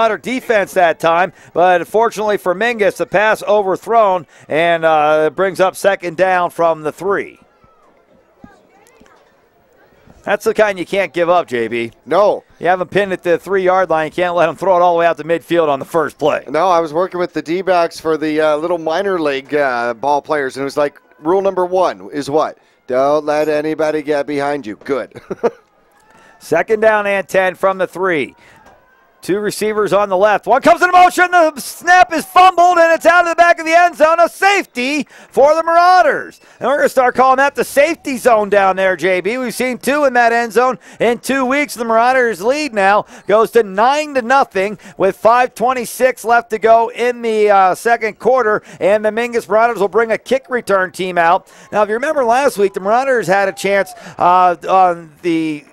Marauder defense that time, but fortunately for Mingus, the pass overthrown, and brings up second down from the 3. That's the kind you can't give up, JB. No. You have him pinned at the 3-yard line. You can't let him throw it all the way out to midfield on the first play. No, I was working with the D-backs for the little minor league ball players, and it was like, rule number 1 is what? Don't let anybody get behind you. Good. Second down and 10 from the 3. 2 receivers on the left. One comes in motion. The snap is fumbled, and it's out of the back of the end zone. A safety for the Marauders. And we're going to start calling that the safety zone down there, JB. We've seen 2 in that end zone in 2 weeks. The Marauders' lead now goes to 9-0 with 5:26 left to go in the second quarter. And the Mingus Marauders will bring a kick return team out. Now, if you remember last week, the Marauders had a chance on the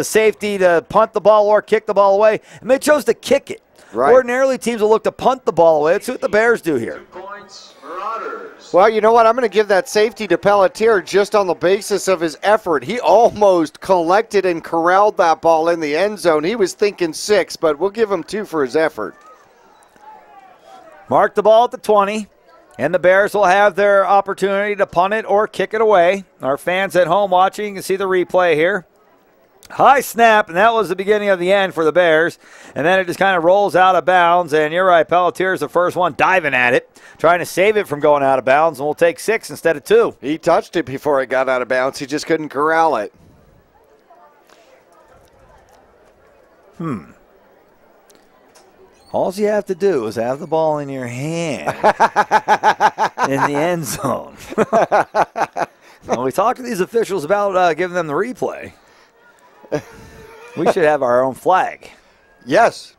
safety to punt the ball or kick the ball away, and they chose to kick it. Right. Ordinarily, teams will look to punt the ball away. Let's see what the Bears do here. 2 points, Marauders. Well, you know what? I'm going to give that safety to Pelletier just on the basis of his effort. He almost collected and corralled that ball in the end zone. He was thinking 6, but we'll give him 2 for his effort. Mark the ball at the 20, and the Bears will have their opportunity to punt it or kick it away. Our fans at home watching can see the replay here. High snap, and that was the beginning of the end for the Bears. And then it just kind of rolls out of bounds. And you're right, Pelletier's the first one diving at it, trying to save it from going out of bounds. And we'll take 6 instead of 2. He touched it before it got out of bounds. He just couldn't corral it. All you have to do is have the ball in your hand in the end zone. When we talk to these officials about giving them the replay, we should have our own flag. Yes.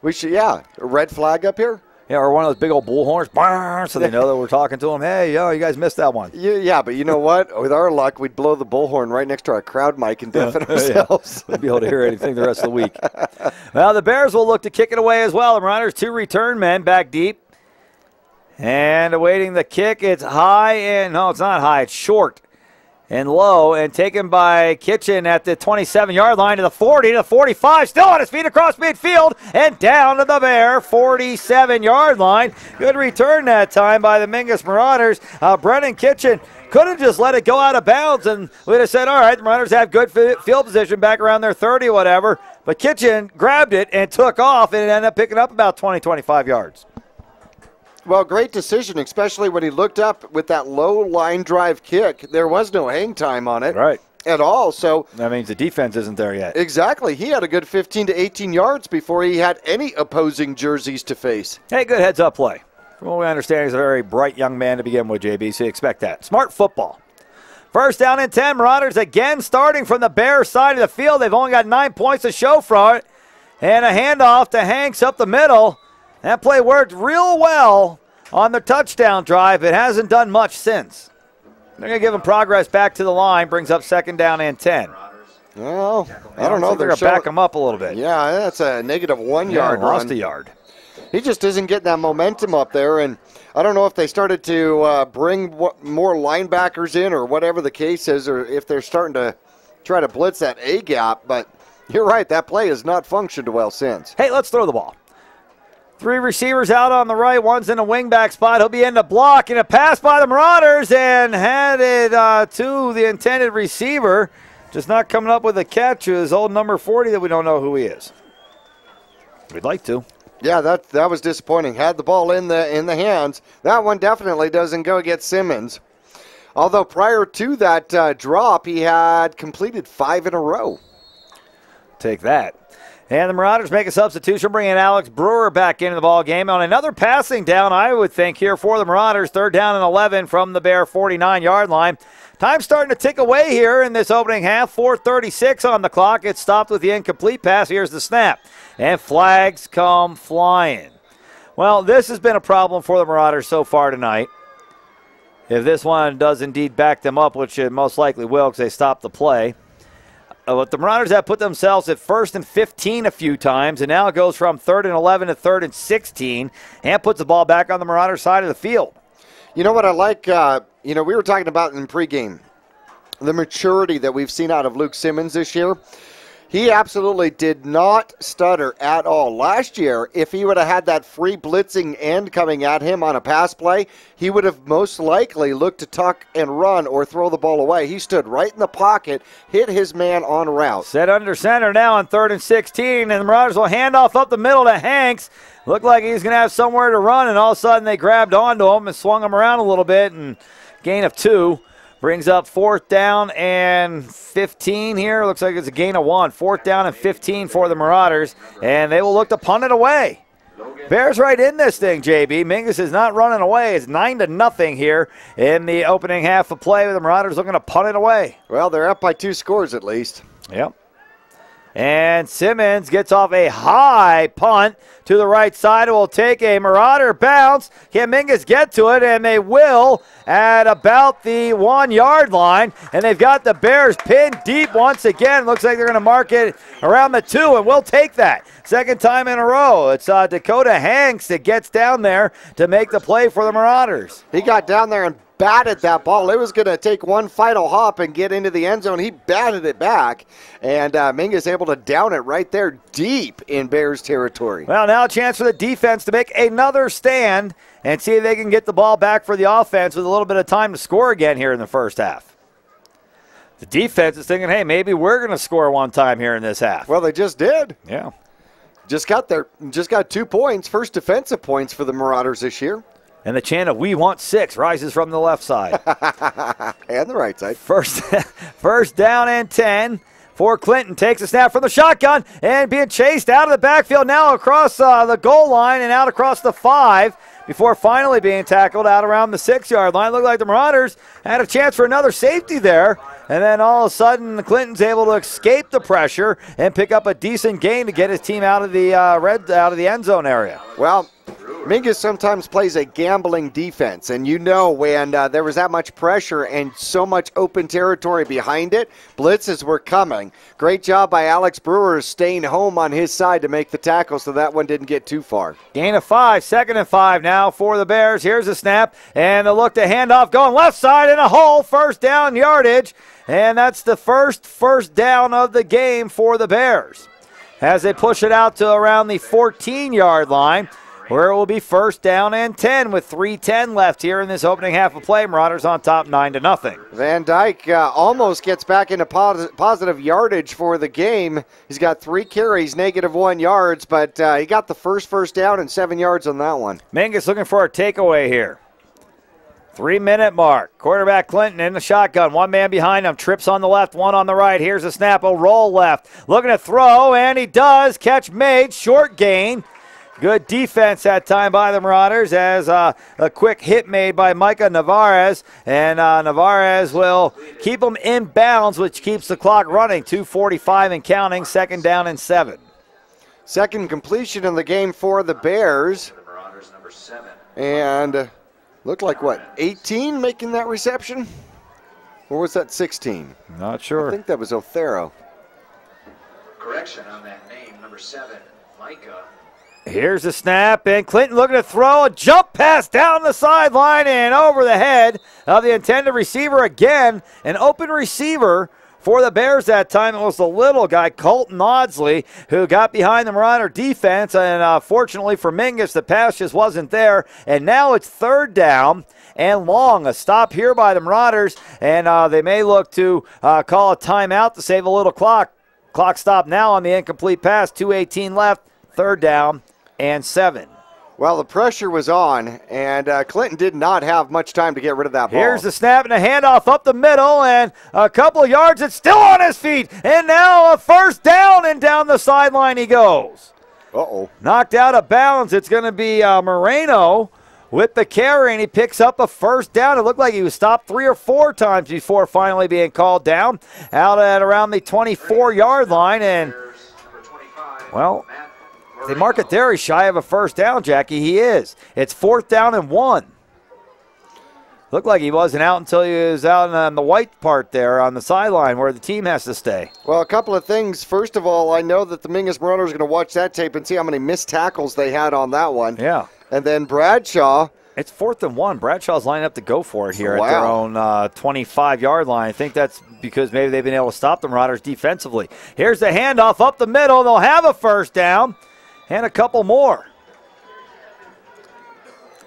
We should, yeah. A red flag up here? Yeah, or one of those big old bullhorns, so they know that we're talking to them. Hey, yo, you guys missed that one. Yeah, but you know what? With our luck, we'd blow the bullhorn right next to our crowd mic and deafen ourselves. We'd be able to hear anything the rest of the week. Well, the Bears will look to kick it away as well. The Marauders, 2 return men back deep. And awaiting the kick, it's high and, no, it's not high, it's short and low, and taken by Kitchen at the 27-yard line to the 40, to the 45, still on his feet across midfield, and down to the Bear 47-yard line. Good return that time by the Mingus Marauders. Brennan Kitchen could have just let it go out of bounds, and we'd have said, all right, the Marauders have good field position back around their 30 or whatever, but Kitchen grabbed it and took off, and it ended up picking up about 20, 25 yards. Well, great decision, especially when he looked up with that low line drive kick. There was no hang time on it at all. So that means the defense isn't there yet. Exactly. He had a good 15 to 18 yards before he had any opposing jerseys to face. Hey, good heads-up play. From what we understand, he's a very bright young man to begin with, JB, so you expect that. Smart football. First down and 10. Marauders again starting from the Bears side of the field. They've only got 9 points to show for it. And a handoff to Hanks up the middle. That play worked real well on the touchdown drive. It hasn't done much since. They're going to give him progress back to the line. Brings up second down and 10. Well, I don't know. They're going to back him up a little bit. Yeah, that's a negative 1 yard run. Lost a yard. He just isn't getting that momentum up there, and I don't know if they started to bring more linebackers in or whatever the case is, or if they're starting to try to blitz that A-gap, but you're right, that play has not functioned well since. Hey, let's throw the ball. 3 receivers out on the right. One's in a wingback spot. He'll be in the block, and a pass by the Marauders and headed to the intended receiver. Just not coming up with a catch is old number 40 that we don't know who he is. We'd like to. Yeah, that was disappointing. Had the ball in the hands. That one definitely doesn't go get Simmons. Although prior to that drop, he had completed 5 in a row. Take that. And the Marauders make a substitution, bringing Alex Brewer back into the ball game on another passing down, I would think, here for the Marauders. 3rd down and 11 from the Bear 49-yard line. Time starting to tick away here in this opening half. 4:36 on the clock. It's stopped with the incomplete pass. Here's the snap. And flags come flying. Well, this has been a problem for the Marauders so far tonight. If this one does indeed back them up, which it most likely will because they stopped the play. But the Marauders have put themselves at 1st and 15 a few times, and now it goes from 3rd and 11 to 3rd and 16, and puts the ball back on the Marauders side of the field. You know what I like? We were talking about in pregame, the maturity that we've seen out of Luke Simmons this year. He absolutely did not stutter at all. Last year, if he would have had that free blitzing end coming at him on a pass play, he would have most likely looked to tuck and run or throw the ball away. He stood right in the pocket, hit his man on route. Set under center now on 3rd and 16, and the Marauders will hand off up the middle to Hanks. Looked like he's going to have somewhere to run, and all of a sudden they grabbed onto him and swung him around a little bit, and gain of 2. Brings up 4th down and 15 here. Looks like it's a gain of 1. 4th down and 15 for the Marauders, and they will look to punt it away. Bears right in this thing, JB. Mingus is not running away. It's 9-0 here in the opening half of play with the Marauders looking to punt it away. Well, they're up by 2 scores at least. Yep. And Simmons gets off a high punt to the right side. It will take a Marauder bounce. Can Mingus get to it? And they will at about the 1-yard line. And they've got the Bears pinned deep once again. Looks like they're going to mark it around the 2, and we'll take that. Second time in a row. It's Dakota Hanks that gets down there to make the play for the Marauders. He got down there and batted that ball. It was going to take one final hop and get into the end zone. He batted it back, and Mingus able to down it right there deep in Bears territory. Well, now a chance for the defense to make another stand and see if they can get the ball back for the offense with a little bit of time to score again here in the first half. The defense is thinking, hey, maybe we're going to score one time here in this half. Well, they just did. Yeah. Just got 2 points, first defensive points for the Marauders this year. And the chant of "We want 6" rises from the left side. And the right side. First down and 10 for Clinton. Takes a snap from the shotgun and being chased out of the backfield now across the goal line and out across the 5 before finally being tackled out around the 6-yard line. Looked like the Marauders had a chance for another safety there. And then all of a sudden, Clinton's able to escape the pressure and pick up a decent gain to get his team out of the out of the end zone area. Well, Mingus sometimes plays a gambling defense, and you know when there was that much pressure and so much open territory behind it, blitzes were coming. Great job by Alex Brewer staying home on his side to make the tackle, so that one didn't get too far. Gain of 5, 2nd and 5 now for the Bears. Here's a snap, and the look to handoff going left side in a hole, 1st down yardage, and that's the first down of the game for the Bears as they push it out to around the 14-yard line, where it will be 1st down and 10 with 3:10 left here in this opening half of play. Marauders on top 9-0. Van Dyke almost gets back into positive yardage for the game. He's got 3 carries, -1 yards, but he got the first down and 7 yards on that one. Mingus looking for a takeaway here. 3-minute mark. Quarterback Clinton in the shotgun. 1 man behind him. Trips on the left, 1 on the right. Here's a snap. A roll left. Looking to throw, and he does. Catch made. Short gain. Good defense that time by the Marauders as a quick hit made by Micah Navarez. And Navarez will keep him in bounds, which keeps the clock running. 2:45 and counting, 2nd down and 7. Second completion in the game for the Bears. And looked like, what, 18 making that reception? Or was that 16? Not sure. I think that was O'Thero. Correction on that name, number 7, Micah. Here's the snap, and Clinton looking to throw a jump pass down the sideline and over the head of the intended receiver again. An open receiver for the Bears that time. It was the little guy, Colton Audsley, who got behind the Marauder defense, and fortunately for Mingus, the pass just wasn't there. And now it's 3rd down and long. A stop here by the Marauders, and they may look to call a timeout to save a little clock. Clock stop now on the incomplete pass, 2:18 left, 3rd down and 7. Well, the pressure was on, and Clinton did not have much time to get rid of that ball. Here's the snap and a handoff up the middle, and a couple of yards. It's still on his feet, and now a 1st down, and down the sideline he goes. Uh-oh. Knocked out of bounds. It's going to be Moreno with the carry, and he picks up a 1st down. It looked like he was stopped 3 or 4 times before finally being called down out at around the 24-yard line, and, well, they mark it there. He's shy of a 1st down, Jackie. He is. It's 4th down and 1. Looked like he wasn't out until he was out on the white part there on the sideline where the team has to stay. Well, a couple of things. First of all, I know that the Mingus Marauders are going to watch that tape and see how many missed tackles they had on that one. Yeah. And then Bradshaw It's 4th and 1. Bradshaw's lining up to go for it here Wow. at their own 25-yard line. I think that's because maybe they've been able to stop the Marauders defensively. Here's the handoff up the middle. They'll have a first down and a couple more.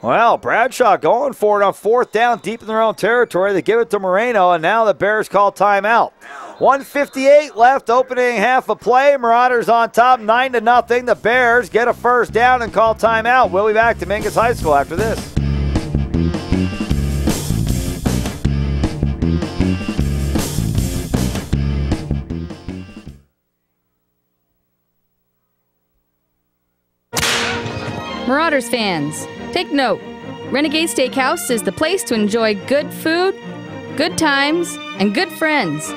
Well, Bradshaw going for it on 4th down deep in their own territory. They give it to Moreno, and now the Bears call timeout. 1:58 left, opening half of play. Marauders on top, 9-0. The Bears get a first down and call timeout. We'll be back to Mingus High School after this. Marauders fans, take note. Renegade Steakhouse is the place to enjoy good food, good times, and good friends.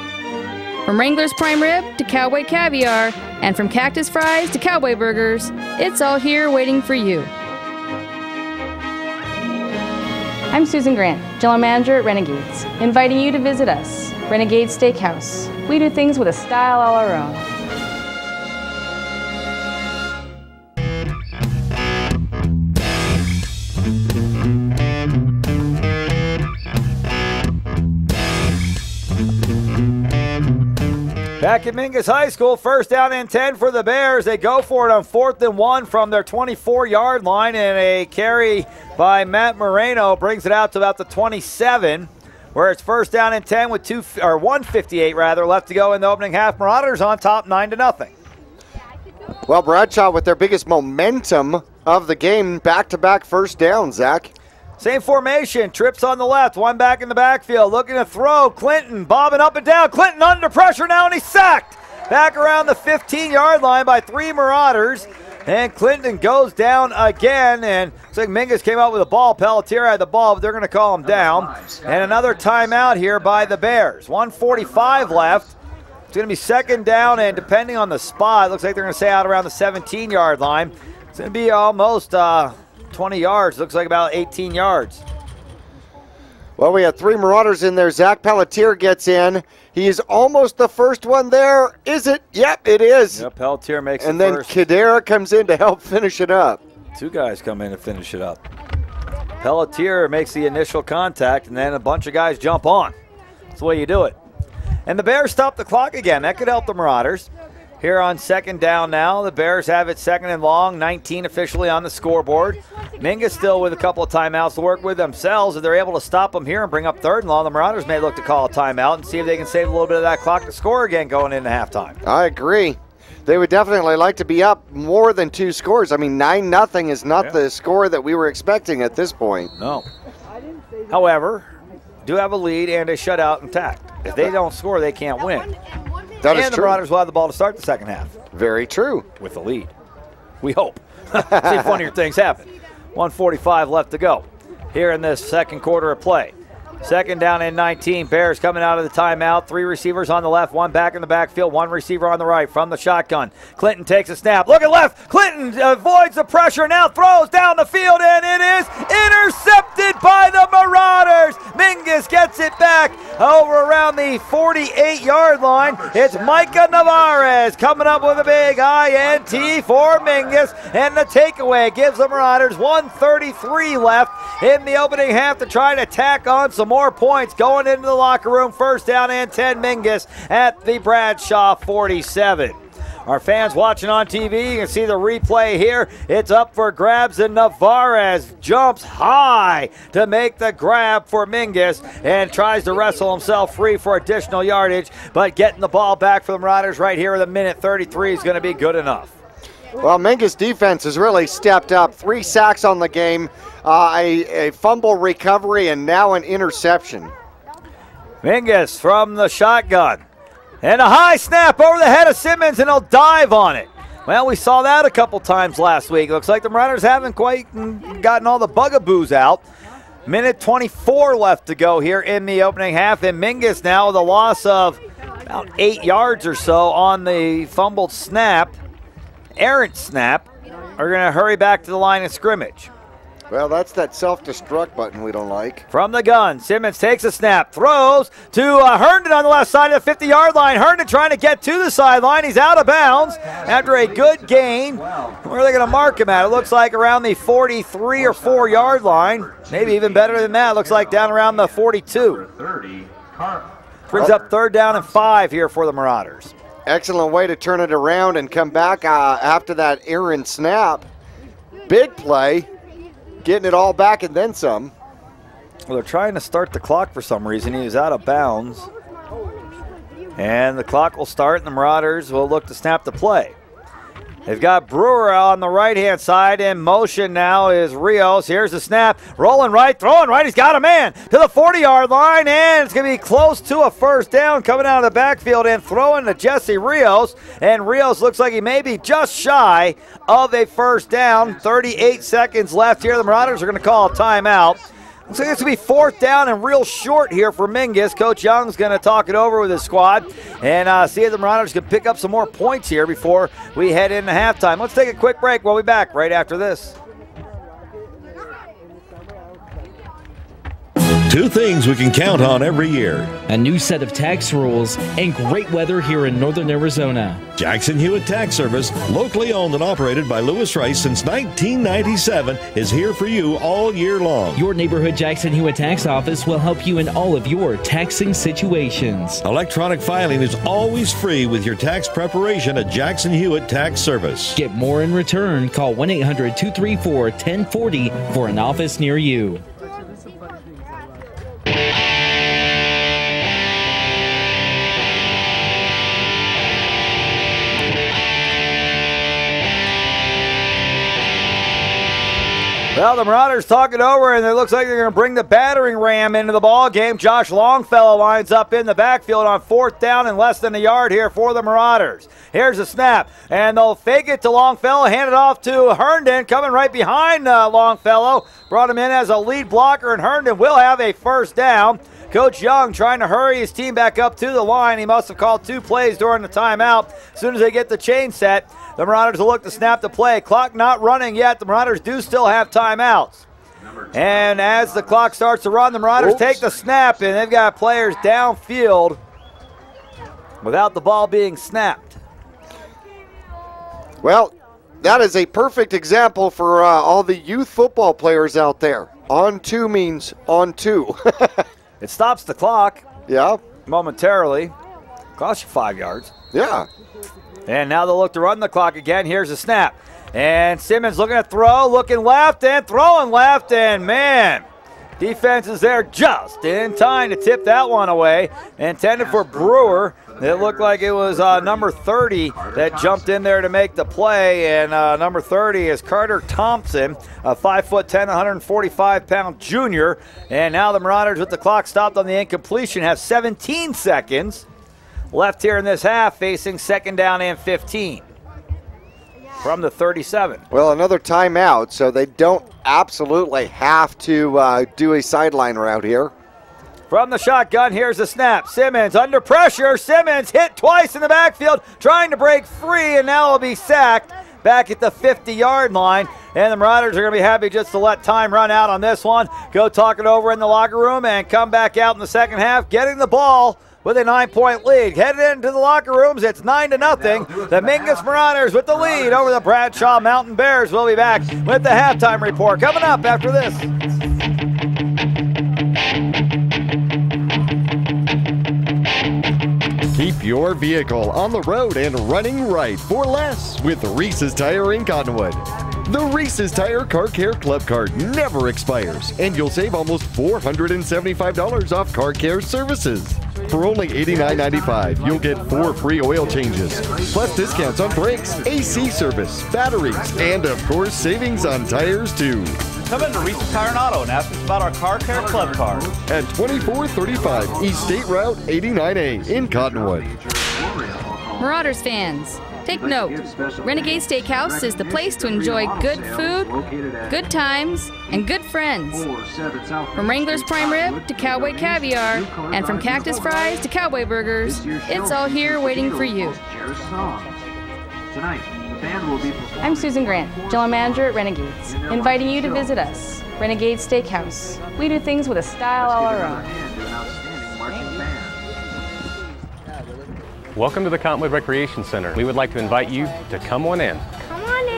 From Wrangler's Prime Rib to Cowboy Caviar, and from Cactus Fries to Cowboy Burgers, it's all here waiting for you. I'm Susan Grant, General Manager at Renegades, inviting you to visit us, Renegade Steakhouse. We do things with a style all our own. Back at Mingus High School, first down and 10 for the Bears. They go for it on 4th and 1 from their 24-yard line, and a carry by Matt Moreno brings it out to about the 27, where it's first down and 10 with 1:58 left to go in the opening half. Marauders on top, 9-0. Well, Bradshaw with their biggest momentum of the game, back-to-back first down, Zach. Same formation, trips on the left, one back in the backfield, looking to throw. Clinton bobbing up and down. Clinton under pressure now, and he's sacked. Back around the 15-yard line by 3 Marauders. And Clinton goes down again, and looks like Mingus came out with the ball. Pelletier had the ball, but they're going to call him down. And another timeout here by the Bears. 1:45 left. It's going to be second down, and depending on the spot, it looks like they're going to stay out around the 17-yard line. It's going to be almost 20 yards. Looks like about 18 yards. Well, we have 3 Marauders in there. Zach Pelletier gets in. He is almost the first one there. Is it? Yep, it is. Yep, Pelletier makes and it then first. Kadera comes in to help finish it up. 2 guys come in to finish it up. Pelletier makes the initial contact, and then a bunch of guys jump on. That's the way you do it. And the Bears stop the clock again. That could help the Marauders. Here on second down now, the Bears have it second and long, 19 officially on the scoreboard. Mingus still with a couple of timeouts to work with themselves. If they're able to stop them here and bring up third and long, the Marauders may look to call a timeout and see if they can save a little bit of that clock to score again going into halftime. I agree. They would definitely like to be up more than 2 scores. I mean, 9-0 is not the score that we were expecting at this point. No. However, do have a lead and a shutout intact. If they don't score, they can't win. That is and the true. Marauders will have the ball to start the second half. Very true. With the lead. We hope. See funnier things happen. 1:45 left to go here in this second quarter of play. Second down and 19. Bears coming out of the timeout. 3 receivers on the left, 1 back in the backfield, 1 receiver on the right from the shotgun. Clinton takes a snap. Look at left. Clinton avoids the pressure, now throws down the field, and it is intercepted by the Marauders. Mingus gets it back over around the 48-yard line. It's Micah Navarez coming up with a big INT for Mingus, and the takeaway gives the Marauders 1:33 left in the opening half to try to tack on some more points going into the locker room. First down and 10, Mingus at the Bradshaw 47. Our fans watching on TV, you can see the replay here. It's up for grabs, and Navarez jumps high to make the grab for Mingus and tries to wrestle himself free for additional yardage, but getting the ball back for the Marauders right here with a minute 33 is going to be good enough. Well, Mingus defense has really stepped up. 3 sacks on the game, a fumble recovery, and now an interception. Mingus from the shotgun. And a high snap over the head of Simmons, and he'll dive on it. Well, we saw that a couple times last week. Looks like the Marauders haven't quite gotten all the bugaboos out. Minute 24 left to go here in the opening half, and Mingus now with a loss of about 8 yards or so on the fumbled snap. Errant snap, are going to hurry back to the line of scrimmage. Well, that's that self-destruct button we don't like. From the gun, Simmons takes a snap, throws to Herndon on the left side of the 50-yard line. Herndon trying to get to the sideline. He's out of bounds after a good gain. Where are they going to mark him at? It looks like around the 43 or 4-yard line. Maybe even better than that. It looks like down around the 42. Brings up 3rd down and 5 here for the Marauders. Excellent way to turn it around and come back after that errant snap. Big play. Getting it all back and then some. Well, they're trying to start the clock for some reason. He was out of bounds. And the clock will start, and the Marauders will look to snap the play. They've got Brewer on the right-hand side. In motion now is Rios. Here's the snap. Rolling right, throwing right. He's got a man to the 40-yard line, and it's going to be close to a 1st down coming out of the backfield and throwing to Jesse Rios. And Rios looks like he may be just shy of a 1st down. 38 seconds left here. The Marauders are going to call a timeout. Looks like it's going to be 4th down and real short here for Mingus. Coach Young's going to talk it over with his squad and see if the Marauders can pick up some more points here before we head into halftime. Let's take a quick break. We'll be back right after this. 2 things we can count on every year. A new set of tax rules and great weather here in northern Arizona. Jackson Hewitt Tax Service, locally owned and operated by Lewis Rice since 1997, is here for you all year long. Your neighborhood Jackson Hewitt Tax Office will help you in all of your taxing situations. Electronic filing is always free with your tax preparation at Jackson Hewitt Tax Service. Get more in return. Call 1-800-234-1040 for an office near you. Well, the Marauders talk it over, and it looks like they're going to bring the battering ram into the ball game. Josh Longfellow lines up in the backfield on 4th down and less than a yard here for the Marauders. Here's a snap, and they'll fake it to Longfellow, hand it off to Herndon, coming right behind Longfellow. Brought him in as a lead blocker, and Herndon will have a 1st down. Coach Young trying to hurry his team back up to the line. He must have called 2 plays during the timeout. As soon as they get the chain set, the Marauders will look to snap the play. Clock not running yet. The Marauders do still have timeouts. And as the clock starts to run, the Marauders take the snap, and they've got players downfield without the ball being snapped. Well, that is a perfect example for all the youth football players out there. On 2 means on 2. It stops the clock. Yeah. Momentarily. Costs you 5 yards. Yeah. And now they'll look to run the clock again. Here's a snap. And Simmons looking to throw, looking left, and throwing left. And, man, defense is there just in time to tip that one away. Intended for Brewer. It looked like it was number 30 that jumped in there to make the play. And number 30 is Carter Thompson, a 5'10", 145-pound junior. And now the Marauders, with the clock stopped on the incompletion, have 17 seconds left here in this half, facing 2nd down and 15 from the 37. Well, another timeout, so they don't absolutely have to do a sideline route here. From the shotgun, here's the snap. Simmons under pressure. Simmons hit twice in the backfield, trying to break free, and now he'll be sacked back at the 50-yard line. And the Marauders are going to be happy just to let time run out on this one. Go talk it over in the locker room and come back out in the second half, getting the ball with a 9-point lead. Headed into the locker rooms, it's 9-0. The Mingus Marauders with the lead over the Bradshaw Mountain Bears. We'll be back with the halftime report coming up after this. Keep your vehicle on the road and running right for less with Reese's Tire in Cottonwood. The Reese's Tire Car Care Club card never expires, and you'll save almost $475 off car care services. For only $89.95, you'll get 4 free oil changes, plus discounts on brakes, AC service, batteries, and of course, savings on tires too. Come into Reese's Tire and Auto and ask us about our Car Care Club card. At 2435 East State Route 89A in Cottonwood. Marauders fans, take note. Renegade Steakhouse is the place to enjoy good food, good times, and good friends. From Wrangler's Prime Rib to Cowboy Caviar, and from Cactus Fries to Cowboy Burgers, it's all here waiting for you. Tonight, the I'm Susan Grant, General Manager at Renegades, inviting you to visit us, Renegade Steakhouse. We do things with a style all our own. Welcome to the Cottonwood Recreation Center. We would like to invite you to come on in. Come on in.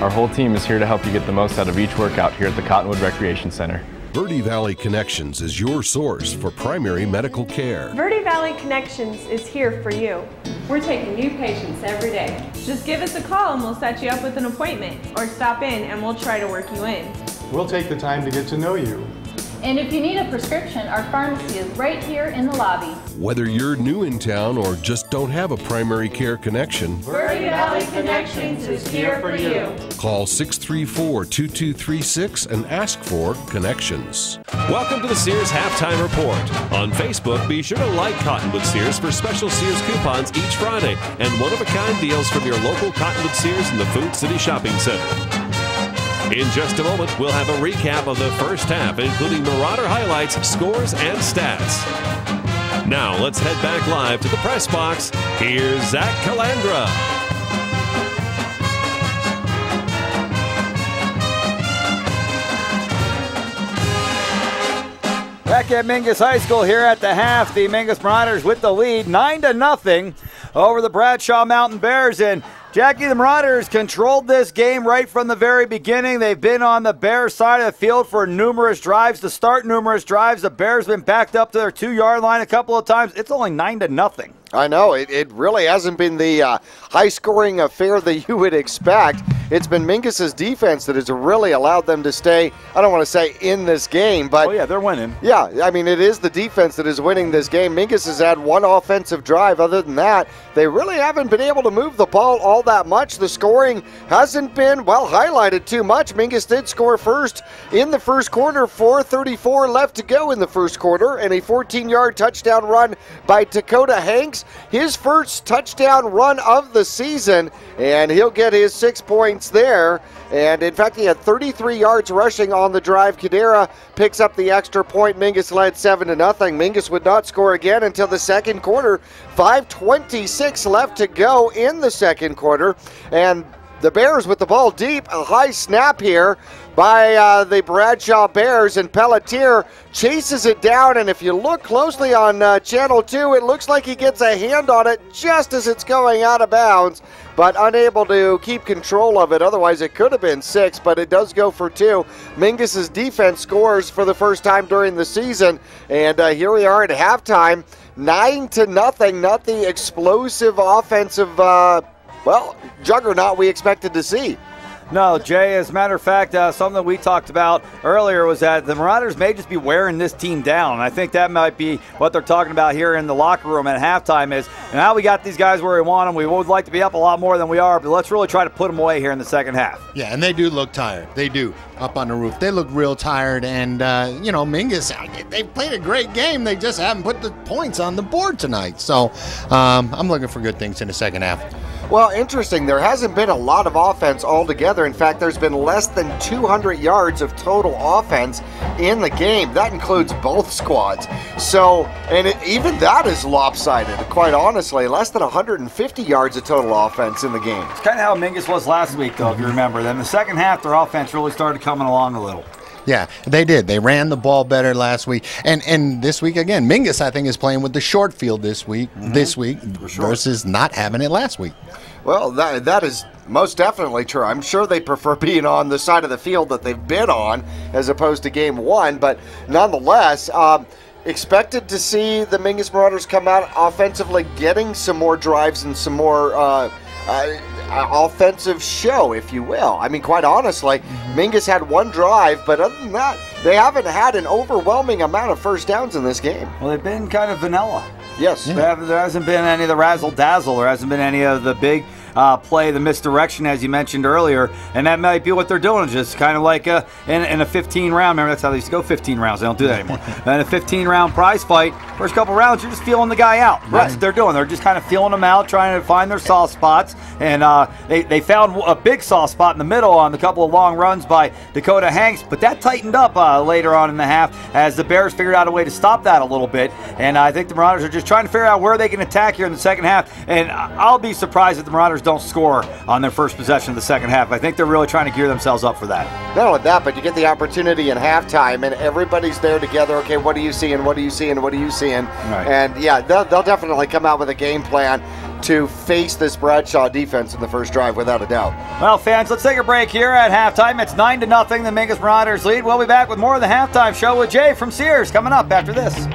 Our whole team is here to help you get the most out of each workout here at the Cottonwood Recreation Center. Verde Valley Connections is your source for primary medical care. Verde Valley Connections is here for you. We're taking new patients every day. Just give us a call and we'll set you up with an appointment, or stop in and we'll try to work you in. We'll take the time to get to know you. And if you need a prescription, our pharmacy is right here in the lobby. Whether you're new in town or just don't have a primary care connection, Verde Valley Connections is here for you. Call 634-2236 and ask for Connections. Welcome to the Sears Halftime Report. On Facebook, be sure to like Cottonwood Sears for special Sears coupons each Friday and one-of-a-kind deals from your local Cottonwood Sears in the Food City Shopping Center. In just a moment, we'll have a recap of the first half, including Marauder highlights, scores, and stats. Now, let's head back live to the press box. Here's Zach Calandra. Back at Mingus High School here at the half, the Mingus Marauders with the lead, 9-0 over the Bradshaw Mountain Bears. And Jackie, the Marauders controlled this game right from the very beginning. They've been on the Bears side of the field for numerous drives. To start numerous drives, the Bears have been backed up to their 2-yard line a couple of times. It's only 9-0. I know. It really hasn't been the high-scoring affair that you would expect. It's been Mingus's defense that has really allowed them to stay, I don't want to say in this game, but... Oh, yeah, they're winning. Yeah, I mean, it is the defense that is winning this game. Mingus has had one offensive drive. Other than that, they really haven't been able to move the ball all that much. The scoring hasn't been, well, highlighted too much. Mingus did score first in the first quarter, 4:34 left to go in the first quarter, and a 14-yard touchdown run by Dakota Hanks. His first touchdown run of the season, and he'll get his 6 points there. And in fact, he had 33 yards rushing on the drive. Cadera picks up the extra point. Mingus led 7-0. Mingus would not score again until the second quarter. 5:26 left to go in the second quarter, and the Bears with the ball deep. A high snap here by the Bradshaw Bears, and Pelletier chases it down, and if you look closely on Channel 2, it looks like he gets a hand on it just as it's going out of bounds, but unable to keep control of it. Otherwise, it could have been 6, but it does go for 2. Mingus's defense scores for the first time during the season, and here we are at halftime, 9-0, not the explosive offensive juggernaut we expected to see. No, Jay, as a matter of fact, something we talked about earlier was that the Marauders may just be wearing this team down. I think that might be what they're talking about here in the locker room at halftime is, now we got these guys where we want them. We would like to be up a lot more than we are, but let's really try to put them away here in the second half. Yeah, and they do look tired. They do, up on the roof. They look real tired, and, Mingus, they played a great game. They just haven't put the points on the board tonight. So I'm looking for good things in the second half. Well, interesting. There hasn't been a lot of offense altogether. In fact, there's been less than 200 yards of total offense in the game. That includes both squads. So, even that is lopsided, quite honestly. Less than 150 yards of total offense in the game. It's kind of how Mingus was last week, though, if you remember. Then the second half, their offense really started coming along a little. Yeah, they did. They ran the ball better last week, and this week again. Mingus, I think, is playing with the short field this week. Versus not having it last week. Well, that is most definitely true. I'm sure they prefer being on the side of the field that they've been on as opposed to game one, but nonetheless, expected to see the Mingus Marauders come out offensively, getting some more drives and some more offensive show, if you will. I mean, quite honestly, Mingus had one drive, but other than that, they haven't had an overwhelming amount of first downs in this game. Well, they've been kind of vanilla. Yes. There hasn't been any of the razzle-dazzle. There hasn't been any of the big play the misdirection, as you mentioned earlier, and that might be what they're doing, just kind of like in a 15-round. Remember, that's how they used to go, 15 rounds. They don't do that anymore. In a 15-round prize fight, first couple rounds, you're just feeling the guy out. That's what they're doing. They're just kind of feeling them out, trying to find their soft spots, and they found a big soft spot in the middle on the couple of long runs by Dakota Hanks, but that tightened up later on in the half as the Bears figured out a way to stop that a little bit, and I think the Marauders are just trying to figure out where they can attack here in the second half, and I'll be surprised if the Marauders don't score on their first possession of the second half. I think they're really trying to gear themselves up for that. Not only that, but you get the opportunity in halftime, and everybody's there together. Okay, what are you seeing? What are you seeing? What are you seeing? Right. And yeah, they'll definitely come out with a game plan to face this Bradshaw defense in the first drive, without a doubt. Well, fans, let's take a break here at halftime. It's 9-0. The Mingus Marauders lead. We'll be back with more of the halftime show with Jay from Sears coming up after this.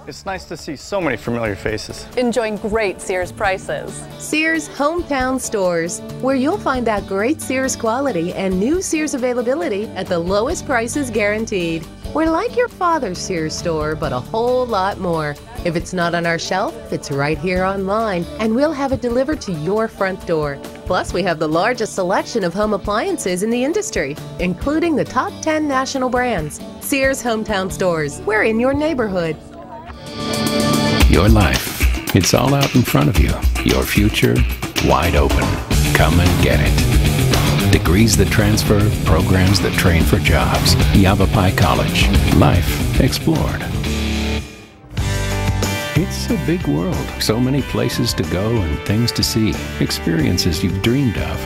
It's nice to see so many familiar faces. Enjoying great Sears prices. Sears Hometown Stores, where you'll find that great Sears quality and new Sears availability at the lowest prices guaranteed. We're like your father's Sears store, but a whole lot more. If it's not on our shelf, it's right here online, and we'll have it delivered to your front door. Plus, we have the largest selection of home appliances in the industry, including the top 10 national brands. Sears Hometown Stores, we're in your neighborhood. Your life, it's all out in front of you. Your future, wide open. Come and get it. Degrees that transfer, programs that train for jobs. Yavapai COLLEGE. Life explored. It's a big world. So many places to go and things to see. Experiences you've dreamed of.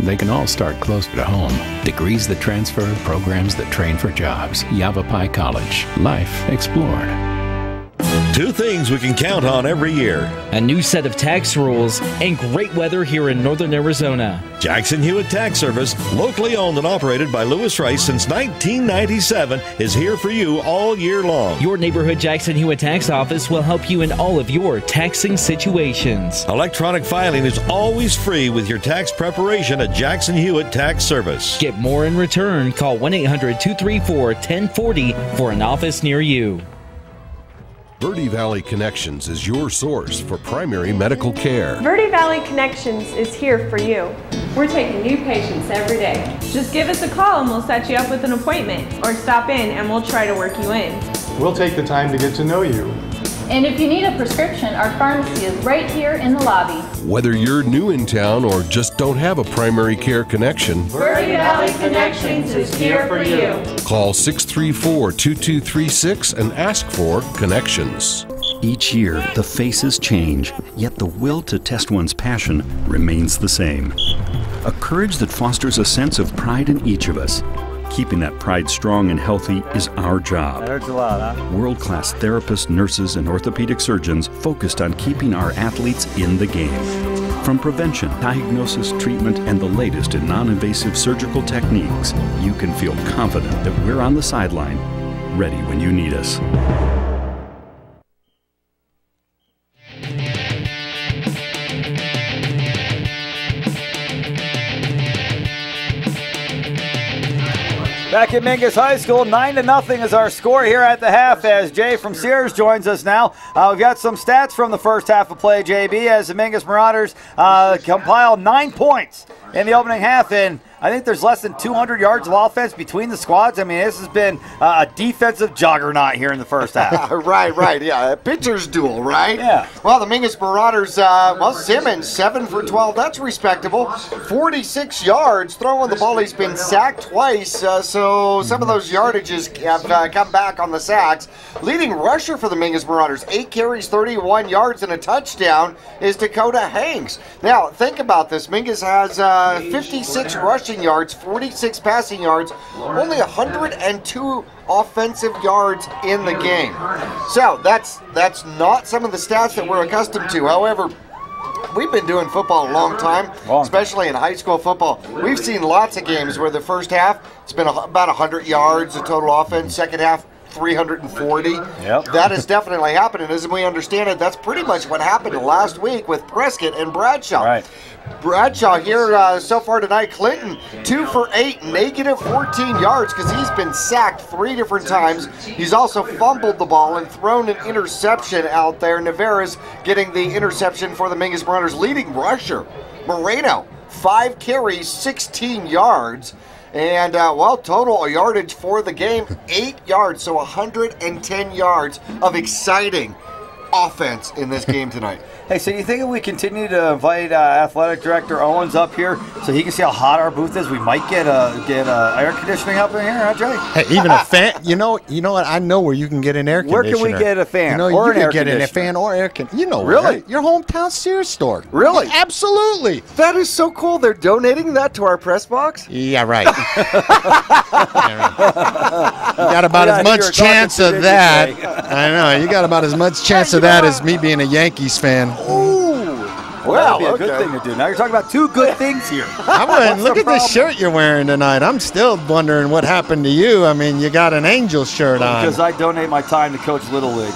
They can all start close to home. Degrees that transfer, programs that train for jobs. Yavapai COLLEGE. Life explored. Two things we can count on every year. A new set of tax rules and great weather here in northern Arizona. Jackson Hewitt Tax Service, locally owned and operated by Lewis Rice since 1997, is here for you all year long. Your neighborhood Jackson Hewitt Tax Office will help you in all of your taxing situations. Electronic filing is always free with your tax preparation at Jackson Hewitt Tax Service. Get more in return. Call 1-800-234-1040 for an office near you. Verde Valley Connections is your source for primary medical care. Verde Valley Connections is here for you. We're taking new patients every day. Just give us a call and we'll set you up with an appointment, or stop in and we'll try to work you in. We'll take the time to get to know you. And if you need a prescription, our pharmacy is right here in the lobby. Whether you're new in town or just don't have a primary care connection, Verde Valley Connections is here for you. call 634-2236 and ask for Connections. Each year, the faces change, yet the will to test one's passion remains the same. A courage that fosters a sense of pride in each of us. Keeping that pride strong and healthy is our job. That hurts a lot, huh? World-class therapists, nurses, and orthopedic surgeons focused on keeping our athletes in the game. From prevention, diagnosis, treatment, and the latest in non-invasive surgical techniques, you can feel confident that we're on the sideline, ready when you need us. Back at Mingus High School, 9-0 is our score here at the half as Jay from Sears joins us now. We've got some stats from the first half of play, JB, as the Mingus Marauders compile 9 points in the opening half, and I think there's less than 200 yards of offense between the squads. I mean, this has been a defensive juggernaut here in the first half. Right, yeah. A pitcher's duel, right? Yeah. Well, the Mingus Marauders, Simmons, 7 for 12. That's respectable. 46 yards. Throwing the ball, he's been sacked twice, so some of those yardages have come back on the sacks. Leading rusher for the Mingus Marauders, 8 carries, 31 yards, and a touchdown is Dakota Hanks. Now, think about this. Mingus has 56 rushing yards, 46 passing yards, only 102 offensive yards in the game. So that's not some of the stats that we're accustomed to. However, we've been doing football a long time, especially in high school football. We've seen lots of games where the first half, it's been about 100 yards of total offense. Second half, 340. Yep. That is definitely happening. As we understand it, that's pretty much what happened last week with Prescott and Bradshaw. Right. Bradshaw here so far tonight, Clinton, 2 for 8, negative 14 yards because he's been sacked 3 different times. He's also fumbled the ball and thrown an interception out there. Navarez getting the interception for the Mingus Marauders. Leading rusher, Moreno, 5 carries, 16 yards. And, total yardage for the game, 8 yards, so 110 yards of exciting offense in this game tonight. Hey, so you think if we continue to invite Athletic Director Owens up here so he can see how hot our booth is, we might get air conditioning up in here, huh, Jay? Hey, even a fan. You know what? I know where you can get an air conditioner. Where can we get a fan? You know, or you an air can get conditioner? a fan or air conditioner. You know, really? Your hometown Sears store. Really? Absolutely. That is so cool. They're donating that to our press box? Yeah, right. You got about as much chance of that. I know. You got about as much chance of that as me being a Yankees fan. Well, that'd be a good thing to do. Now you're talking about 2 good things here. Look at this shirt you're wearing tonight. I'm still wondering what happened to you. I mean, you got an Angel shirt on. Because I donate my time to coach Little League.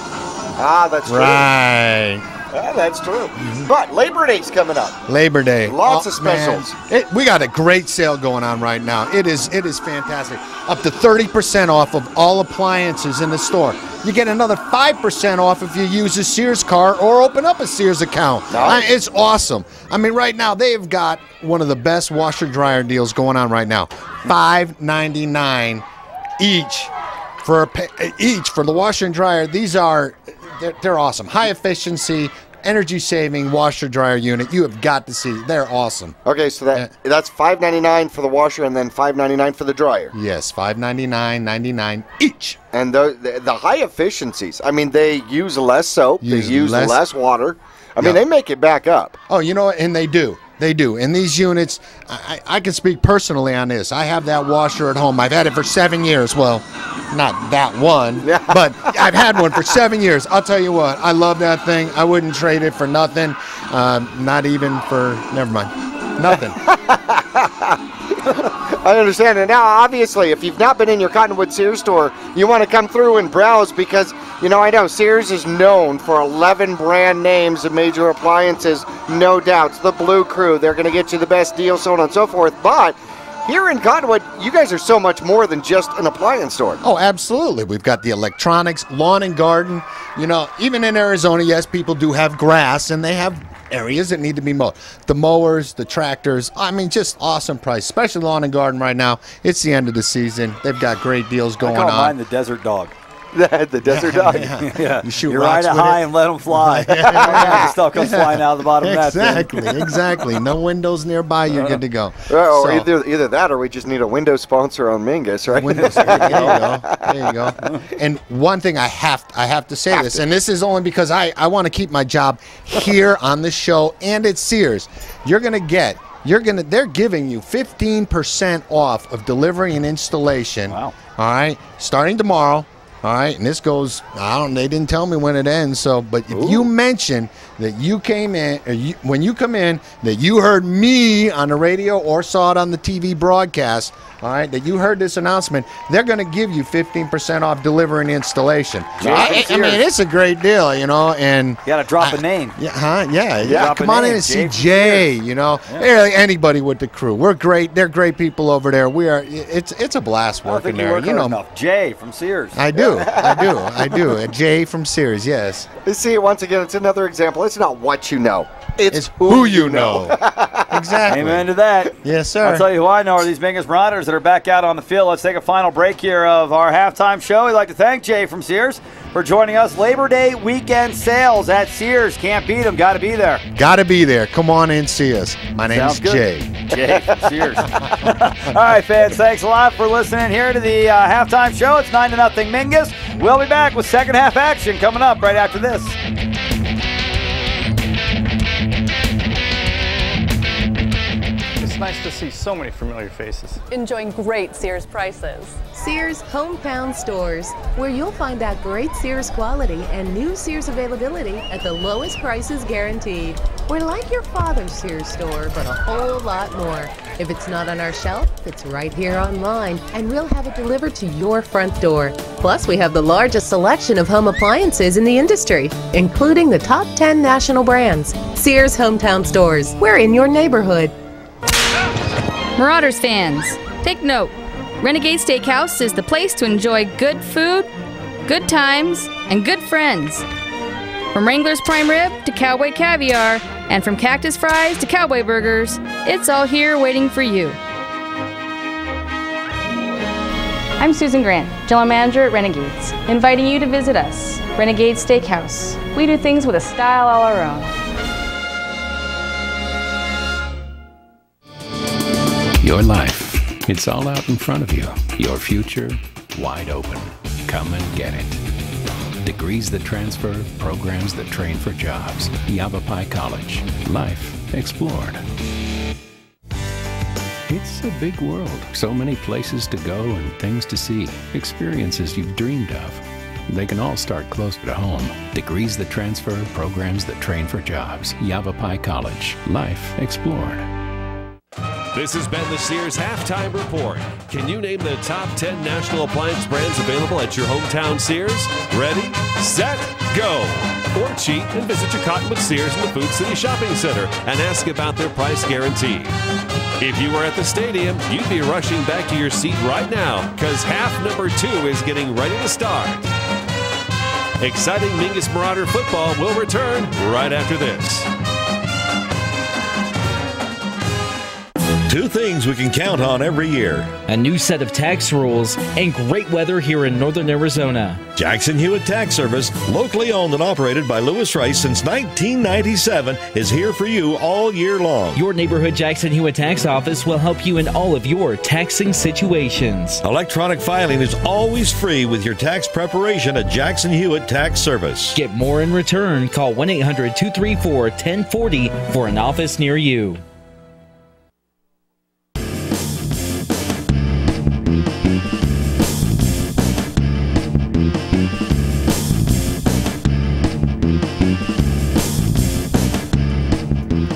Ah, that's true. Right. Yeah, that's true. But Labor Day's coming up. Labor Day. Lots of specials. We got a great sale going on right now. It is fantastic. Up to 30% off of all appliances in the store. You get another 5% off if you use a Sears card or open up a Sears account. Nice. It's awesome. I mean, right now they've got one of the best washer dryer deals going on right now. $5.99 each for the washer and dryer. These are they're awesome. High efficiency, energy saving washer dryer unit. You have got to see. They're awesome. Okay, so that's $5.99 for the washer and then $5.99 for the dryer. Yes, $5.99.99 each. And the high efficiencies. I mean, they use less soap. They use less water. I mean, they make it back up. Oh, you know what? And they do. They do. In these units, I can speak personally on this. I have that washer at home. I've had it for 7 years. Well, not that one, but I've had one for 7 years. I'll tell you what, I love that thing. I wouldn't trade it for nothing. Not even for, never mind, nothing. I understand. And now, obviously, if you've not been in your Cottonwood Sears store, you want to come through and browse because, I know Sears is known for 11 brand names of major appliances, no doubts. The Blue Crew, they're going to get you the best deal, so on and so forth. But here in Cottonwood, you guys are so much more than just an appliance store. Oh, absolutely. We've got the electronics, lawn and garden. Even in Arizona, yes, people do have grass, and they have areas that need to be mowed. The mowers, the tractors, just awesome price, especially lawn and garden right now. It's the end of the season. They've got great deals going on. I call mine the Desert Dog. The Desert Dog. Yeah. You shoot you rocks ride it with high and let them fly. Stuff comes flying out of the bottom of that thing. Exactly. No windows nearby, you're good to go. Or either that or we just need a window sponsor on Mingus, right? There you go. And one thing I have to say this, and this is only because I want to keep my job here on the show and at Sears. They're giving you 15% off of delivery and installation. Wow. All right, starting tomorrow. All right, and this goes, they didn't tell me when it ends, but if you mention that you came in, when you come in, that you heard me on the radio or saw it on the TV broadcast, all right, that you heard this announcement, they're going to give you 15% off delivery and installation. I mean, it's a great deal, and you got to drop a name. Yeah, come on in and see Jay, anybody with the crew. We're great. They're great people over there. It's a blast working there. Enough. Jay from Sears. I do. A Jay from Sears, yes. You see, once again, it's another example. It's not what you know. It's who you know. Exactly. Amen to that. Yes, sir. I'll tell you who I know are these Mingus Marauders that are back out on the field. Let's take a final break here of our halftime show. We'd like to thank Jay from Sears for joining us. Labor Day weekend sales at Sears. Can't beat them. Got to be there. Got to be there. Come on in, see us. My name's Jay. Jay from Sears. All right, fans. Thanks a lot for listening here to the halftime show. It's 9-0 Mingus. We'll be back with second half action coming up right after this. It's nice to see so many familiar faces. Enjoying great Sears prices. Sears Hometown Stores, where you'll find that great Sears quality and new Sears availability at the lowest prices guaranteed. We're like your father's Sears store, but a whole lot more. If it's not on our shelf, it's right here online, and we'll have it delivered to your front door. Plus, we have the largest selection of home appliances in the industry, including the top 10 national brands. Sears Hometown Stores. We're in your neighborhood. Marauders fans, take note. Renegade Steakhouse is the place to enjoy good food, good times, and good friends. From Wrangler's prime rib to cowboy caviar, and from cactus fries to cowboy burgers, it's all here waiting for you. I'm Susan Grant, General Manager at Renegades, inviting you to visit us, Renegade Steakhouse. We do things with a style all our own. Your life, it's all out in front of you. Your future, wide open. Come and get it. Degrees that transfer, programs that train for jobs. Yavapai College. Life explored. It's a big world. So many places to go and things to see. Experiences you've dreamed of. They can all start close to home. Degrees that transfer, programs that train for jobs. Yavapai College. Life explored. This has been the Sears Halftime Report. Can you name the top 10 national appliance brands available at your hometown Sears? Ready, set, go. Or cheat and visit your Cottonwood Sears in the Food City Shopping Center and ask about their price guarantee. If you were at the stadium, you'd be rushing back to your seat right now because half number 2 is getting ready to start. Exciting Mingus Marauder football will return right after this. Two things we can count on every year. A new set of tax rules and great weather here in northern Arizona. Jackson Hewitt Tax Service, locally owned and operated by Lewis Rice since 1997, is here for you all year long. Your neighborhood Jackson Hewitt Tax Office will help you in all of your taxing situations. Electronic filing is always free with your tax preparation at Jackson Hewitt Tax Service. Get more in return. Call 1-800-234-1040 for an office near you.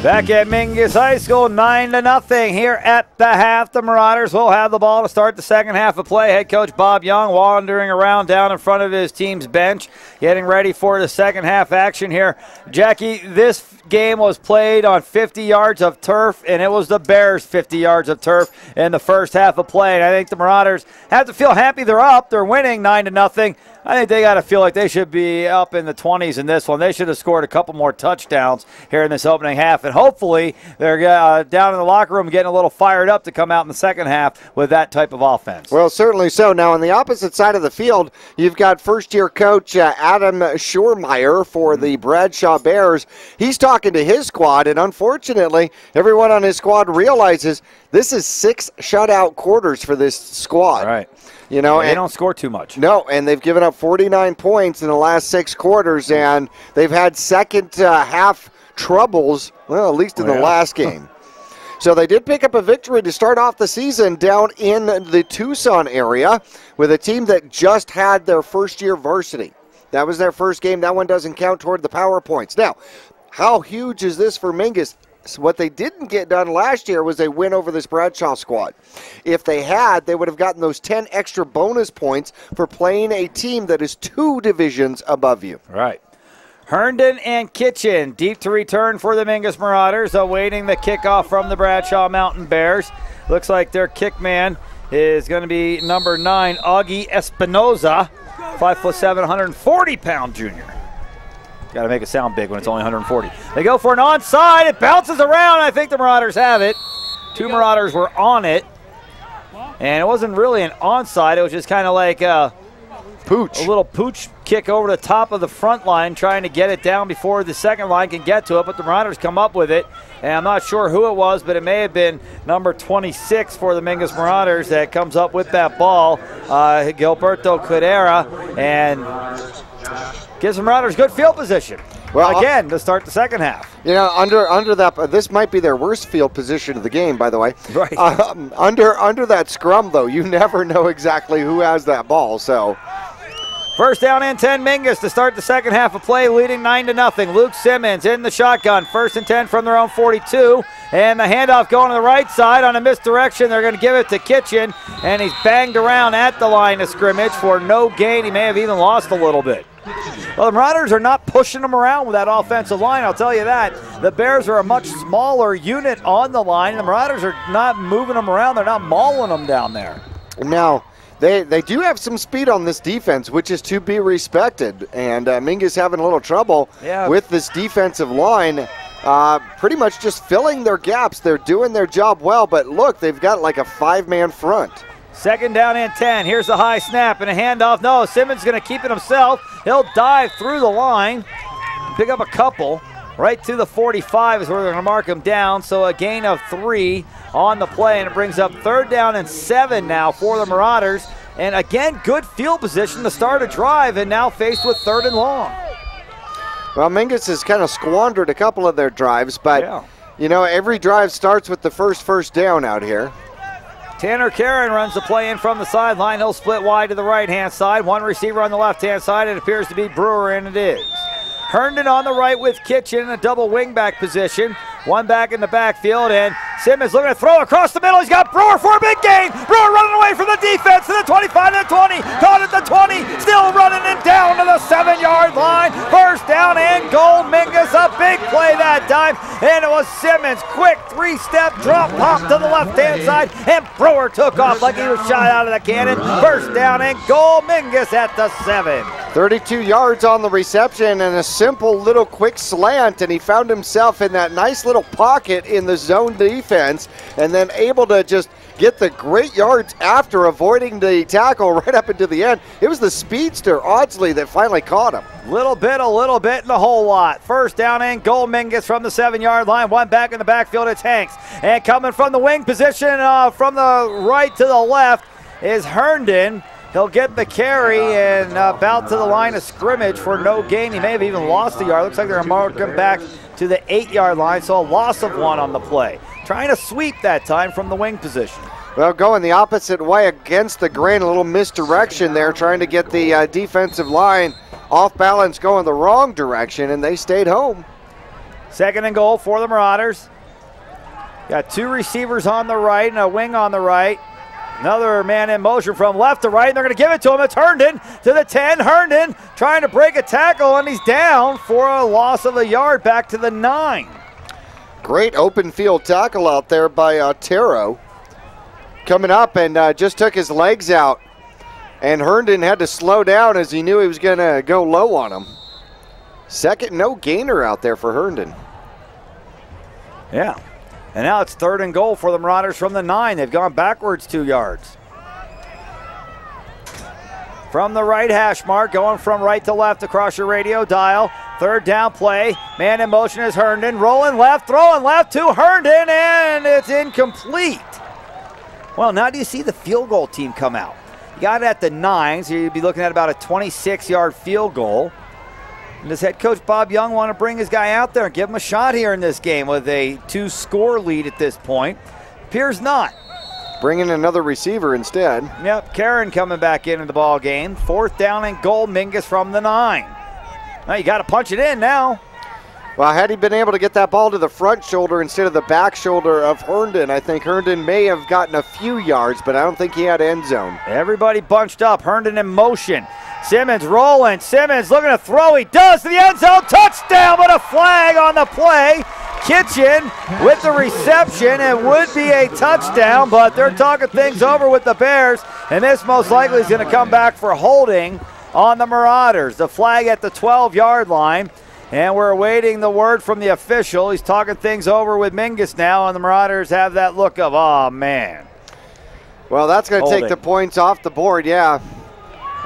Back at Mingus High School, 9-0 here at the half. The Marauders will have the ball to start the second half of play. Head coach Bob Young wandering around down in front of his team's bench, getting ready for the second half action here. Jackie, this game was played on 50 yards of turf, and it was the Bears' 50 yards of turf in the first half of play. And I think the Marauders have to feel happy they're up. They're winning 9-0. I think they got to feel like they should be up in the 20s in this one. They should have scored a couple more touchdowns here in this opening half, and hopefully they're down in the locker room getting a little fired up to come out in the second half with that type of offense. Well, certainly so. Now, on the opposite side of the field, you've got first-year coach Adam Schurmeyer for the Bradshaw Bears. He's talking to his squad, and unfortunately, everyone on his squad realizes this is 6 shutout quarters for this squad. All right. You know, they don't score too much. No, and they've given up 49 points in the last 6 quarters, and they've had second half troubles, well, at least in the last game. So they did pick up a victory to start off the season down in the Tucson area with a team that just had their first-year varsity. That was their first game. That one doesn't count toward the power points. Now, how huge is this for Mingus? So what they didn't get done last year was a win over this Bradshaw squad. If they had, they would have gotten those 10 extra bonus points for playing a team that is 2 divisions above you. Right. Herndon and Kitchen deep to return for the Mingus Marauders, awaiting the kickoff from the Bradshaw Mountain Bears. Looks like their kick man is going to be number 9, Augie Espinoza, 5'7", 140-pound junior. Got to make it sound big when it's only 140. They go for an onside. It bounces around. I think the Marauders have it. 2 Marauders were on it. And it wasn't really an onside. It was just kind of like a little pooch kick over the top of the front line, trying to get it down before the second line can get to it. But the Marauders come up with it. And I'm not sure who it was, but it may have been number 26 for the Mingus Marauders that comes up with that ball, Gilberto Cudera. And gives the Marauders good field position. Well, again, to start the second half. You know, under that, this might be their worst field position of the game, by the way. Right. Under that scrum, though, you never know exactly who has that ball. So First down and 10, Mingus to start the second half of play, leading 9-0. Luke Simmons in the shotgun. First and 10 from their own 42. And the handoff going to the right side on a misdirection. They're going to give it to Kitchen, and he's banged around at the line of scrimmage for no gain. He may have even lost a little bit. Well, the Marauders are not pushing them around with that offensive line, I'll tell you that. The Bears are a much smaller unit on the line. The Marauders are not moving them around. They're not mauling them down there. Now, They do have some speed on this defense, which is to be respected. And Mingus having a little trouble with this defensive line, pretty much just filling their gaps. They're doing their job well, but look, they've got like a 5-man front. Second down and 10. Here's the high snap and a handoff. No, Simmons going to keep it himself. He'll dive through the line, pick up a couple. Right to the 45 is where they're going to mark him down. So a gain of 3 on the play, and it brings up 3rd down and 7 now for the Marauders. And again, good field position to start a drive, and now faced with 3rd and long. Well, Mingus has kind of squandered a couple of their drives, but you know, every drive starts with the first down out here. Tanner Karen runs the play in from the sideline. He'll split wide to the right-hand side. One receiver on the left-hand side. It appears to be Brewer, and it is. Herndon on the right with Kitchen in a double wingback position. One back in the backfield, and Simmons looking to throw across the middle. He's got Brewer for a big gain. Brewer running away from the defense to the 25 to the 20. Caught at the 20. Still running it down to the 7-yard line. First down and goal. Mingus, a big play that time. And it was Simmons. Quick 3-step drop pop to the left-hand side. And Brewer took off like he was shot out of the cannon. First down and goal. Mingus at the 7. 32 yards on the reception and a simple little quick slant, and he found himself in that nice little pocket in the zone defense, and then able to just get the great yards after avoiding the tackle right up into the end. It was the speedster, Audsley, that finally caught him. A little bit, and a whole lot. First down and goal. Mingus from the 7-yard line. One back in the backfield, it's Hanks. And coming from the wing position from the right to the left is Herndon. He'll get the carry and about to the line of scrimmage for no gain. He may have even lost a yard. Looks like they're marking back to the 8-yard line, so a loss of 1 on the play. Trying to sweep that time from the wing position. Well, going the opposite way against the grain, a little misdirection there, trying to get the defensive line off balance, going the wrong direction, and they stayed home. Second and goal for the Marauders. Got 2 receivers on the right and a wing on the right. Another man in motion from left to right, and they're going to give it to him. It's Herndon to the 10. Herndon trying to break a tackle, and he's down for a loss of a yard back to the 9. Great open field tackle out there by Otero. Coming up and just took his legs out. And Herndon had to slow down as he knew he was going to go low on him. Second no gainer out there for Herndon. Yeah. And now it's 3rd and goal for the Marauders from the 9. They've gone backwards 2 yards. From the right hash mark, going from right to left across your radio dial. 3rd down play. Man in motion is Herndon. Rolling left, throwing left to Herndon, and it's incomplete. Well, now do you see the field goal team come out? You got it at the 9, so you'd be looking at about a 26-yard field goal. And does head coach Bob Young want to bring his guy out there and give him a shot here in this game with a 2-score lead at this point? Appears not. Bringing another receiver instead. Yep, Karen coming back into the ball game. 4th down and goal, Mingus from the 9. Now you got to punch it in now. Well, had he been able to get that ball to the front shoulder instead of the back shoulder of Herndon, I think Herndon may have gotten a few yards, but I don't think he had end zone. Everybody bunched up. Herndon in motion. Simmons rolling. Simmons looking to throw. He does to the end zone. Touchdown, but a flag on the play. Kitchen with the reception. It would be a touchdown, but they're talking things over with the Bears, and this most likely is going to come back for holding on the Marauders. The flag at the 12-yard line, and we're awaiting the word from the official. He's talking things over with Mingus now, and the Marauders have that look of, oh, man. Well, that's going to take the points off the board, yeah.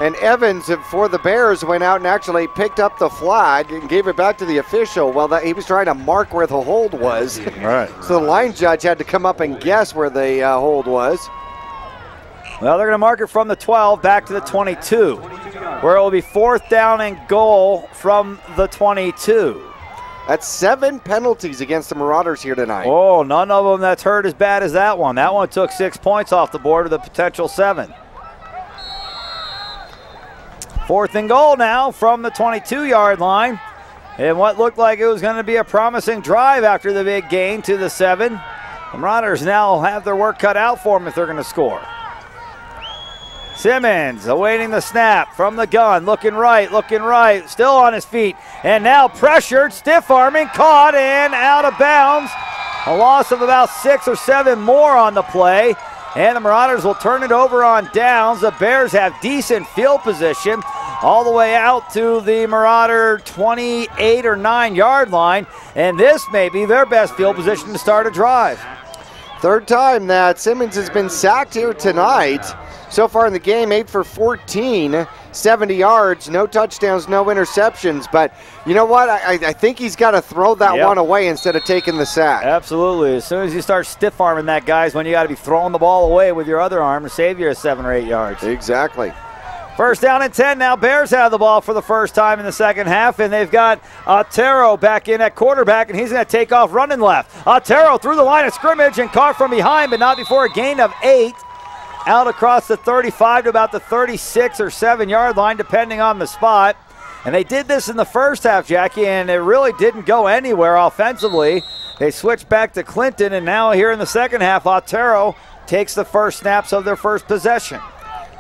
And Evans, for the Bears, went out and actually picked up the flag and gave it back to the official. Well, he was trying to mark where the hold was. Right. So the line judge had to come up and guess where the hold was. Well, they're going to mark it from the 12 back to the 22, where it will be 4th down and goal from the 22. That's 7 penalties against the Marauders here tonight. Oh, none of them that's hurt as bad as that one. That one took 6 points off the board with a potential 7. 4th and goal now from the 22-yard line. And what looked like it was going to be a promising drive after the big gain to the 7. The Marauders now have their work cut out for them if they're going to score. Simmons awaiting the snap from the gun, looking right, still on his feet, and now pressured, stiff arming, caught, and out of bounds. A loss of about 6 or 7 more on the play, and the Marauders will turn it over on downs. The Bears have decent field position all the way out to the Marauder 28 or 9-yard line, and this may be their best field position to start a drive. 3rd time that Simmons has been sacked here tonight. So far in the game, 8 for 14, 70 yards, no touchdowns, no interceptions. But you know what? I think he's got to throw that one away instead of taking the sack. Absolutely. As soon as you start stiff-arming that guy is when you got to be throwing the ball away with your other arm to save you 7 or 8 yards. Exactly. 1st down and 10 now. Bears have the ball for the first time in the second half, and they've got Otero back in at quarterback, and he's going to take off running left. Otero through the line of scrimmage and caught from behind, but not before a gain of 8. Out across the 35 to about the 36 or 7-yard line, depending on the spot. And they did this in the first half, Jackie, and it really didn't go anywhere offensively. They switched back to Clinton, and now here in the second half, Otero takes the first snaps of their first possession.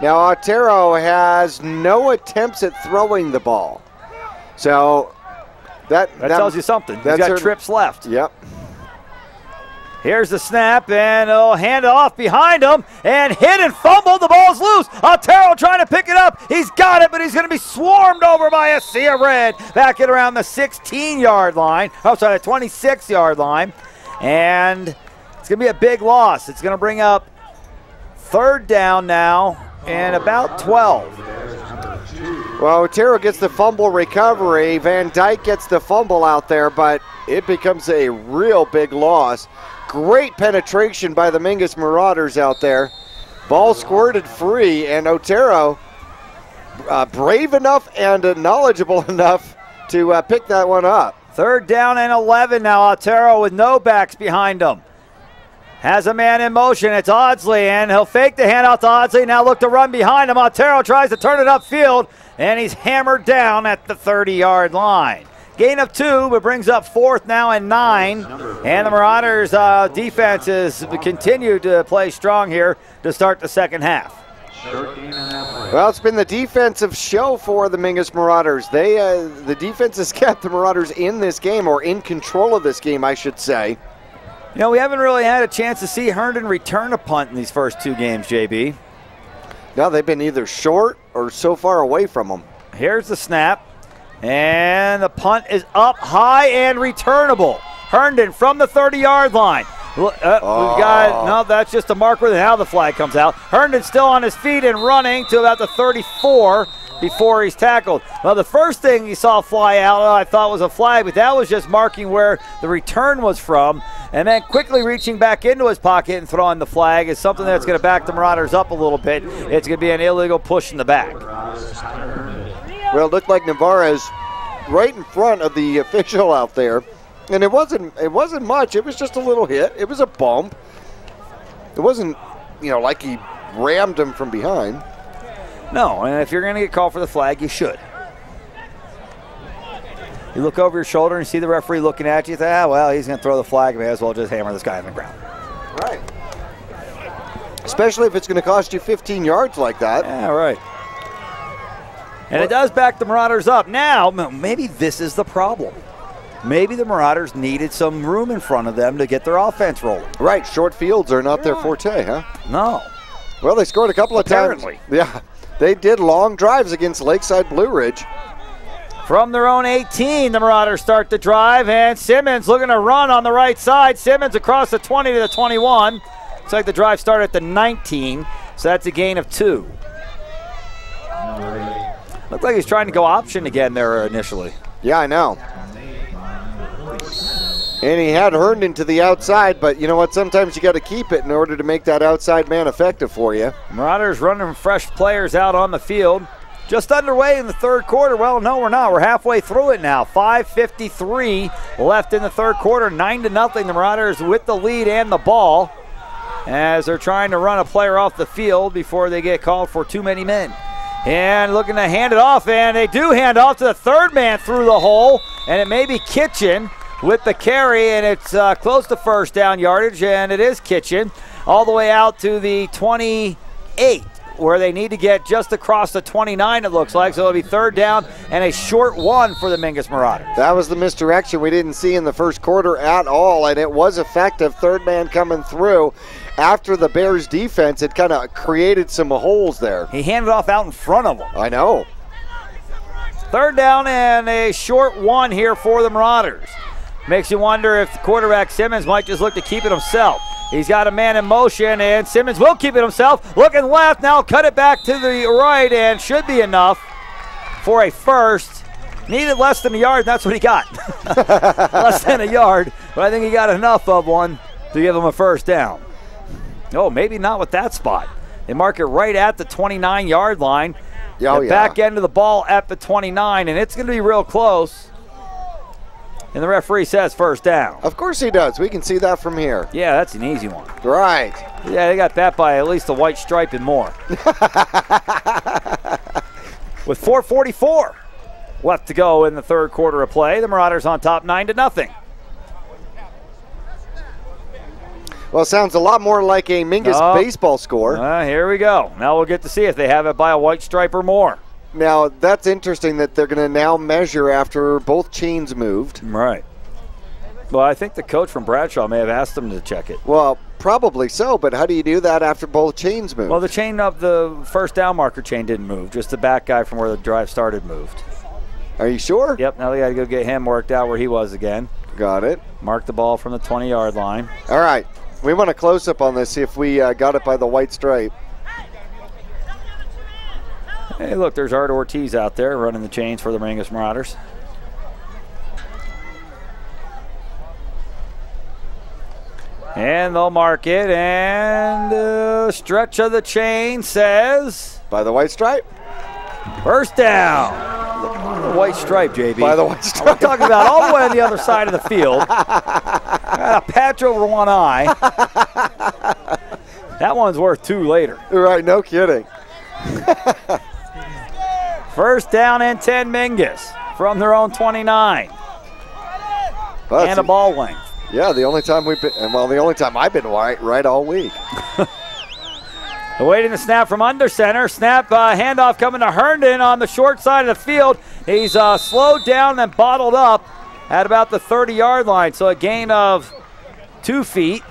Now, Otero has no attempts at throwing the ball. So that tells you something. He's got trips left. Yep. Here's the snap, and he'll hand it off behind him, and hit and fumbled. The ball's loose. Otero trying to pick it up. He's got it, but he's going to be swarmed over by a sea of red back at around the 16-yard line. Oh, sorry, the 26-yard line. And it's going to be a big loss. It's going to bring up 3rd down now and about 12. Well, Otero gets the fumble recovery. Van Dyke gets the fumble out there, but it becomes a real big loss. Great penetration by the Mingus Marauders out there. Ball squirted free, and Otero brave enough and knowledgeable enough to pick that one up. 3rd down and 11 now. Otero with no backs behind him. Has a man in motion. It's Audsley, and he'll fake the handout to Audsley. Now look to run behind him. Otero tries to turn it upfield, and he's hammered down at the 30-yard line. Gain of 2, but brings up 4th now and 9. And the Marauders' defense has continued to play strong here to start the second half. Well, it's been the defensive show for the Mingus Marauders. The defense has kept the Marauders in this game, or in control of this game, I should say. You know, we haven't really had a chance to see Herndon return a punt in these first 2 games, JB. No, they've been either short or so far away from them. Here's the snap. And the punt is up high and returnable. Herndon from the 30-yard line. We've got, no, that's just a marker. Now the flag comes out. Herndon still on his feet and running to about the 34 before he's tackled. Well, the first thing he saw fly out, I thought was a flag, but that was just marking where the return was from. And then quickly reaching back into his pocket and throwing the flag is something that's going to back the Marauders up a little bit. It's going to be an illegal push in the back. Well, it looked like Navarez right in front of the official out there, and it wasn't much. It was just a little hit. It was a bump. It wasn't, like he rammed him from behind. No, and if you're going to get called for the flag, you should. You look over your shoulder and see the referee looking at you. You think, well, he's going to throw the flag. May as well just hammer this guy on the ground. Right. Especially if it's going to cost you 15 yards like that. Yeah, right. And it does back the Marauders up. Now, maybe this is the problem. Maybe the Marauders needed some room in front of them to get their offense rolling. Right, short fields are not their forte, huh? No. Well, they scored a couple of times. Yeah, they did long drives against Lakeside Blue Ridge. From their own 18, the Marauders start the drive, and Simmons looking to run on the right side. Simmons across the 20 to the 21. Looks like the drive started at the 19, so that's a gain of 2. Looked like he's trying to go option again there initially. Yeah, I know. And he had Herndon to the outside, but you know what? Sometimes you got to keep it in order to make that outside man effective for you. Marauders running fresh players out on the field. Just underway in the third quarter. Well, no, we're not. We're halfway through it now. 5:53 left in the third quarter. 9-0. The Marauders with the lead and the ball as they're trying to run a player off the field before they get called for too many men. And looking to hand it off, and they do hand off to the third man through the hole, and it may be Kitchen with the carry, and it's close to first down yardage, and it is Kitchen all the way out to the 28, where they need to get just across the 29, it looks like. So it'll be third down and a short one for the Mingus Marauders. That was the misdirection we didn't see in the first quarter at all, and it was effective. Third man coming through after the Bears defense had kind of created some holes there. He handed off out in front of them. I know. Third down and a short one here for the Marauders. Makes you wonder if the quarterback Simmons might just look to keep it himself. He's got a man in motion, and Simmons will keep it himself. Looking left, now cut it back to the right, and should be enough for a first. Needed less than a yard, and that's what he got. Less than a yard, but I think he got enough of one to give him a first down. Oh, maybe not with that spot. They mark it right at the 29-yard line. Oh, the back end of the ball at the 29, and it's going to be real close. And the referee says first down. Of course he does. We can see that from here. Yeah, that's an easy one. Right. Yeah, they got that by at least a white stripe and more. With 4:44 left to go in the third quarter of play, the Marauders on top 9-0. Well, it sounds a lot more like a Mingus baseball score. Here we go. Now we'll get to see if they have it by a white stripe or more. Now, that's interesting that they're going to now measure after both chains moved. Right. Well, I think the coach from Bradshaw may have asked them to check it. Well, probably so, but how do you do that after both chains moved? Well, the chain of the first down marker chain didn't move. Just the back guy from where the drive started moved. Are you sure? Yep, now they got to go get him worked out where he was again. Got it. Mark the ball from the 20-yard line. All right. We want a close-up on this, see if we got it by the white stripe. Hey, look, there's Art Ortiz out there running the chains for the Mingus Marauders. And they'll mark it, and stretch of the chain says... By the white stripe? First down. The white stripe, JB. By the white stripe. We're talking about all the way on the other side of the field. Got a patch over one eye. That one's worth two later. Right, no kidding. First down and 10 Mingus from their own 29. And a ball length. Yeah, the only time I've been right all week. Awaiting the snap from under center. Snap, handoff coming to Herndon on the short side of the field. He's slowed down and bottled up at about the 30-yard line. So a gain of 2 feet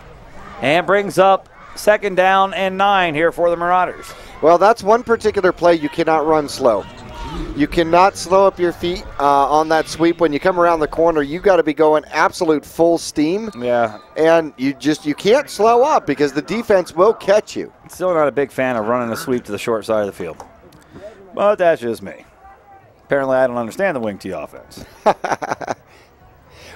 and brings up second down and 9 here for the Marauders. Well, that's one particular play you cannot run slow. You cannot slow up your feet on that sweep. When you come around the corner, you got to be going absolute full steam. Yeah. And you can't slow up because the defense will catch you. Still not a big fan of running a sweep to the short side of the field. But that's just me. Apparently I don't understand the wing T offense.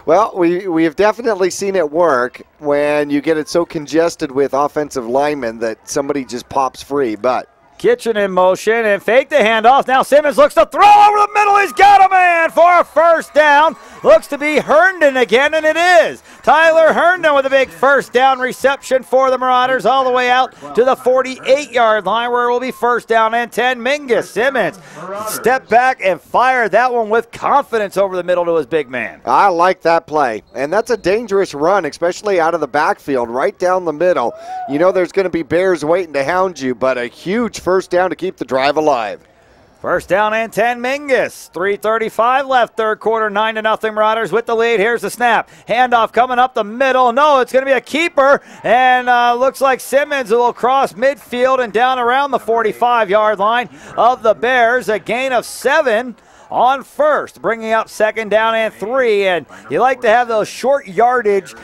Well, we have definitely seen it work when you get it so congested with offensive linemen that somebody just pops free, but... Kitchen in motion and fake the handoff. Now Simmons looks to throw over the middle. He's got a man for a first down. Looks to be Herndon again, and it is. Tyler Herndon with a big first down reception for the Marauders all the way out to the 48-yard line where it will be first down and 10. Mingus Simmons step back and fire that one with confidence over the middle to his big man. I like that play, and that's a dangerous run, especially out of the backfield, right down the middle. You know there's going to be Bears waiting to hound you, but a huge first down to keep the drive alive. First down and 10, Mingus. 3:35 left, third quarter, 9-0 Marauders with the lead. Here's the snap. Handoff coming up the middle. No, it's going to be a keeper, and looks like Simmons will cross midfield and down around the 45-yard line of the Bears. A gain of 7 on first, bringing up second down and 3. And you like to have those short yardage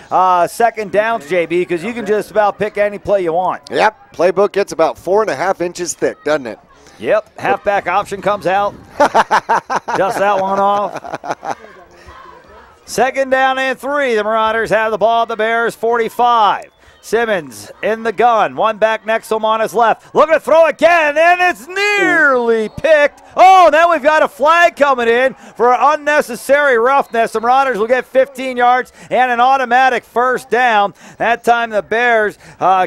second downs, JB, because you can just about pick any play you want. Yep, playbook gets about 4.5 inches thick, doesn't it? Yep, halfback option comes out. Dust that one off. Second down and 3. The Marauders have the ball at the Bears 45. Simmons in the gun. One back next to him on his left. Looking to throw again, and it's nearly picked Oh, now we've got a flag coming in for unnecessary roughness. The Marauders will get 15 yards and an automatic first down. That time the Bears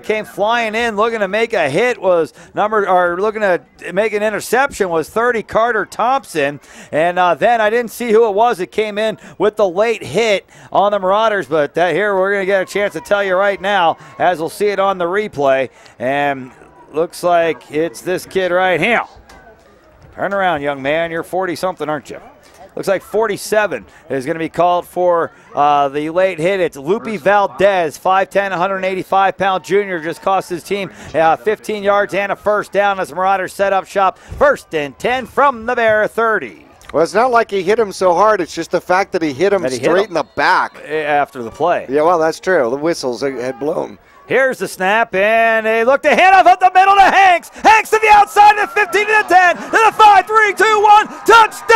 came flying in, looking to make a hit looking to make an interception was 30 Carter Thompson. And then I didn't see who it was that came in with the late hit on the Marauders, but here we're going to get a chance to tell you right now as we'll see it on the replay. And looks like it's this kid right here. Turn around, young man. You're 40-something, aren't you? Looks like 47 is going to be called for the late hit. It's Lupe Valdez, 5'10", 185-pound junior, just cost his team 15 yards and a first down as the Marauders set up shop. 1st and 10 from the Bear 30. Well, it's not like he hit him so hard. It's just the fact that he hit him straight in the back. After the play. Yeah, well, that's true. The whistles had blown. Here's the snap, and they look to hand off up the middle to Hanks. Hanks to the outside, to the 15, to the 10, to the 5, 3, 2, 1, touchdown!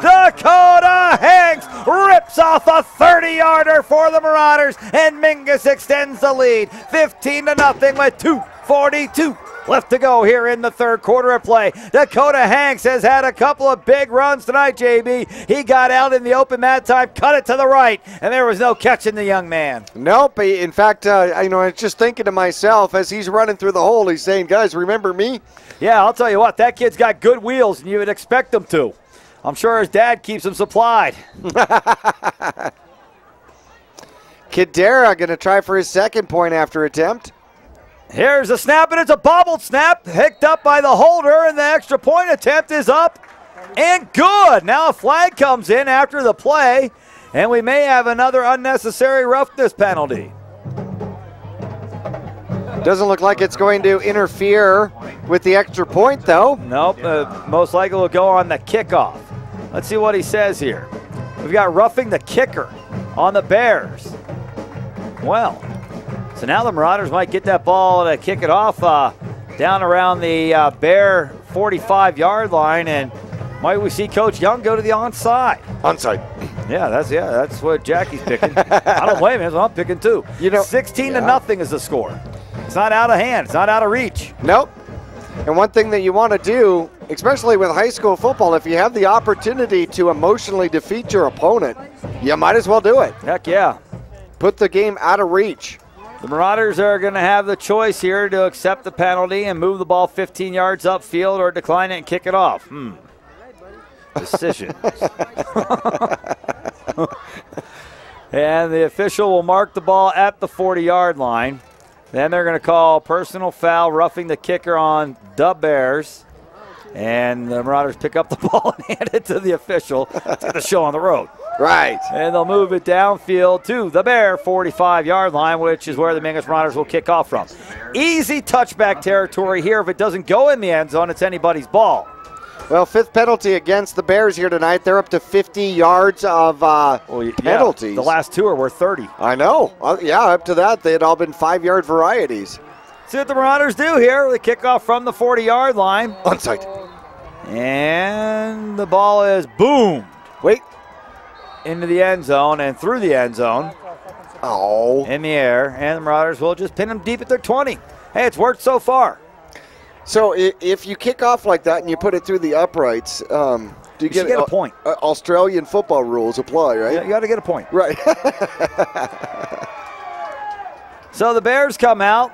Dakota Hanks rips off a 30-yarder for the Marauders, and Mingus extends the lead, 15-0 with 2:42 left to go here in the third quarter of play. Dakota Hanks has had a couple of big runs tonight, JB. He got out in the open that time, cut it to the right, and there was no catching the young man. Nope. In fact, I was just thinking to myself as he's running through the hole, he's saying, guys, remember me? Yeah, I'll tell you what, that kid's got good wheels, and you would expect him to. I'm sure his dad keeps him supplied. Kidera going to try for his second point after attempt. Here's a snap, and it's a bobbled snap, picked up by the holder, and the extra point attempt is up and good. Now a flag comes in after the play, and we may have another unnecessary roughness penalty. Doesn't look like it's going to interfere with the extra point, though. Nope, most likely will go on the kickoff. Let's see what he says here. We've got roughing the kicker on the Bears. Well, so now the Marauders might get that ball to kick it off down around the Bear 45-yard line, and might we see Coach Young go to the onside? Onside. Yeah, that's what Jackie's picking. I don't blame him. That's what I'm picking too. 16-0 is the score. It's not out of hand. It's not out of reach. Nope. And one thing that you want to do, especially with high school football, if you have the opportunity to emotionally defeat your opponent, you might as well do it. Heck yeah. Put the game out of reach. The Marauders are going to have the choice here to accept the penalty and move the ball 15 yards upfield or decline it and kick it off. Decisions. And the official will mark the ball at the 40-yard line. Then they're going to call personal foul, roughing the kicker on the Bears. And the Marauders pick up the ball and hand it to the official. It's the show on the road. Right. And they'll move it downfield to the Bear 45-yard line, which is where the Mingus Marauders will kick off from. Easy touchback territory here. If it doesn't go in the end zone, it's anybody's ball. Well, fifth penalty against the Bears here tonight. They're up to 50 yards of penalties. Yeah, the last two are worth 30. I know. Yeah, up to that, they had all been 5-yard varieties. See what the Marauders do here. They kick off from the 40-yard line. Onside. And the ball is boomed. Wait. Into the end zone and through the end zone. Oh. In the air. And the Marauders will just pin them deep at their 20. Hey, it's worked so far. So if you kick off like that and you put it through the uprights, do you get a point? Australian football rules apply, right? Yeah, you got to get a point. Right. So the Bears come out.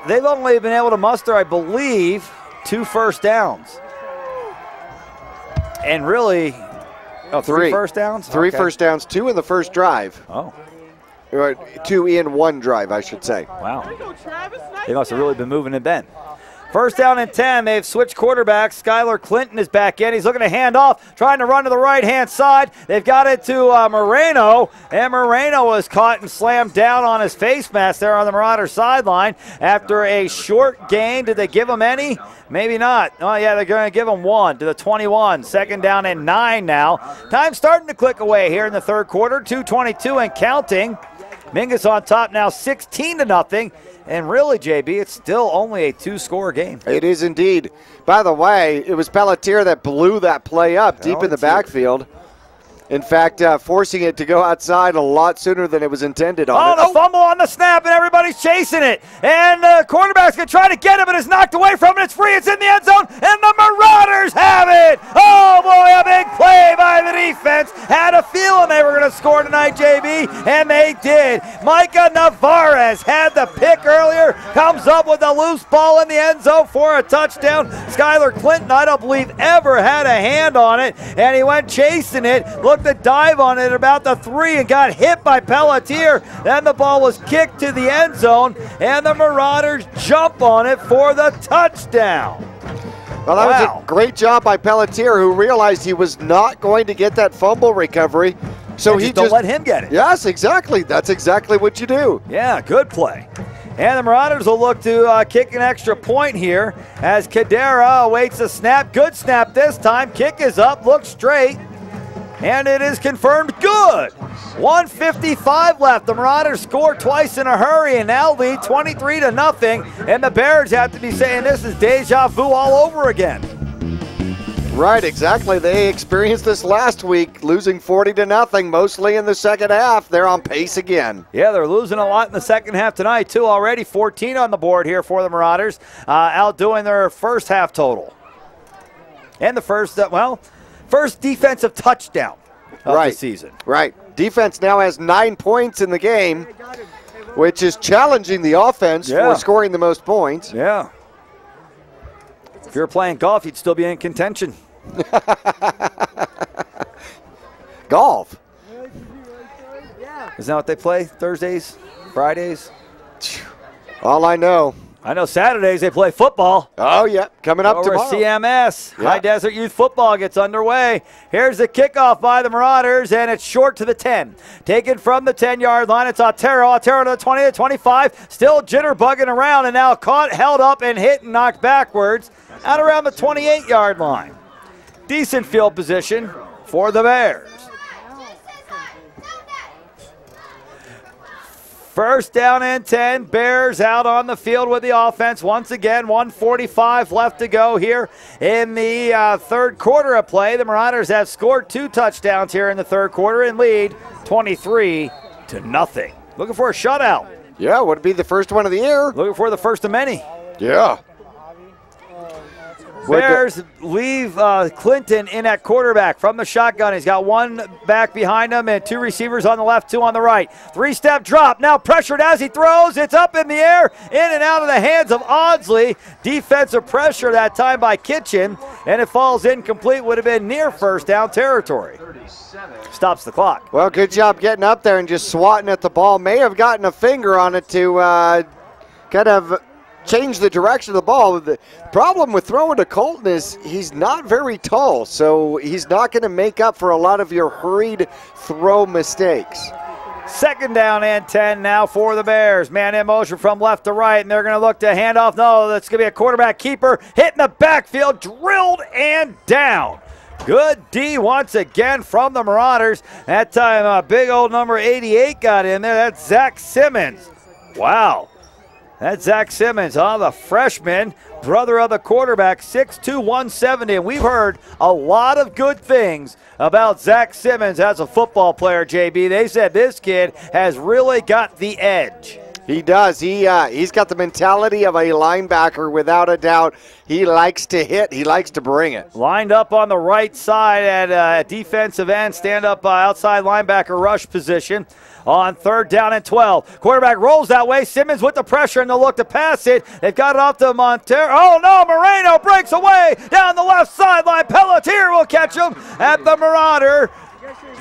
They've only been able to muster, I believe, 2 first downs. And really, 3 first downs? 3 first downs, 2 in the first drive. Oh. Right, 2 in 1 drive, I should say. Wow. They must have really been moving it then. First down and 10. They've switched quarterbacks. Skylar Clinton is back in. He's looking to hand off, trying to run to the right-hand side. They've got it to Moreno, and Moreno was caught and slammed down on his face mask there on the Marauder sideline after a short gain. Did they give him any? Maybe not. Oh, yeah, they're going to give him 1 to the 21. Second down and 9 now. Time starting to click away here in the third quarter. 2:22 and counting. Mingus on top now 16-0. And really, JB, it's still only a 2-score game. It is indeed. By the way, it was Pelletier that blew that play up deep in the backfield. In fact, forcing it to go outside a lot sooner than it was intended on. The fumble on the snap, and everybody's chasing it. And the quarterback's going to try to get it, but it's knocked away from it. It's free. It's in the end zone, and the Marauders have it. Oh, boy, a big play by the defense. Had a feeling they were going to score tonight, JB, and they did. Micah Navarez had the pick earlier, comes up with a loose ball in the end zone for a touchdown. Skylar Clinton, I don't believe, ever had a hand on it, and he went chasing it. Looked to dive on it about the 3 and got hit by Pelletier. Then the ball was kicked to the end zone, and the Marauders jump on it for the touchdown. Well, that was a great job by Pelletier, who realized he was not going to get that fumble recovery. So he just don't let him get it. Yes, exactly. That's exactly what you do. Yeah, good play. And the Marauders will look to kick an extra point here as Cadera awaits a snap. Good snap this time. Kick is up, looks straight. And it is confirmed good. 1:55 left. The Marauders score twice in a hurry and now lead 23-0. And the Bears have to be saying this is deja vu all over again. Right, exactly. They experienced this last week, losing 40-0, mostly in the second half. They're on pace again. Yeah, they're losing a lot in the second half tonight, too. Already 14 on the board here for the Marauders, outdoing their first half total. And the first defensive touchdown of the season. Right. Defense now has 9 points in the game, which is challenging the offense for scoring the most points. Yeah. If you were playing golf, you'd still be in contention. Golf? Isn't that what they play? Thursdays? Fridays? All I know. I know Saturdays they play football. Oh, yeah. Coming up over tomorrow. CMS. Yeah. High Desert Youth Football gets underway. Here's the kickoff by the Marauders, and it's short to the 10. Taken from the 10-yard line. It's Otero. Otero to the 20, to 25. Still jitterbugging around, and now caught, held up, and hit and knocked backwards out around the 28-yard line. Decent field position for the Bears. First down and 10. Bears out on the field with the offense. Once again, 1:45 left to go here in the third quarter of play. The Marauders have scored 2 touchdowns here in the third quarter and lead 23-0. Looking for a shutout. Yeah, would it be the first one of the year? Looking for the first of many. Yeah. Bears leave Clinton in at quarterback from the shotgun. He's got 1 back behind him and 2 receivers on the left, 2 on the right. 3-step drop. Now pressured as he throws. It's up in the air, in and out of the hands of Audsley. Defensive pressure that time by Kitchen, and it falls incomplete. Would have been near first down territory. Stops the clock. Well, good job getting up there and just swatting at the ball. May have gotten a finger on it to kind of change the direction of the ball. The problem with throwing to Colton is he's not very tall, so he's not going to make up for a lot of your hurried throw mistakes. Second down and 10 now for the Bears. Man in motion from left to right, and they're going to look to hand off. No, that's going to be a quarterback keeper. Hitting the backfield, drilled and down. Good D once again from the Marauders. That time a big old number 88 got in there. That's Zach Simmons. Wow. That's Zach Simmons, the freshman, brother of the quarterback, 6'2", 170. And we've heard a lot of good things about Zach Simmons as a football player, JB. They said this kid has really got the edge. He does. He's got the mentality of a linebacker without a doubt. He likes to hit. He likes to bring it. Lined up on the right side at defensive end, stand up outside linebacker rush position. On third down and 12. Quarterback rolls that way. Simmons with the pressure, and they'll look to pass it. They've got it off to Montero. Oh, no, Moreno breaks away down the left sideline. Pelletier will catch him at the Marauder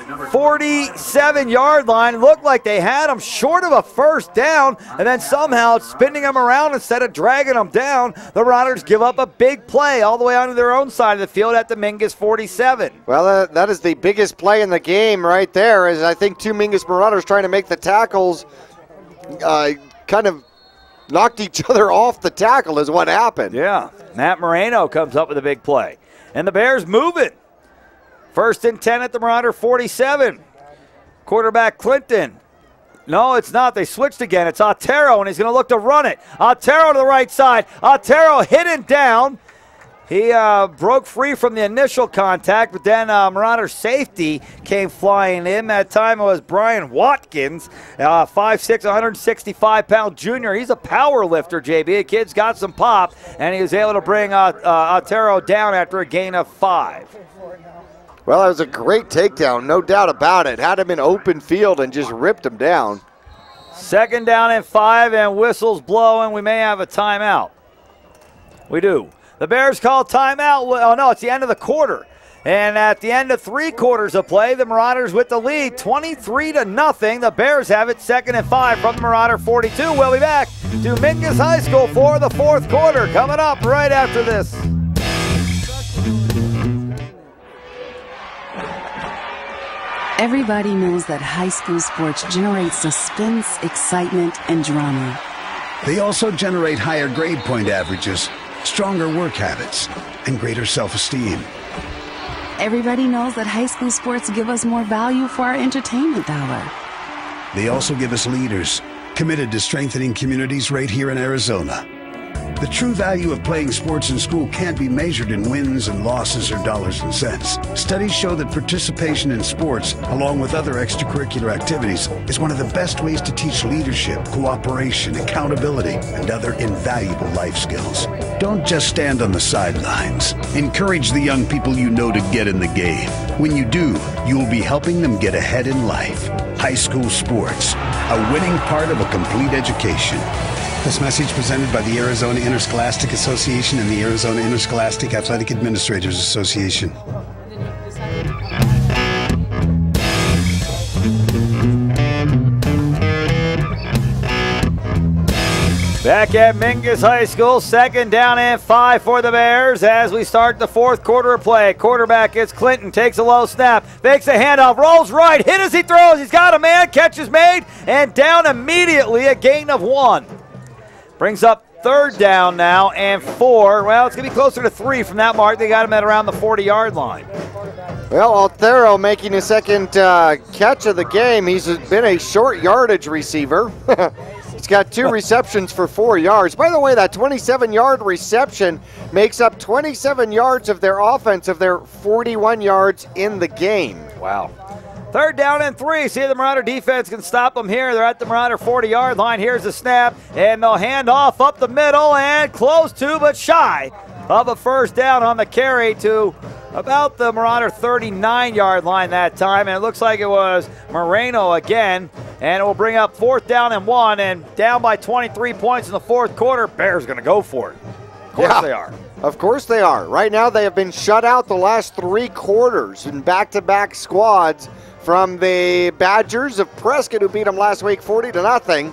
47-yard line. Looked like they had him short of a first down, and then somehow spinning him around instead of dragging him down. The Marauders give up a big play all the way onto their own side of the field at the Mingus 47. Well, that is the biggest play in the game right there, is I think 2 Mingus Marauders trying to make the tackles kind of knocked each other off the tackle is what happened. Yeah, Matt Moreno comes up with a big play. And the Bears move it. First and 10 at the Marauder 47. Quarterback Clinton. No, it's not. They switched again. It's Otero, and he's going to look to run it. Otero to the right side. Otero hidden down. He broke free from the initial contact, but then Marauder safety came flying in. That time it was Brian Watkins, 5'6", 165-pound junior. He's a power lifter, JB. The kid's got some pop, and he was able to bring Otero down after a gain of 5. Well, that was a great takedown, no doubt about it. Had him in open field and just ripped him down. 2nd down and 5, and whistles blowing. We may have a timeout. We do. The Bears call timeout. Oh, no, it's the end of the quarter. And at the end of 3 quarters of play, the Marauders with the lead, 23-0. The Bears have it 2nd and 5 from the Marauder 42. We'll be back to Mingus High School for the 4th quarter. Coming up right after this. Everybody knows that high school sports generate suspense, excitement, and drama. They also generate higher grade point averages, stronger work habits, and greater self-esteem. Everybody knows that high school sports give us more value for our entertainment dollar. They also give us leaders, committed to strengthening communities right here in Arizona. The true value of playing sports in school can't be measured in wins and losses or dollars and cents. Studies show that participation in sports, along with other extracurricular activities, is one of the best ways to teach leadership, cooperation, accountability, and other invaluable life skills. Don't just stand on the sidelines. Encourage the young people you know to get in the game. When you do, you'll be helping them get ahead in life. High school sports, a winning part of a complete education. This message presented by the Arizona Interscholastic Association and the Arizona Interscholastic Athletic Administrators Association. Back at Mingus High School, 2nd down and 5 for the Bears as we start the 4th quarter of play. Quarterback is Clinton, takes a low snap, fakes a handoff, rolls right, hit as he throws. He's got a man, catch is made, and down immediately, a gain of 1. Brings up 3rd down now and 4. Well, it's going to be closer to 3 from that mark. They got him at around the 40-yard line. Well, Otero making his 2nd catch of the game. He's been a short yardage receiver. He's got 2 receptions for 4 yards. By the way, that 27-yard reception makes up 27 yards of their offense of their 41 yards in the game. Wow. 3rd down and 3. See if the Marauder defense can stop them here. They're at the Marauder 40-yard line. Here's the snap, and they'll hand off up the middle and close to but shy of a 1st down on the carry to about the Marauder 39-yard line that time. And it looks like it was Moreno again. And it will bring up 4th down and 1, and down by 23 points in the 4th quarter. Bears going to go for it. Of course they are. Of course they are. Right now they have been shut out the last 3 quarters in back-to-back squads. From the Badgers of Prescott, who beat them last week 40-0,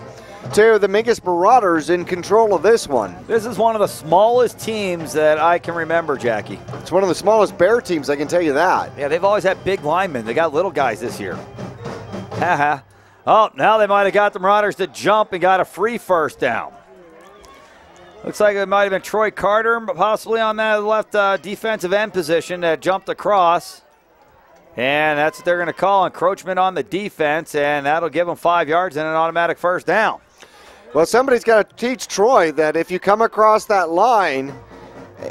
to the Mingus Marauders in control of this one. This is one of the smallest teams that I can remember, Jackie. It's one of the smallest Bear teams, I can tell you that. Yeah, they've always had big linemen. They got little guys this year. Oh, now they might have got the Marauders to jump and got a free 1st down. Looks like it might have been Troy Carter possibly on that left defensive end position that jumped across. And that's what they're going to call encroachment on the defense, and that'll give them 5 yards and an automatic 1st down. Well, somebody's got to teach Troy that if you come across that line,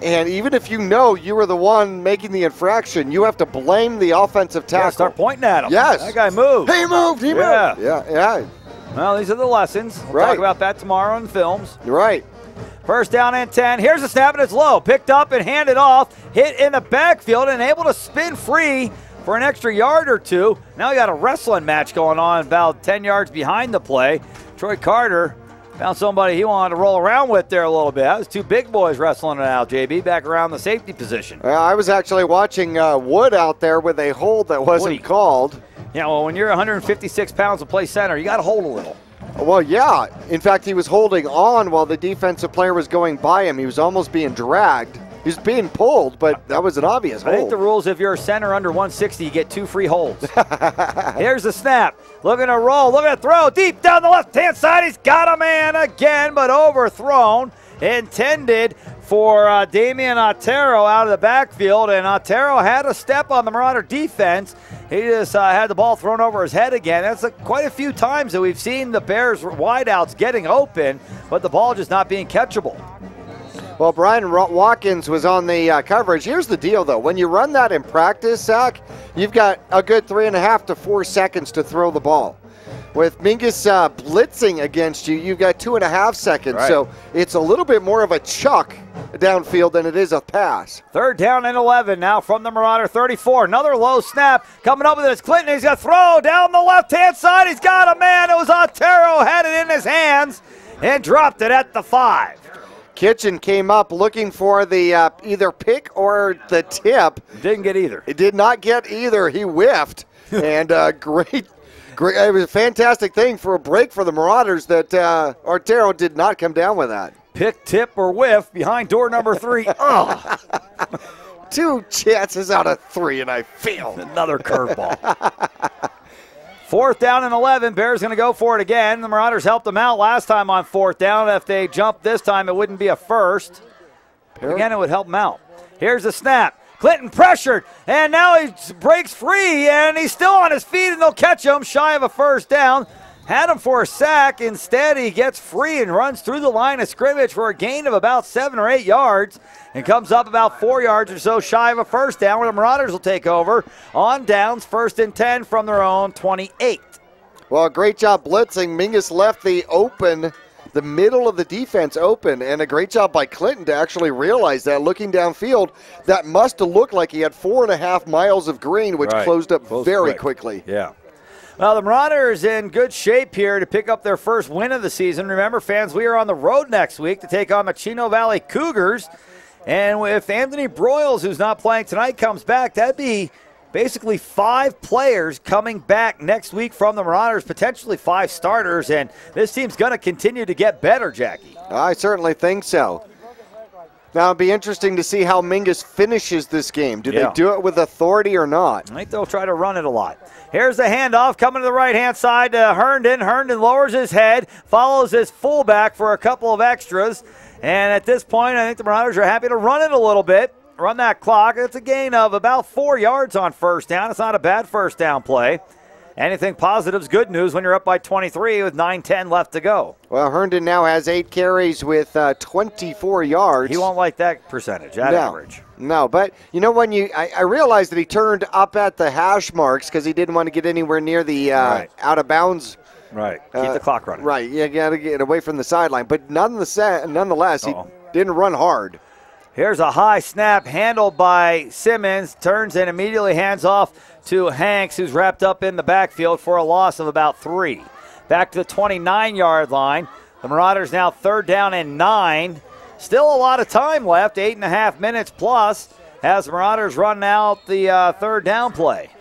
and even if you know you were the one making the infraction, you have to blame the offensive tackle. Yeah, start pointing at him. Yes. That guy moved. He moved. Yeah. Well, these are the lessons. We'll talk about that tomorrow in films. Right. 1st down and 10. Here's the snap, and it's low. Picked up and handed off. Hit in the backfield and able to spin free for an extra yard or 2. Now we got a wrestling match going on about 10 yards behind the play. Troy Carter found somebody he wanted to roll around with there a little bit. That was 2 big boys wrestling it out, JB, back around the safety position. I was actually watching Wood out there with a hold that wasn't called. Yeah, well, when you're 156 pounds to play center, you got to hold a little. Well, yeah. In fact, he was holding on while the defensive player was going by him. He was almost being dragged. He was being pulled, but that was an obvious hold. I think the rules, if you're a center under 160, you get 2 free holds. Here's the snap. Looking to roll, looking to throw deep down the left-hand side. He's got a man again, but overthrown. Intended for Damian Otero out of the backfield, and Otero had a step on the Marauder defense. He just had the ball thrown over his head again. That's quite a few times that we've seen the Bears wideouts getting open, but the ball just not being catchable. Well, Brian Watkins was on the coverage. Here's the deal, though. When you run that in practice, Zach, you've got a good 3.5 to 4 seconds to throw the ball. With Mingus blitzing against you, you've got 2.5 seconds. Right. So it's a little bit more of a chuck downfield than it is a pass. 3rd down and 11 now from the Marauder 34. Another low snap coming up with it is Clinton. He's going to throw down the left-hand side. He's got a man. It was Otero, had it in his hands and dropped it at the 5. Kitchen came up looking for the either pick or the tip. Didn't get either. It did not get either. He whiffed. And great. It was a fantastic thing for a break for the Marauders that Otero did not come down with that. Pick, tip, or whiff behind door number 3. Oh. 2 chances out of 3, and I failed. Another curveball. 4th down and 11. Bears going to go for it again. The Marauders helped them out last time on 4th down. If they jumped this time, it wouldn't be a first. Again, it would help them out. Here's the snap. Clinton pressured, and now he breaks free, and he's still on his feet, and they'll catch him shy of a first down. Had him for a sack. Instead, he gets free and runs through the line of scrimmage for a gain of about 7 or 8 yards and comes up about 4 yards or so shy of a first down, where the Marauders will take over on downs, 1st and 10 from their own 28. Well, great job blitzing. Mingus left the middle of the defense open, and a great job by Clinton to actually realize that. Looking downfield, that must have looked like he had 4.5 miles of green, which closed up very quickly. Yeah. Well, the Marauders in good shape here to pick up their first win of the season. Remember, fans, we are on the road next week to take on the Chino Valley Cougars. And if Anthony Broyles, who's not playing tonight, comes back, that'd be basically 5 players coming back next week from the Marauders, potentially 5 starters, and this team's going to continue to get better, Jackie. I certainly think so. Now, it'll be interesting to see how Mingus finishes this game. Do they do it with authority or not? I think they'll try to run it a lot. Here's the handoff coming to the right-hand side to Herndon. Herndon lowers his head, follows his fullback for a couple of extras, and at this point, I think the Marauders are happy to run it a little bit. Run that clock. It's a gain of about 4 yards on first down. It's not a bad first down play. Anything positive is good news when you're up by 23 with 9:10 left to go. Well, Herndon now has 8 carries with 24 yards. He won't like that percentage, that average. No, but you know, when I realized that he turned up at the hash marks because he didn't want to get anywhere near the out of bounds. Right. Keep the clock running. Right. You got to get away from the sideline. But nonetheless, he didn't run hard. Here's a high snap handled by Simmons. Turns and immediately hands off to Hanks, who's wrapped up in the backfield for a loss of about 3. Back to the 29-yard line. The Marauders now 3rd down and 9. Still a lot of time left, 8.5 minutes plus, as the Marauders run out the 3rd down play.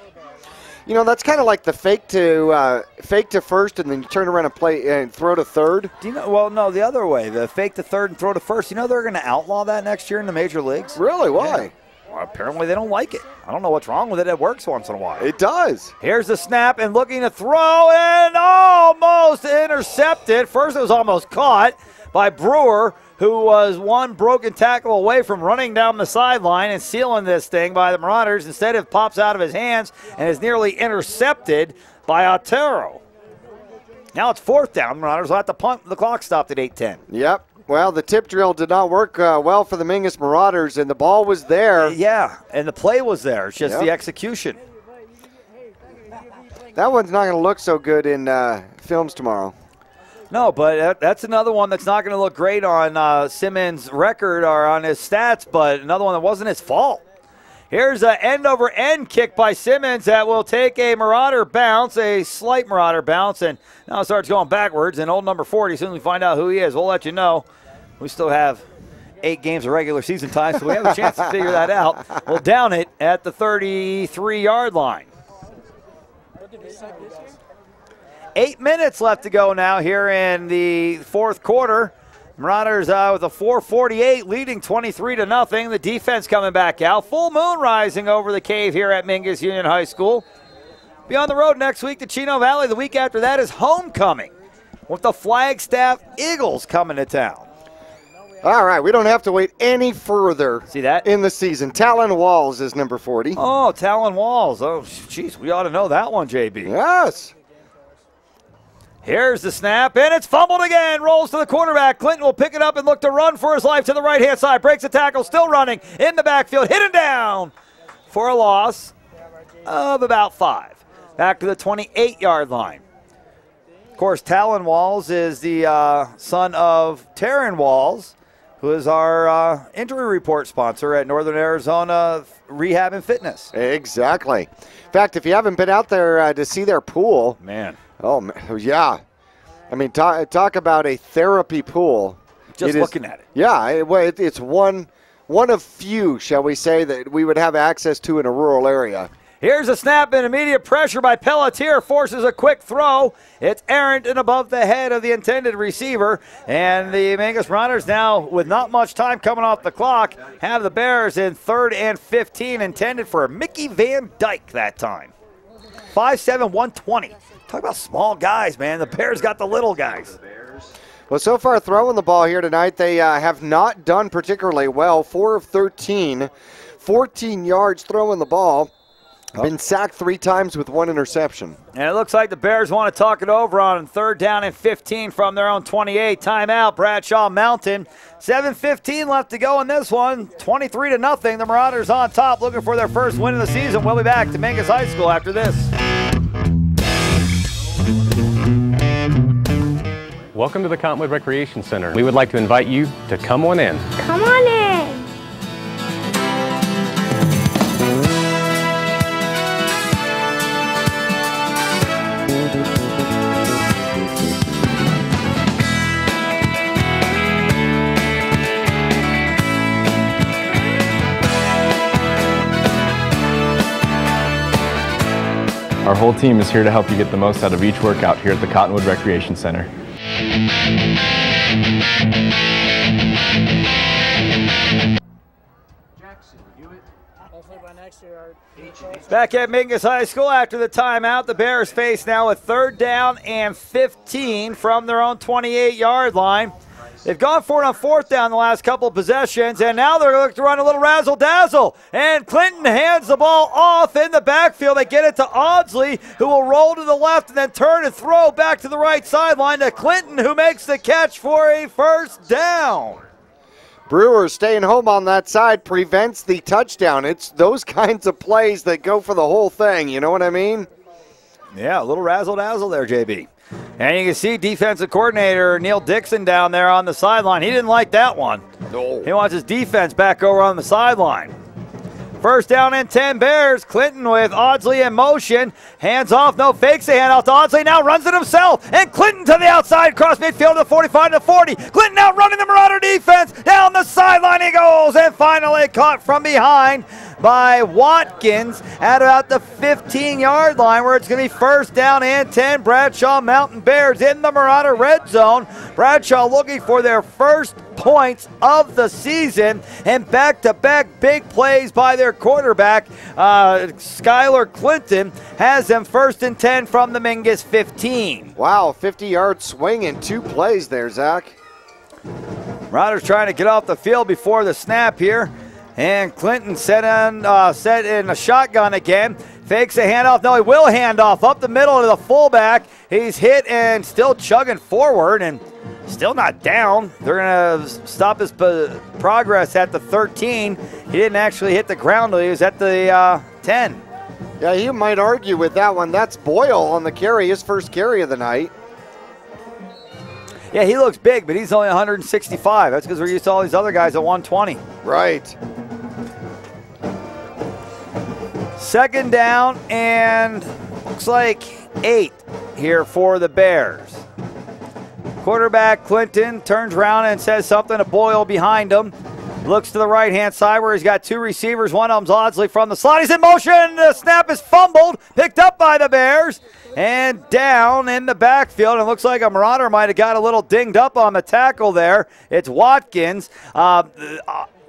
You know, that's kind of like the fake to first, and then you turn around and play and throw to third. Do you know? Well, no, the other way, the fake to third and throw to first. You know they're going to outlaw that next year in the major leagues. Really? Why? Yeah. Well, apparently they don't like it. I don't know what's wrong with it. It works once in a while. It does. Here's the snap and looking to throw and almost intercepted. First, it was almost caught by Brewer, who was one broken tackle away from running down the sideline and sealing this thing by the Marauders. Instead, it pops out of his hands and is nearly intercepted by Otero. Now it's 4th down. Marauders will have to punt. The clock stopped at 8:10. Yep. Well, the tip drill did not work well for the Mingus Marauders, and the ball was there. Yeah, and the play was there. It's just the execution. That one's not going to look so good in films tomorrow. No, but that's another one that's not going to look great on Simmons' record or on his stats, but another one that wasn't his fault. Here's an end-over-end kick by Simmons that will take a Marauder bounce, a slight Marauder bounce, and now it starts going backwards. And old number 40, as soon as we find out who he is, we'll let you know. We still have 8 games of regular season time, so we have a chance to figure that out. We'll down it at the 33-yard line. 8 minutes left to go now here in the 4th quarter. Marauders with a 4:48 leading 23-0. The defense coming back out. Full moon rising over the cave here at Mingus Union High School. Be on the road next week to Chino Valley. The week after that is homecoming with the Flagstaff Eagles coming to town. All right, we don't have to wait any further. See that? In the season. Talon Walls is number 40. Oh, Talon Walls. Oh, jeez, we ought to know that one, JB. Yes. Here's the snap, and it's fumbled again. Rolls to the quarterback. Clinton will pick it up and look to run for his life to the right-hand side. Breaks the tackle, still running in the backfield. Hit him down for a loss of about 5. Back to the 28-yard line. Of course, Talon Walls is the son of Taryn Walls, who is our injury report sponsor at Northern Arizona Rehab and Fitness. Exactly. In fact, if you haven't been out there to see their pool. Man. Oh, yeah. I mean, talk about a therapy pool. Just looking at it. Yeah, it's one of few, shall we say, that we would have access to in a rural area. Here's a snap and immediate pressure by Pelletier. Forces a quick throw. It's errant and above the head of the intended receiver. And the Mingus Marauders now, with not much time coming off the clock, have the Bears in 3rd and 15, intended for Mickey Van Dyke that time. 5'7", 120. Talk about small guys, man. The Bears got the little guys. Well, so far throwing the ball here tonight, they have not done particularly well. 4 of 13, 14 yards throwing the ball. Been sacked 3 times with 1 interception. And it looks like the Bears want to talk it over on 3rd down and 15 from their own 28. Timeout, Bradshaw Mountain. 7:15 left to go in this one. 23-0. The Marauders on top, looking for their first win of the season. We'll be back to Mingus High School after this. Welcome to the Cottonwood Recreation Center. We would like to invite you to come on in. Come on in. Our whole team is here to help you get the most out of each workout here at the Cottonwood Recreation Center. Back at Mingus High School after the timeout, the Bears face now a 3rd down and 15 from their own 28-yard line. They've gone for it on 4th down the last couple of possessions, and now they're looking to run a little razzle-dazzle. And Clinton hands the ball off in the backfield. They get it to Audsley, who will roll to the left and then turn and throw back to the right sideline to Clinton, who makes the catch for a 1st down. Brewers staying home on that side prevents the touchdown. It's those kinds of plays that go for the whole thing, you know what I mean? Yeah, a little razzle-dazzle there, JB. And you can see defensive coordinator Neil Dixon down there on the sideline. He didn't like that one. No. He wants his defense back over on the sideline. 1st down and 10 Bears. Clinton with Audsley in motion. Hands off, no fakes the handoff to Audsley. Now runs it himself. And Clinton to the outside, cross midfield to 45 to 40. Clinton out running the Marauder defense. Down the sideline he goes. And finally caught from behind by Watkins at about the 15-yard line, where it's going to be 1st down and 10. Bradshaw Mountain Bears in the Marauder red zone. Bradshaw looking for their first points of the season, and back-to-back big plays by their quarterback, Skylar Clinton, has them 1st and 10 from the Mingus 15. Wow, 50-yard swing in 2 plays there, Zach. Marauders trying to get off the field before the snap here. And Clinton set in a shotgun again. Fakes a handoff. No, he will hand off up the middle to the fullback. He's hit and still chugging forward and still not down. They're going to stop his progress at the 13. He didn't actually hit the ground. He was at the 10. Yeah, you might argue with that one. That's Boyle on the carry, his first carry of the night. Yeah, he looks big, but he's only 165. That's because we're used to all these other guys at 120. Right. 2nd down and looks like 8 here for the Bears. Quarterback Clinton turns around and says something to Boyle behind him. Looks to the right-hand side where he's got 2 receivers. One of them's Audsley from the slot. He's in motion. The snap is fumbled. Picked up by the Bears. And down in the backfield. It looks like a Marauder might have got a little dinged up on the tackle there. It's Watkins.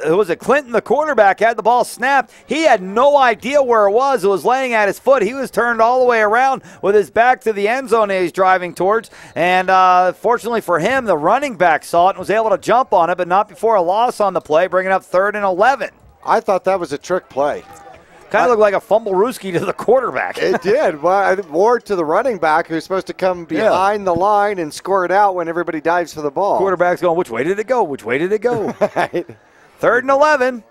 It was Clinton, the quarterback, had the ball snapped. He had no idea where it was. It was laying at his foot. He was turned all the way around with his back to the end zone he's driving towards. And fortunately for him, the running back saw it and was able to jump on it, but not before a loss on the play, bringing up 3rd and 11. I thought that was a trick play. Kind of looked like a fumble-rooski to the quarterback. It did. Well, I think more to the running back who's supposed to come behind the line and score it out when everybody dives for the ball. Quarterback's going, which way did it go? Which way did it go? Right. 3rd and 11.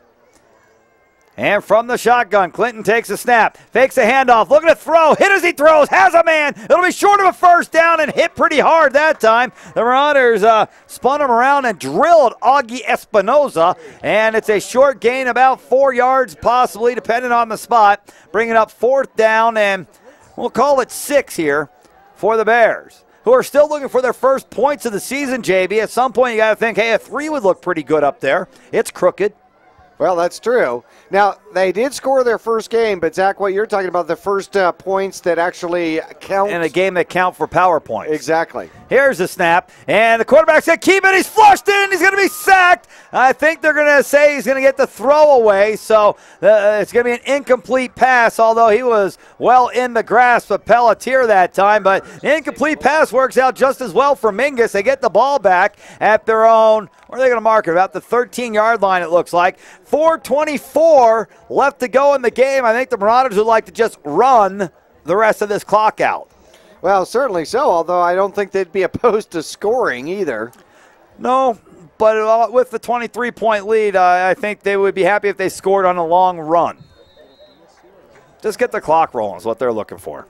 And from the shotgun, Clinton takes a snap, fakes a handoff, looking to throw, hit as he throws, has a man. It'll be short of a first down and hit pretty hard that time. The Marauders spun him around and drilled Augie Espinoza, and it's a short gain, about 4 yards possibly, depending on the spot, bringing up 4th down, and we'll call it 6 here for the Bears, who are still looking for their first points of the season, JB. At some point, you got to think, hey, a 3 would look pretty good up there. It's crooked. Well, that's true. Now, they did score their first game, but, Zach, what you're talking about, the first points that actually count. In a game that count for power points. Exactly. Here's the snap, and the quarterback said, keep it. He's flushed in. He's going to be sacked. I think they're going to say he's going to get the throwaway, so it's going to be an incomplete pass, although he was well in the grasp of Pelletier that time. But the incomplete pass works out just as well for Mingus. They get the ball back at their own, where are they going to mark it? About the 13-yard line, it looks like. 4:24 left to go in the game. I think the Marauders would like to just run the rest of this clock out. Well, certainly so, although I don't think they'd be opposed to scoring either. No, but with the 23-point lead, I think they would be happy if they scored on a long run. Just get the clock rolling is what they're looking for.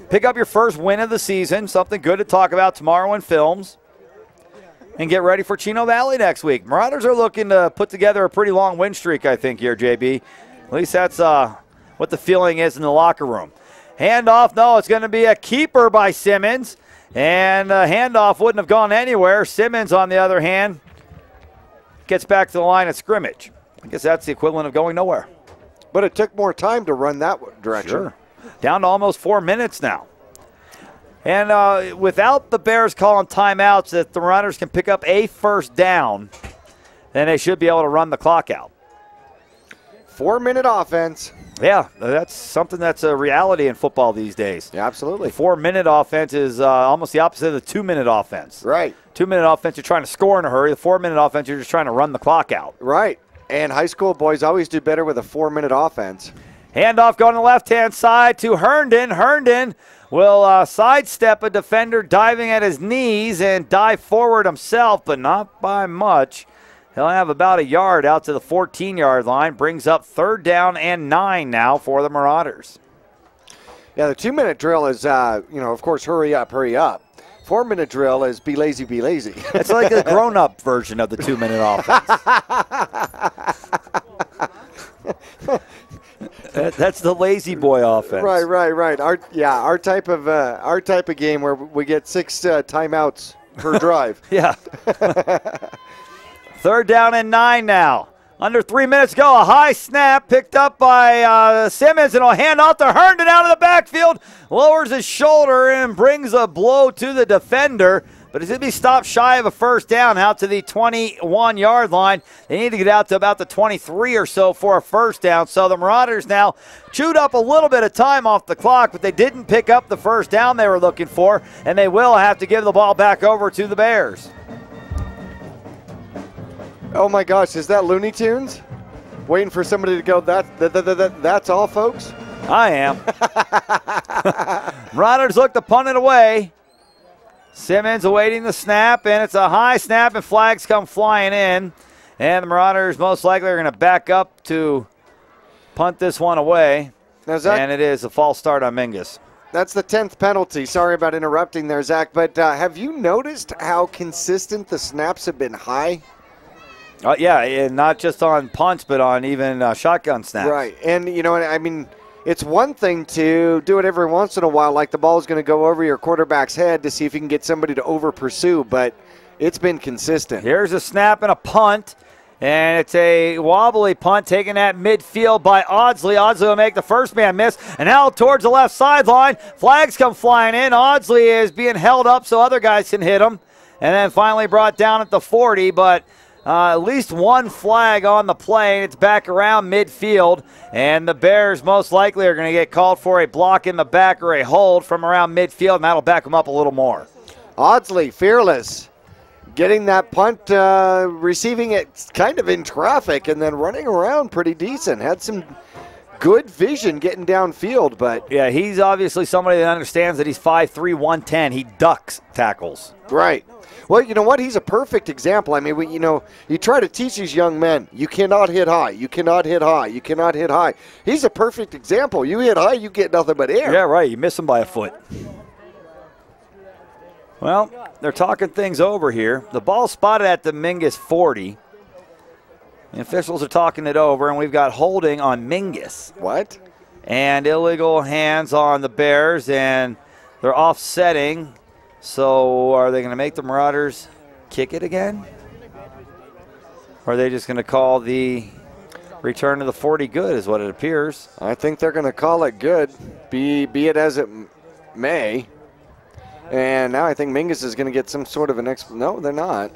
Pick up your first win of the season, something good to talk about tomorrow in films. And get ready for Chino Valley next week. Marauders are looking to put together a pretty long win streak, I think, here, JB. At least that's what the feeling is in the locker room. Handoff, no, it's going to be a keeper by Simmons. And handoff wouldn't have gone anywhere. Simmons, on the other hand, gets back to the line of scrimmage. I guess that's the equivalent of going nowhere. But it took more time to run that direction. Sure. Down to almost 4 minutes now. And without the Bears calling timeouts, if the Marauders can pick up a first down, then they should be able to run the clock out. 4-minute offense. Yeah, that's something that's a reality in football these days. Yeah, absolutely. The 4-minute offense is almost the opposite of the 2-minute offense. Right. 2-minute offense, you're trying to score in a hurry. The 4-minute offense, you're just trying to run the clock out. Right. And high school boys always do better with a 4-minute offense. Handoff going to the left-hand side to Herndon. Herndon will sidestep a defender diving at his knees and dive forward himself, but not by much. He'll have about a yard out to the 14-yard line. Brings up 3rd down and 9 now for the Marauders. Yeah, the 2-minute drill is, of course, hurry up, hurry up. 4-minute drill is be lazy, be lazy. It's like a grown-up version of the 2-minute offense. That's the lazy boy offense. Right. Our type of game where we get 6 timeouts per drive. Yeah. 3rd down and 9 now. Under 3 minutes to go. A high snap picked up by Simmons, and will hand off to Herndon out of the backfield. Lowers his shoulder and brings a blow to the defender. But he's going to be stopped shy of a first down out to the 21-yard line. They need to get out to about the 23 or so for a first down. So the Marauders now chewed up a little bit of time off the clock, but they didn't pick up the first down they were looking for, and they will have to give the ball back over to the Bears. Oh, my gosh. Is that Looney Tunes? Waiting for somebody to go, that's all, folks? I am. Marauders look to punt it away. Simmons awaiting the snap, and it's a high snap, and flags come flying in. And the Marauders most likely are going to back up to punt this one away. And it is a false start on Mingus. That's the 10th penalty. Sorry about interrupting there, Zach. But have you noticed how consistent the snaps have been high? Yeah, and not just on punts, but on even shotgun snaps. Right, and I mean, it's one thing to do it every once in a while, like the ball is going to go over your quarterback's head to see if you can get somebody to over-pursue, but it's been consistent. Here's a snap and a punt, and it's a wobbly punt taken at midfield by Audsley. Audsley will make the first man miss, and now towards the left sideline. Flags come flying in. Audsley is being held up so other guys can hit him, and then finally brought down at the 40, but at least one flag on the play, and it's back around midfield. And the Bears most likely are going to get called for a block in the back or a hold from around midfield, and that'll back them up a little more. Audsley, fearless, getting that punt, receiving it kind of in traffic, and then running around pretty decent. Had some good vision getting downfield, but yeah, he's obviously somebody that understands that he's 5'3", 110. He ducks tackles. Right. Well, you know what? He's a perfect example. I mean, you try to teach these young men, you cannot hit high. You cannot hit high. You cannot hit high. He's a perfect example. You hit high, you get nothing but air. Yeah, right. You miss him by a foot. Well, they're talking things over here. The ball spotted at the Mingus 40. The officials are talking it over, and we've got holding on Mingus. What? And illegal hands on the Bears, and they're offsetting. So are they going to make the Marauders kick it again? Or are they just going to call the return to the 40 good is what it appears? I think they're going to call it good, be it as it may. And now I think Mingus is going to get some sort of an no, they're not.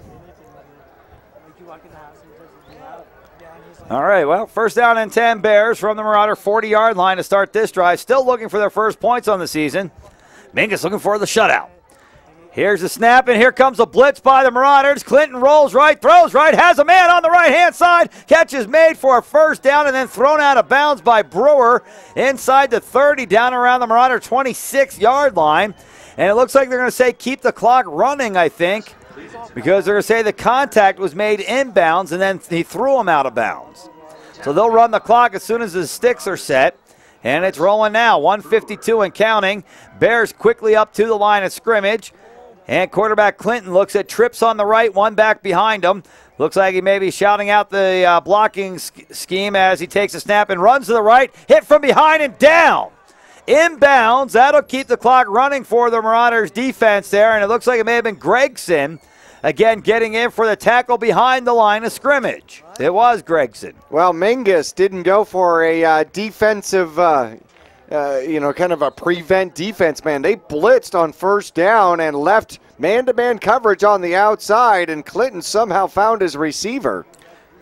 All right, well, first down and 10 Bears from the Marauder 40-yard line to start this drive. Still looking for their first points on the season. Mingus looking for the shutout. Here's the snap, and here comes a blitz by the Marauders. Clinton rolls right, throws right, has a man on the right-hand side. Catch is made for a first down and then thrown out of bounds by Brewer inside the 30, down around the Marauder 26-yard line. And it looks like they're going to say keep the clock running, I think, because they're going to say the contact was made inbounds and then he threw him out of bounds. So they'll run the clock as soon as the sticks are set. And it's rolling now, 1:52 and counting. Bears quickly up to the line of scrimmage. And quarterback Clinton looks at trips on the right, one back behind him. Looks like he may be shouting out the blocking scheme as he takes a snap and runs to the right. Hit from behind and down. Inbounds. That'll keep the clock running for the Marauders defense there. And it looks like it may have been Gregson, again, getting in for the tackle behind the line of scrimmage. It was Gregson. Well, Mingus didn't go for a defensive kind of a prevent defense, man. They blitzed on first down and left man-to-man coverage on the outside, and Clinton somehow found his receiver.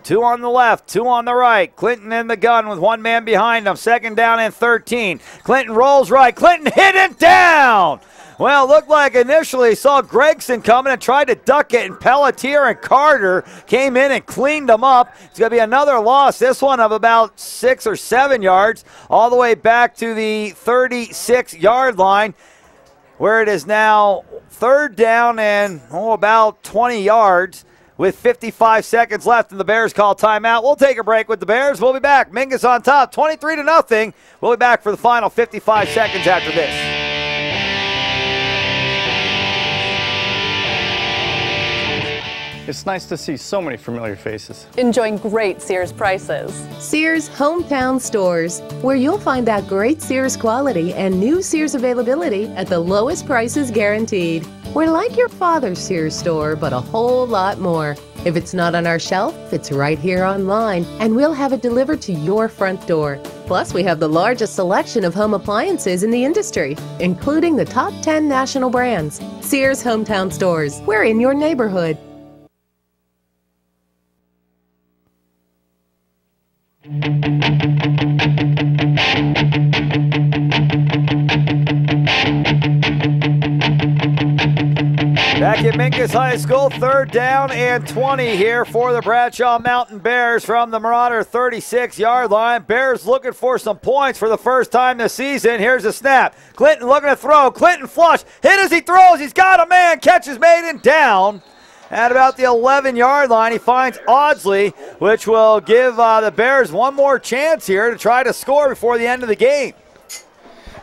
2 on the left, 2 on the right. Clinton in the gun with one man behind him. Second down and 13. Clinton rolls right. Clinton hit it down. Well, it looked like initially he saw Gregson coming and tried to duck it, and Pelletier and Carter came in and cleaned them up. It's going to be another loss, this one of about 6 or 7 yards, all the way back to the 36-yard line, where it is now third down and about 20 yards with 55 seconds left, and the Bears call timeout. We'll take a break with the Bears. We'll be back. Mingus on top, 23-0. We'll be back for the final 55 seconds after this. It's nice to see so many familiar faces. Enjoying great Sears prices. Sears Hometown Stores, where you'll find that great Sears quality and new Sears availability at the lowest prices guaranteed. We're like your father's Sears store, but a whole lot more. If it's not on our shelf, it's right here online, and we'll have it delivered to your front door. Plus, we have the largest selection of home appliances in the industry, including the top 10 national brands. Sears Hometown Stores, we're in your neighborhood. Back at Mingus High School, third down and 20 here for the Bradshaw Mountain Bears from the Marauder 36-yard line. Bears looking for some points for the first time this season. Here's a snap. Clinton looking to throw. Clinton flush. Hit as he throws. He's got a man. Catch is made and down. At about the 11-yard line, he finds Audsley, which will give the Bears one more chance here to try to score before the end of the game.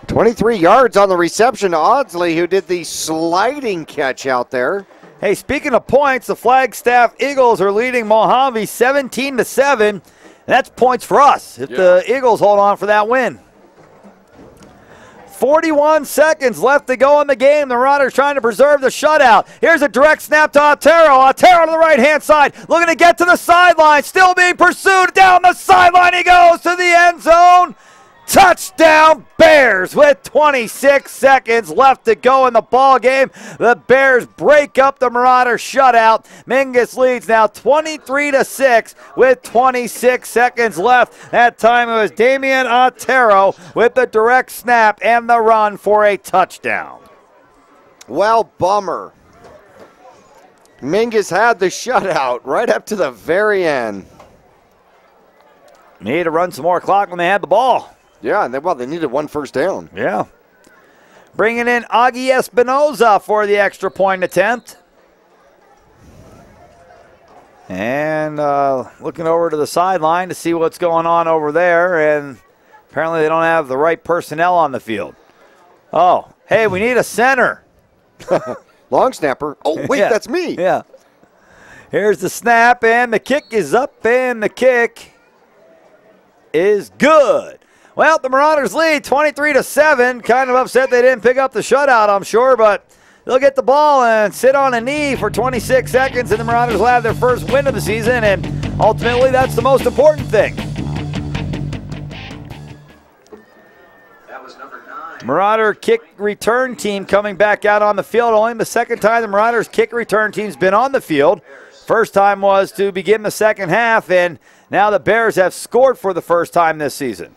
23 yards on the reception to Audsley, who did the sliding catch out there. Hey, speaking of points, the Flagstaff Eagles are leading Mojave 17-7. That's points for us if the Eagles hold on for that win. 41 seconds left to go in the game. The Marauders trying to preserve the shutout. Here's a direct snap to Otero. Otero to the right-hand side, looking to get to the sideline. Still being pursued down the sideline. He goes to the end zone. Touchdown Bears with 26 seconds left to go in the ball game. The Bears break up the Marauder shutout. Mingus leads now 23-6 with 26 seconds left. That time it was Damian Otero with the direct snap and the run for a touchdown. Well, bummer. Mingus had the shutout right up to the very end. Need to run some more clock when they had the ball. Yeah, and they needed 1 first down. Yeah. Bringing in Augie Espinoza for the extra point attempt. And looking over to the sideline to see what's going on over there. And apparently they don't have the right personnel on the field. Oh, hey, we need a center. Long snapper. Oh, wait, Yeah. that's me. Yeah. Here's the snap, and the kick is up, and the kick is good. Well, the Marauders lead 23-7. Kind of upset they didn't pick up the shutout, I'm sure, but they'll get the ball and sit on a knee for 26 seconds, and the Marauders will have their first win of the season, and ultimately that's the most important thing. That was number 9. Marauder kick return team coming back out on the field. Only the second time the Marauders kick return team's been on the field. First time was to begin the second half, and now the Bears have scored for the first time this season.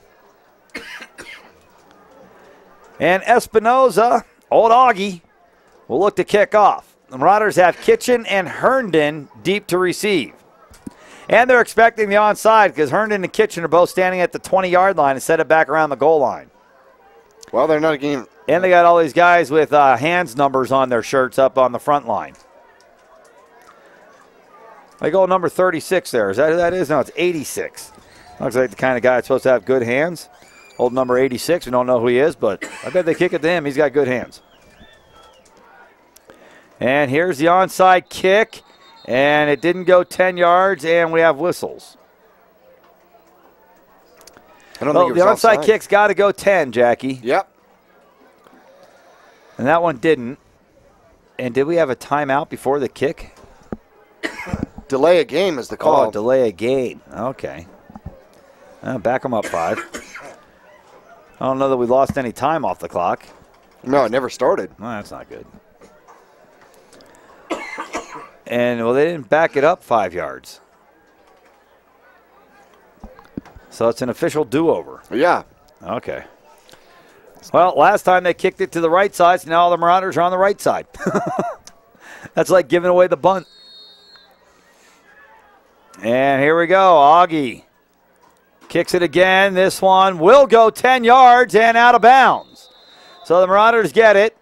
And Espinoza, old Augie, will look to kick off. The Marauders have Kitchen and Herndon deep to receive. And they're expecting the onside because Herndon and Kitchen are both standing at the 20-yard line and set it back around the goal line. Well, they're not getting... And they got all these guys with hands numbers on their shirts up on the front line. They go number 36 there. Is that who that is? No, it's 86. Looks like the kind of guy that's supposed to have good hands. Old number 86. We don't know who he is, but I bet they kick it to him. He's got good hands. And here's the onside kick. And it didn't go 10 yards, and we have whistles. I don't think it was the onside offside. kick's got to go 10, Jackie. Yep. And that one didn't. And did we have a timeout before the kick? Delay a game is the call. Oh, delay a game. Okay. Back them up 5. I don't know that we lost any time off the clock. No, it never started. Well, that's not good. And, well, they didn't back it up 5 yards. So it's an official do-over. Yeah. Okay. Well, last time they kicked it to the right side, so now all the Marauders are on the right side. That's like giving away the bunt. And here we go. Augie kicks it again. This one will go 10 yards and out of bounds. So the Marauders get it.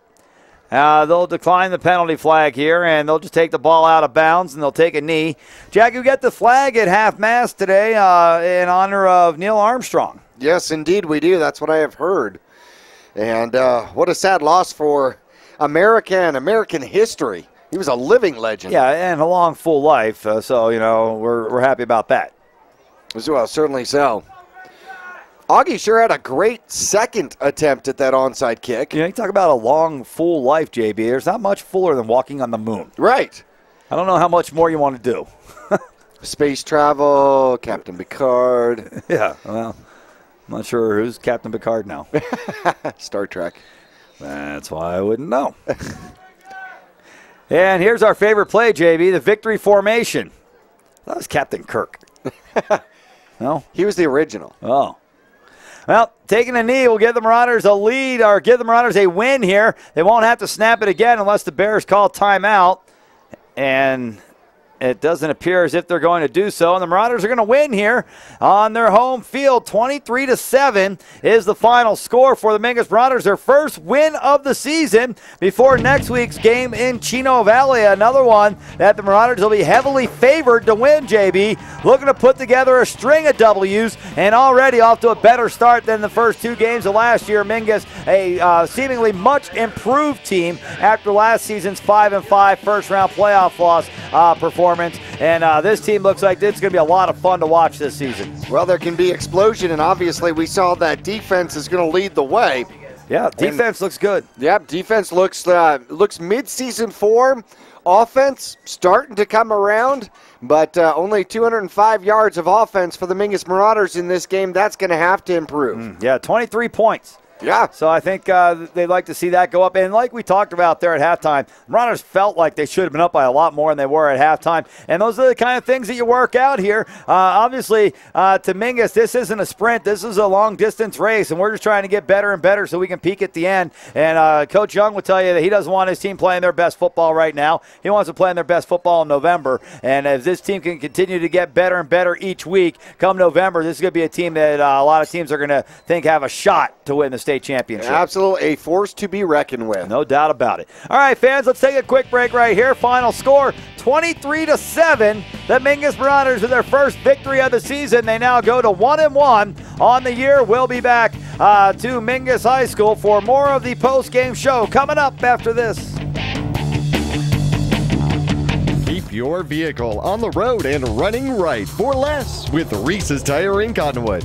They'll decline the penalty flag here, and they'll just take the ball out of bounds, and they'll take a knee. Jackie, we got the flag at half-mast today in honor of Neil Armstrong. Yes, indeed we do. That's what I have heard. And what a sad loss for American history. He was a living legend. Yeah, and a long, full life. So, you know, we're happy about that. Well, certainly so. Augie sure had a great second attempt at that onside kick. You know, you talk about a long, full life, JB. There's not much fuller than walking on the moon. Right. I don't know how much more you want to do. Space travel, Captain Picard. Yeah, well, I'm not sure who's Captain Picard now. Star Trek. That's why I wouldn't know. And here's our favorite play, JB, the victory formation. That was Captain Kirk. No? He was the original. Oh. Well, taking a knee will give the Marauders a lead or give the Marauders a win here. They won't have to snap it again unless the Bears call timeout. And it doesn't appear as if they're going to do so. And the Marauders are going to win here on their home field. 23-7 is the final score for the Mingus Marauders. Their first win of the season before next week's game in Chino Valley. Another one that the Marauders will be heavily favored to win, JB. Looking to put together a string of W's and already off to a better start than the first 2 games of last year. Mingus, a seemingly much improved team after last season's 5-5 first-round playoff loss performance. And this team looks like it's going to be a lot of fun to watch this season. Well, there can be explosion, and obviously we saw that defense is going to lead the way. Yeah, defense looks good. Yep, defense looks mid-season form. Offense starting to come around, but only 205 yards of offense for the Mingus Marauders in this game. That's going to have to improve. Yeah, 23 points. Yeah. So I think they'd like to see that go up. And like we talked about there at halftime, Marauders felt like they should have been up by a lot more than they were at halftime. And those are the kind of things that you work out here. Obviously, to Mingus, this isn't a sprint. This is a long-distance race, and we're just trying to get better and better so we can peak at the end. And Coach Young will tell you that he doesn't want his team playing their best football right now. He wants to play their best football in November. And if this team can continue to get better and better each week, come November, this is going to be a team that a lot of teams are going to think have a shot to win the state championship. Absolutely, a force to be reckoned with. No doubt about it. All right, fans, let's take a quick break right here. Final score, 23-7. The Mingus Marauders with their first victory of the season. They now go to 1-1 on the year. We'll be back to Mingus High School for more of the post-game show coming up after this. Keep your vehicle on the road and running right for less with Reese's Tire in Cottonwood.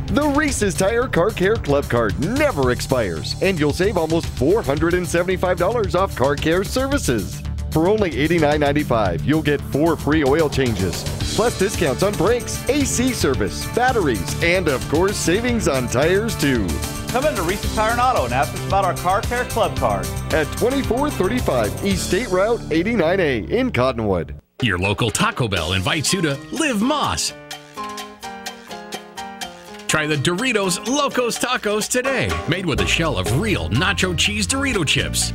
The Reese's Tire Car Care Club Card never expires, and you'll save almost $475 off car care services. For only $89.95, you'll get 4 free oil changes, plus discounts on brakes, AC service, batteries, and of course, savings on tires too. Come into Reese's Tire and Auto and ask us about our Car Care Club Card. At 2435 East State Route 89A in Cottonwood. Your local Taco Bell invites you to Live Moss. Try the Doritos Locos Tacos today, made with a shell of real nacho cheese Dorito chips.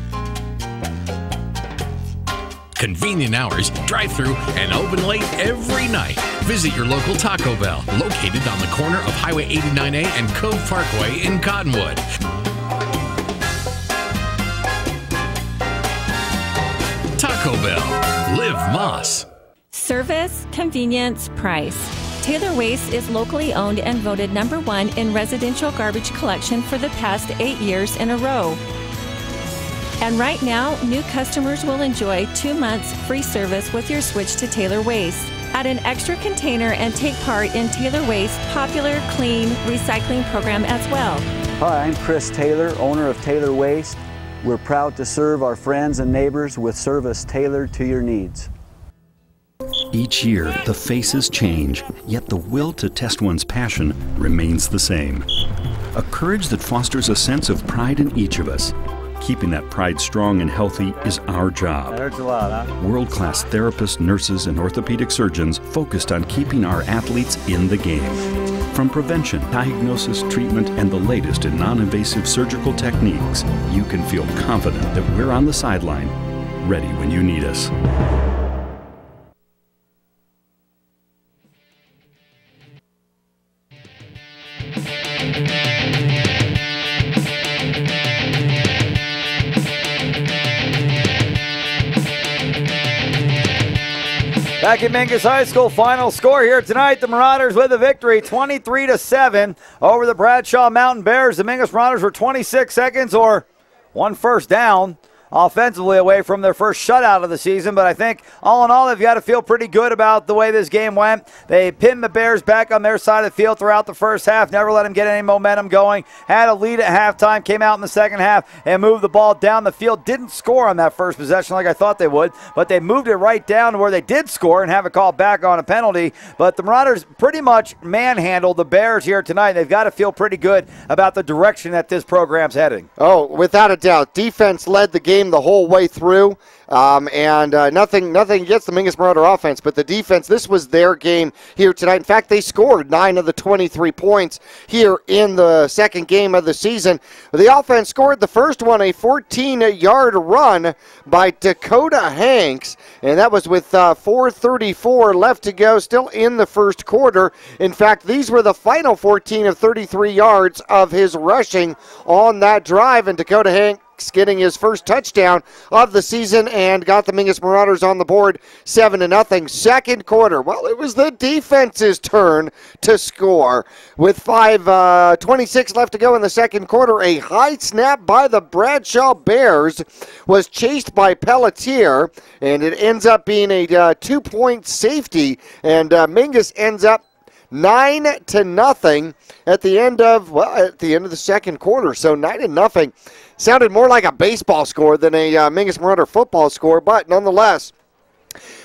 Convenient hours, drive-through, and open late every night. Visit your local Taco Bell, located on the corner of Highway 89A and Cove Parkway in Cottonwood. Taco Bell, Live Moss. Service, convenience, price. Taylor Waste is locally owned and voted #1 in residential garbage collection for the past 8 years in a row. And right now, new customers will enjoy 2 months free service with your switch to Taylor Waste. Add an extra container and take part in Taylor Waste's popular clean recycling program as well. Hi, I'm Chris Taylor, owner of Taylor Waste. We're proud to serve our friends and neighbors with service tailored to your needs. Each year, the faces change, yet the will to test one's passion remains the same. A courage that fosters a sense of pride in each of us. Keeping that pride strong and healthy is our job. That hurts a lot, huh? World-class therapists, nurses, and orthopedic surgeons focused on keeping our athletes in the game. From prevention, diagnosis, treatment, and the latest in non-invasive surgical techniques, you can feel confident that we're on the sideline, ready when you need us. Back at Mingus High School, final score here tonight. The Marauders with a victory, 23-7 over the Bradshaw Mountain Bears. The Mingus Marauders were 26 seconds or 1 first down offensively away from their first shutout of the season, but I think all in all they've got to feel pretty good about the way this game went. They pinned the Bears back on their side of the field throughout the first half, never let them get any momentum going, had a lead at halftime, came out in the second half and moved the ball down the field. Didn't score on that first possession like I thought they would, but they moved it right down to where they did score and have it called back on a penalty. But the Marauders pretty much manhandled the Bears here tonight. They've got to feel pretty good about the direction that this program's heading. Oh, without a doubt. Defense led the game the whole way through, and nothing against the Mingus Marauder offense, but the defense, this was their game here tonight. In fact, they scored 9 of the 23 points here in the second game of the season. The offense scored the first one, a 14-yard run by Dakota Hanks, and that was with 4:34 left to go, still in the first quarter. In fact, these were the final 14 of 33 yards of his rushing on that drive, and Dakota Hanks getting his first touchdown of the season and got the Mingus Marauders on the board 7-0. Second quarter, well, it was the defense's turn to score. With 5:26 left to go in the second quarter, a high snap by the Bradshaw Bears was chased by Pelletier, and it ends up being a 2-point safety, and Mingus ends up 9-0 at the end of the second quarter. So 9-0 sounded more like a baseball score than a Mingus Marauder football score, but nonetheless,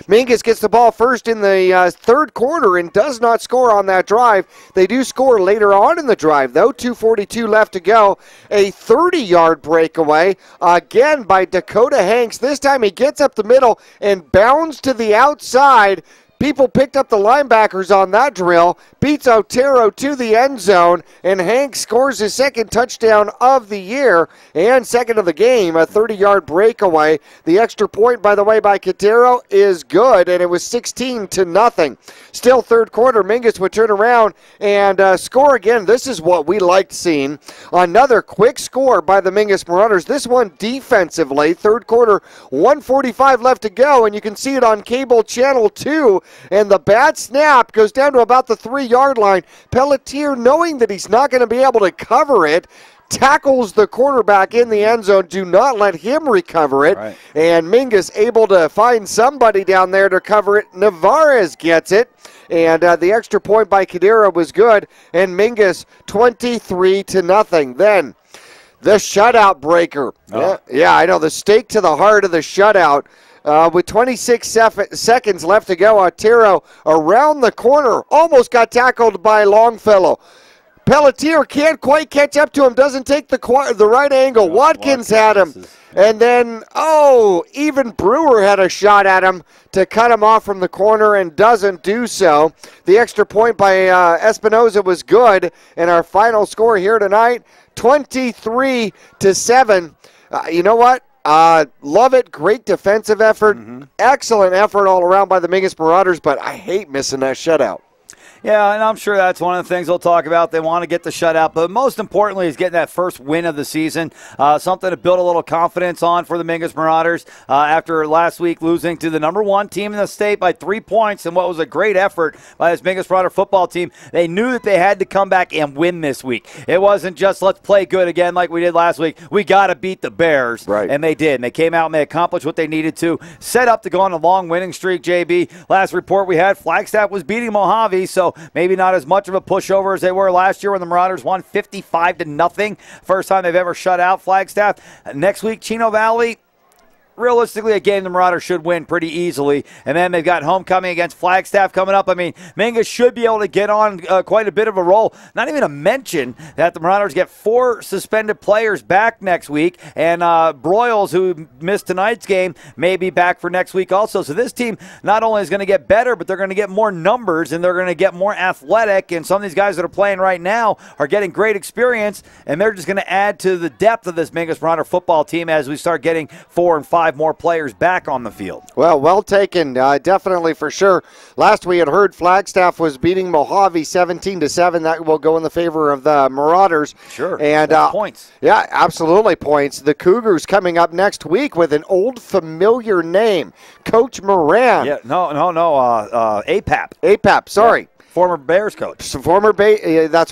Mingus gets the ball first in the third quarter and does not score on that drive. They do score later on in the drive, though. 2:42 left to go. A 30-yard breakaway, again by Dakota Hanks. This time he gets up the middle and bounds to the outside. People picked up the linebackers on that drill, beats Otero to the end zone, and Hanks scores his second touchdown of the year and second of the game, a 30-yard breakaway. The extra point, by the way, by Otero is good, and it was 16-0. Still third quarter, Mingus would turn around and score again. This is what we liked seeing. Another quick score by the Mingus Marauders. This one defensively. Third quarter, 1:45 left to go, and you can see it on cable channel 2. And the bad snap goes down to about the 3-yard line. Pelletier, knowing that he's not going to be able to cover it, tackles the quarterback in the end zone. Do not let him recover it. Right. And Mingus able to find somebody down there to cover it. Navarez gets it. And the extra point by Cadera was good. And Mingus 23-0. Then the shutout breaker. Oh. Yeah, I know. The stake to the heart of the shutout. With 26 seconds left to go, Otero around the corner, almost got tackled by Longfellow. Pelletier can't quite catch up to him, doesn't take the right angle. Watkins had him. And then, even Brewer had a shot at him to cut him off from the corner and doesn't do so. The extra point by Espinoza was good. And our final score here tonight, 23-7. You know what? Love it. Great defensive effort. Excellent effort all around by the Mingus Marauders, but I hate missing that shutout. Yeah, and I'm sure that's one of the things they'll talk about. They want to get the shutout, but most importantly is getting that first win of the season, something to build a little confidence on for the Mingus Marauders after last week losing to the #1 team in the state by 3 points and what was a great effort by this Mingus Marauder football team. They knew that they had to come back and win this week. It wasn't just let's play good again like we did last week. We got to beat the Bears, right. And they did. And they came out and they accomplished what they needed to, set up to go on a long winning streak, JB. Last report we had, Flagstaff was beating Mojave, so maybe not as much of a pushover as they were last year when the Marauders won 55-0. First time they've ever shut out Flagstaff. Next week, Chino Valley. Realistically, a game the Marauders should win pretty easily. And then they've got homecoming against Flagstaff coming up. I mean, Mingus should be able to get on quite a bit of a roll. Not even to mention that the Marauders get 4 suspended players back next week. And Broyles, who missed tonight's game, may be back for next week also. So this team not only is going to get better, but they're going to get more numbers and they're going to get more athletic. And some of these guys that are playing right now are getting great experience. And they're just going to add to the depth of this Mingus Marauder football team as we start getting 4 and 5 more players back on the field. Well taken, definitely for sure. Last we had heard Flagstaff was beating Mojave 17-7. That will go in the favor of the Marauders. Sure, and points. Yeah, absolutely points. The Cougars coming up next week with an old familiar name, Coach Moran. Yeah, no, APAP. APAP, sorry. Yeah. Former Bears coach. That's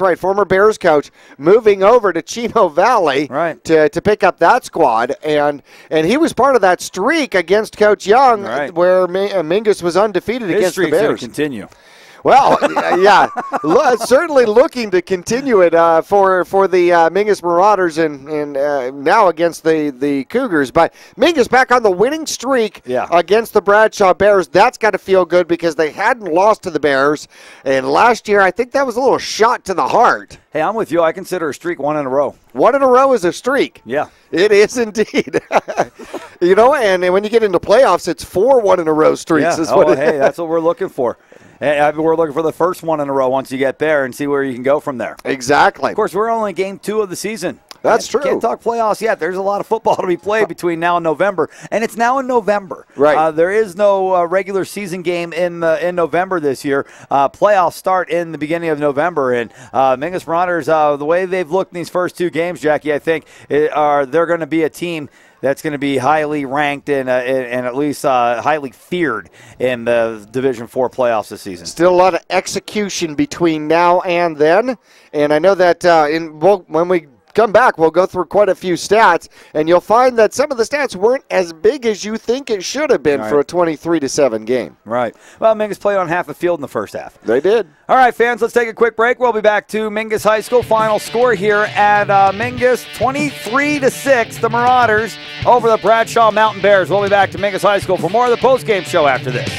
right, former Bears coach, moving over to Chino Valley to pick up that squad. And he was part of that streak against Coach Young where Mingus was undefeated against the Bears. His streak's going to continue. Well, yeah, certainly looking to continue it for the Mingus Marauders and now against the Cougars. But Mingus back on the winning streak against the Bradshaw Bears. That's got to feel good because they hadn't lost to the Bears. And last year, I think that was a little shot to the heart. Hey, I'm with you. I consider a streak 1 in a row. 1 in a row is a streak. Yeah. It is indeed. You know, and when you get into playoffs, it's 4 1-in-a-row streaks. Yeah. Hey, that's what we're looking for. We're looking for the first 1 in a row once you get there and see where you can go from there. Exactly. Of course, we're only game 2 of the season. That's true. Can't talk playoffs yet. There's a lot of football to be played between now and November, and it's now in November. Right. There is no regular season game in November this year. Playoffs start in the beginning of November, and Mingus Marauders, the way they've looked in these first 2 games, Jackie, I think they're going to be a team that's going to be highly ranked and at least highly feared in the Division IV playoffs this season. Still a lot of execution between now and then, and I know that when we come back, we'll go through quite a few stats, and you'll find that some of the stats weren't as big as you think it should have been for a 23-7 game. Right. Well, Mingus played on half the field in the first half. They did. All right, fans, let's take a quick break. We'll be back to Mingus High School final score here at Mingus 23-6, the Marauders over the Bradshaw Mountain Bears. We'll be back to Mingus High School for more of the postgame show after this.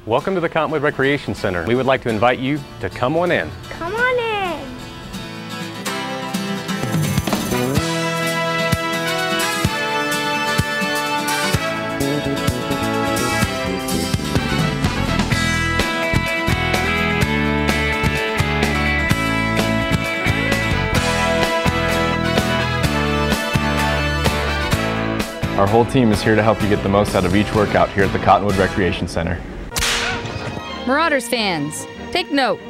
Welcome to the Cottonwood Recreation Center. We would like to invite you to come on in. Come on in. Our whole team is here to help you get the most out of each workout here at the Cottonwood Recreation Center. Marauders fans, take note.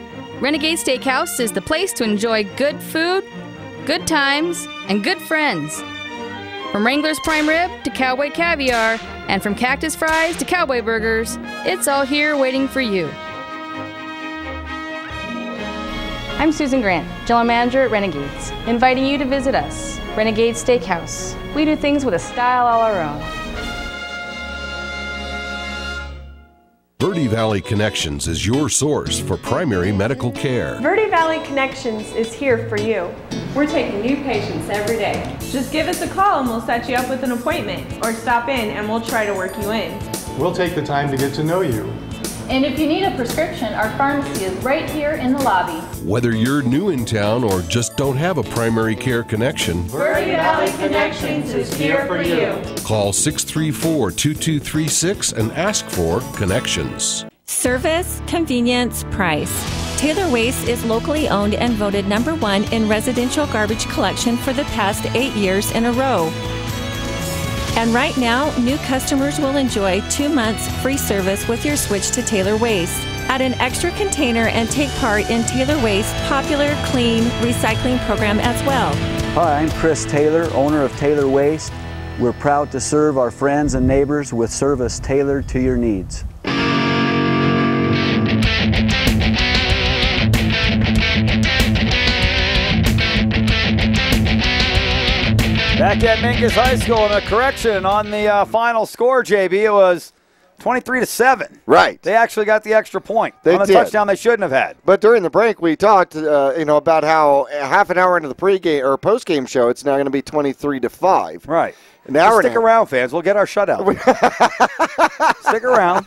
Renegade Steakhouse is the place to enjoy good food, good times, and good friends. From Wrangler's Prime Rib to Cowboy Caviar, and from Cactus Fries to Cowboy Burgers, it's all here waiting for you. I'm Susan Grant, General Manager at Renegades, inviting you to visit us, Renegade Steakhouse. We do things with a style all our own. Verde Valley Connections is your source for primary medical care. Verde Valley Connections is here for you. We're taking new patients every day. Just give us a call and we'll set you up with an appointment, or stop in and we'll try to work you in. We'll take the time to get to know you. And if you need a prescription, our pharmacy is right here in the lobby. Whether you're new in town or just don't have a primary care connection, Verde Valley Connections is here for you. call 634-2236 and ask for Connections. Service, convenience, price. Taylor Waste is locally owned and voted #1 in residential garbage collection for the past 8 years in a row. And right now, new customers will enjoy 2 months free service with your switch to Taylor Waste. Add an extra container and take part in Taylor Waste's popular clean recycling program as well. Hi, I'm Chris Taylor, owner of Taylor Waste. We're proud to serve our friends and neighbors with service tailored to your needs. Back at Mingus High School, and a correction on the final score, JB. It was 23-7. Right. They actually got the extra point on a touchdown they shouldn't have had. But during the break, we talked, about how half an hour into the pregame or postgame show, it's now going to be 23-5. Right. Now stick around, fans. We'll get our shutout. Stick around.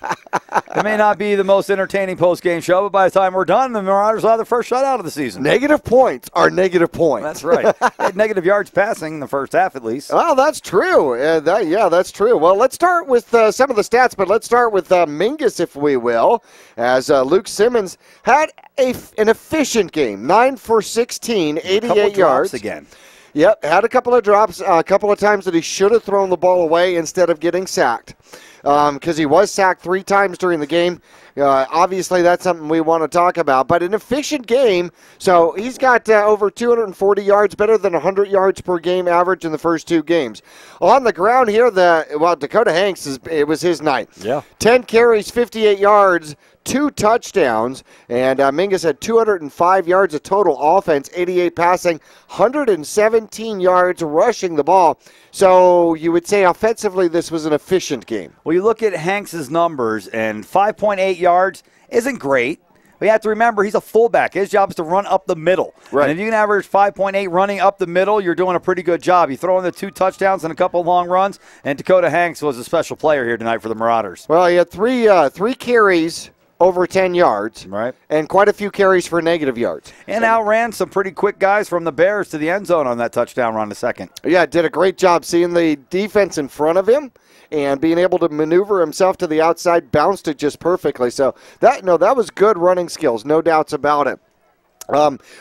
It may not be the most entertaining post-game show, but by the time we're done, the Marauders will have the first shutout of the season. Negative points are negative points. That's right. They had negative yards passing in the first half, at least. Oh, that's true. That's true. Well, let's start with some of the stats, but let's start with Mingus, if we will, as Luke Simmons had an efficient game, 9 for 16, 88 yards. Again. Yep, had a couple of drops, a couple of times that he should have thrown the ball away instead of getting sacked, because he was sacked 3 times during the game. Obviously, that's something we want to talk about. But an efficient game, so he's got over 240 yards, better than 100 yards per game average in the first 2 games. On the ground here, Dakota Hanks, it was his night. Yeah. 10 carries, 58 yards, 2 touchdowns, and Mingus had 205 yards of total offense, 88 passing, 117 yards rushing the ball. So you would say offensively this was an efficient game. Well, you look at Hanks' numbers, and 5.8 yards isn't great. But you have to remember, he's a fullback. His job is to run up the middle. Right. And if you can average 5.8 running up the middle, you're doing a pretty good job. You throw in the 2 touchdowns and a couple of long runs, and Dakota Hanks was a special player here tonight for the Marauders. Well, he had three carries over 10 yards, right, and quite a few carries for negative yards. And outran some pretty quick guys from the Bears to the end zone on that touchdown run the second. Yeah, did a great job seeing the defense in front of him and being able to maneuver himself to the outside, bounced it just perfectly. So that was good running skills, no doubts about it.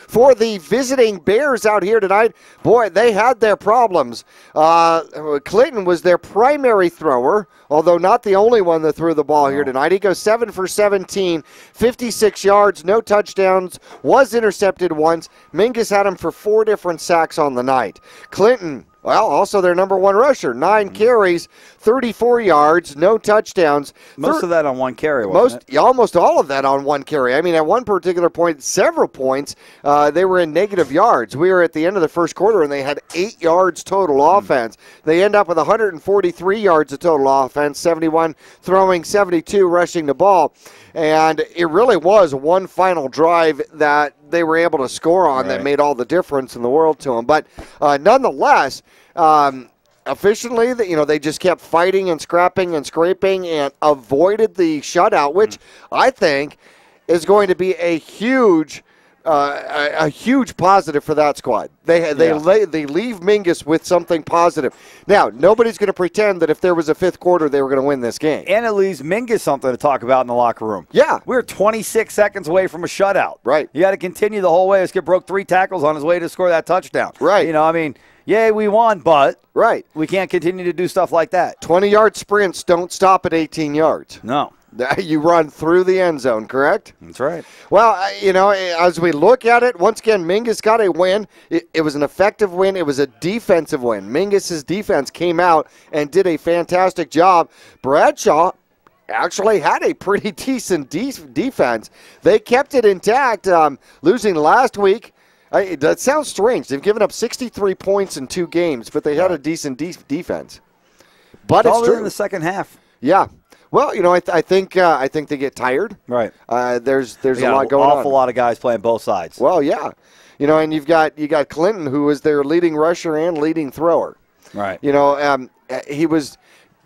For the visiting Bears out here tonight, boy, they had their problems. Clinton was their primary thrower, although not the only one that threw the ball here tonight. He goes 7 for 17, 56 yards, no touchdowns, was intercepted once. Mingus had him for 4 different sacks on the night. Clinton Well, also their number one rusher, 9 carries, 34 yards, no touchdowns. Most of that on one carry, wasn't it? Almost all of that on one carry. I mean, at one particular point, several points, they were in negative yards. We were at the end of the first quarter, and they had 8 yards total offense. They end up with 143 yards of total offense, 71 throwing, 72 rushing the ball. And it really was one final drive that they were able to score on that made all the difference in the world to them. But nonetheless, efficiently, they just kept fighting and scrapping and scraping and avoided the shutout, which I think is going to be a huge positive for that squad. They leave Mingus with something positive. Now, nobody's going to pretend that if there was a fifth quarter, they were going to win this game. And it leaves Mingus something to talk about in the locker room. Yeah. We're 26 seconds away from a shutout. Right. You got to continue the whole way. This kid broke 3 tackles on his way to score that touchdown. Right. Yay, we won, but right, we can't continue to do stuff like that. 20-yard sprints don't stop at 18 yards. No. You run through the end zone, correct? That's right. Well, as we look at it, once again, Mingus got a win. It was an effective win. It was a defensive win. Mingus's defense came out and did a fantastic job. Bradshaw actually had a pretty decent defense. They kept it intact, losing last week. That sounds strange. They've given up 63 points in 2 games, but they had a decent defense. But it's true in the second half. Yeah. Well, I think they get tired. Right. There's a lot going on. An awful lot of guys playing both sides. Well, yeah. And you got Clinton, who is their leading rusher and leading thrower. Right. He was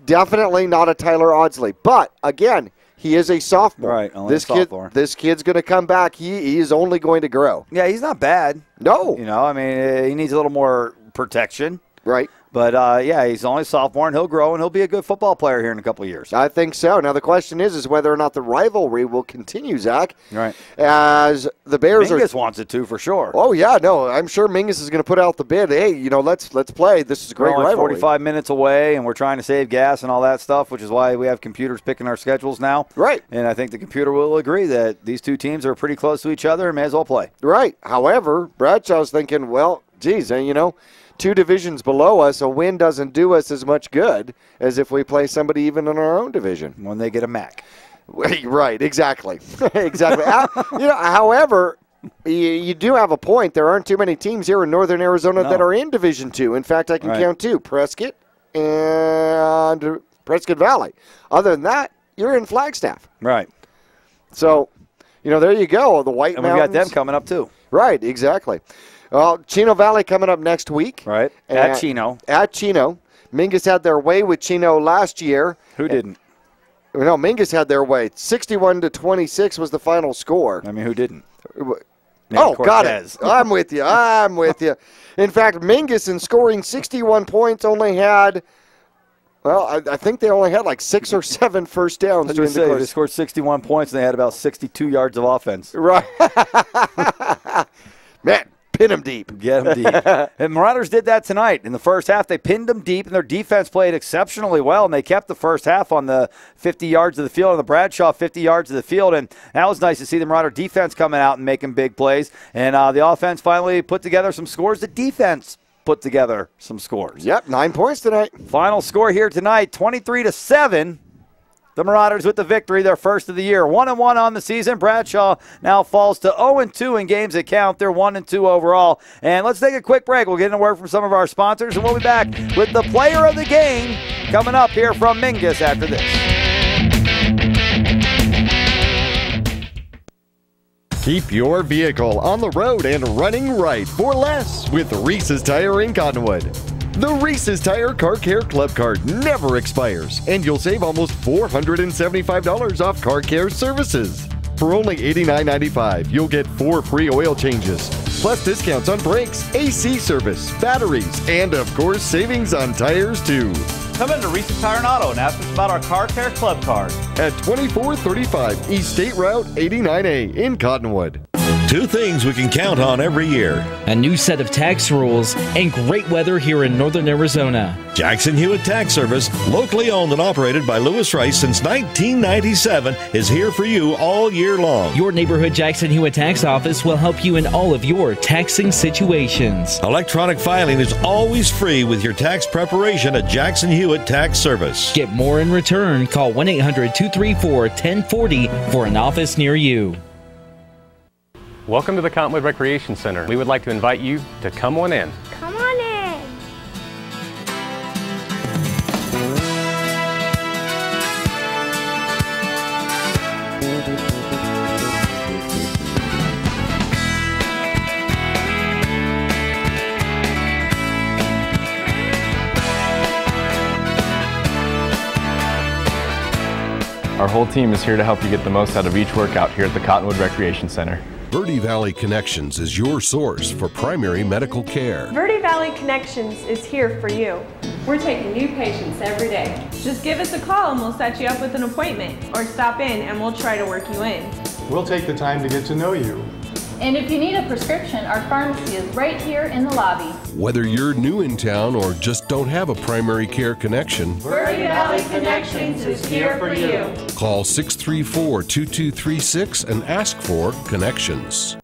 definitely not a Tyler Audsley, but again, he is a sophomore. Right. Only a sophomore. This kid's going to come back. He is only going to grow. Yeah, he's not bad. No. He needs a little more protection. Right. But, he's only a sophomore, and he'll grow, and he'll be a good football player here in a couple of years. I think so. Now, the question is whether or not the rivalry will continue, Zach. Right. As the Bears Mingus wants it to, for sure. Oh, yeah. No, I'm sure Mingus is going to put out the bid. Hey, let's play. This is a great we're only rivalry. 45 minutes away, and we're trying to save gas and all that stuff, which is why we have computers picking our schedules now. Right. And I think the computer will agree that these two teams are pretty close to each other and may as well play. Right. However, Bradshaw's thinking, well, geez, 2 divisions below us, a win doesn't do us as much good as if we play somebody even in our own division. When they get a MAC. Right, exactly. Exactly. However, you do have a point. There aren't too many teams here in Northern Arizona that are in Division II. In fact, I can count 2, Prescott and Prescott Valley. Other than that, you're in Flagstaff. Right. So, there you go, the White Mountains. And we got them coming up, too. Right, exactly. Well, Chino Valley coming up next week. Right, at Chino. At Chino. Mingus had their way with Chino last year. Who didn't? No, Mingus had their way. 61-26 was the final score. I mean, who didn't? Got it. I'm with you. In fact, Mingus, in scoring 61 points, only had, I think they only had like 6 or 7 first downs during the course. They scored 61 points, and they had about 62 yards of offense. Right. Man. Pin them deep. Get them deep. And Marauders did that tonight. In the first half, they pinned them deep, and their defense played exceptionally well, and they kept the first half on the 50 yards of the field, on the Bradshaw 50 yards of the field, and that was nice to see the Marauder defense coming out and making big plays, and the offense finally put together some scores. The defense put together some scores. Yep, 9 points tonight. Final score here tonight, 23-7. The Marauders with the victory, their first of the year. 1-1 on the season. Bradshaw now falls to 0-2 in games that count. They're 1-2 overall. And let's take a quick break. We'll get a word from some of our sponsors, and we'll be back with the player of the game coming up here from Mingus after this. Keep your vehicle on the road and running right for less with Reese's Tire in Cottonwood. The Reese's Tire Car Care Club Card never expires, and you'll save almost $475 off car care services. For only $89.95, you'll get 4 free oil changes, plus discounts on brakes, AC service, batteries, and of course, savings on tires too. Come into Reese's Tire and Auto and ask us about our Car Care Club Card. At 2435 East State Route 89A in Cottonwood. Two things we can count on every year. A new set of tax rules and great weather here in northern Arizona. Jackson Hewitt Tax Service, locally owned and operated by Lewis Rice since 1997, is here for you all year long. Your neighborhood Jackson Hewitt Tax Office will help you in all of your taxing situations. Electronic filing is always free with your tax preparation at Jackson Hewitt Tax Service. Get more in return. Call 1-800-234-1040 for an office near you. Welcome to the Cottonwood Recreation Center. We would like to invite you to come on in. Come on in. Our whole team is here to help you get the most out of each workout here at the Cottonwood Recreation Center. Verde Valley Connections is your source for primary medical care. Verde Valley Connections is here for you. We're taking new patients every day. Just give us a call and we'll set you up with an appointment, or stop in and we'll try to work you in. We'll take the time to get to know you. And if you need a prescription, our pharmacy is right here in the lobby. Whether you're new in town or just don't have a primary care connection, Verde Valley Connections is here for you. call 634-2236 and ask for Connections.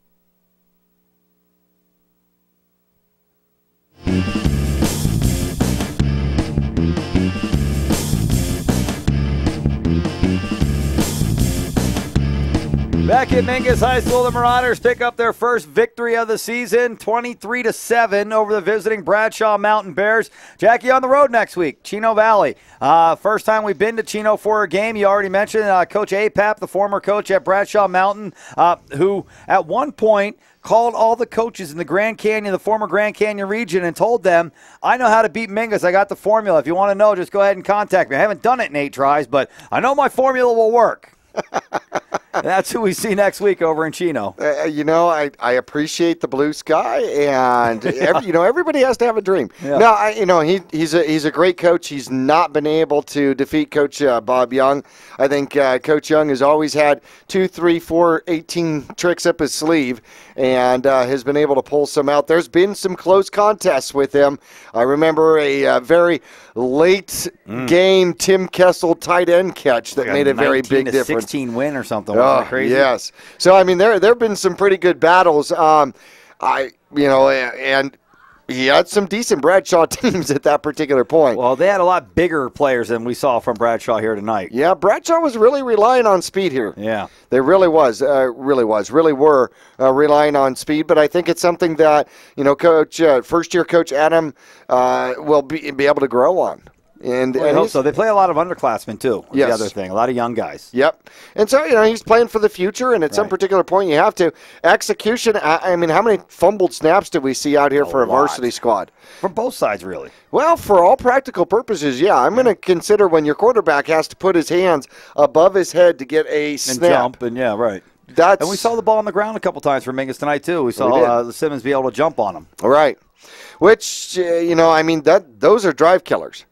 Back at Mingus High School, the Marauders pick up their first victory of the season, 23-7 over the visiting Bradshaw Mountain Bears. Jackie, on the road next week, Chino Valley. First time we've been to Chino for a game. You already mentioned Coach Apap, the former coach at Bradshaw Mountain, who at one point called all the coaches in the Grand Canyon, the former Grand Canyon region, and told them, I know how to beat Mingus. I got the formula. If you want to know, just go ahead and contact me. I haven't done it in 8 tries, but I know my formula will work. That's who we see next week over in Chino. I appreciate the blue sky, and everybody has to have a dream. Yeah. No, he's a great coach. He's not been able to defeat Coach Bob Young. I think Coach Young has always had 2, 3, 4, 18 tricks up his sleeve, and has been able to pull some out. There's been some close contests with him. I remember a very late game Tim Kessel tight end catch that made a very big difference. 16 win or something. Wasn't it crazy? Yes. So I mean, there have been some pretty good battles. And he had some decent Bradshaw teams at that particular point. Well, they had a lot bigger players than we saw from Bradshaw here tonight. Yeah, Bradshaw was really relying on speed here. Yeah. They really were relying on speed, but I think it's something that, first-year Coach Adam will be able to grow on. And I hope so. They play a lot of underclassmen, too. Yes. The other thing. A lot of young guys. Yep. And so, he's playing for the future, and at some particular point you have to. Execution, I mean, how many fumbled snaps did we see out here for a varsity squad? From both sides, really. Well, for all practical purposes, yeah. I'm going to consider when your quarterback has to put his hands above his head to get a snap. And jump, and and we saw the ball on the ground a couple times for Mingus tonight, too. We saw Simmons be able to jump on him. All right. Which, those are drive killers.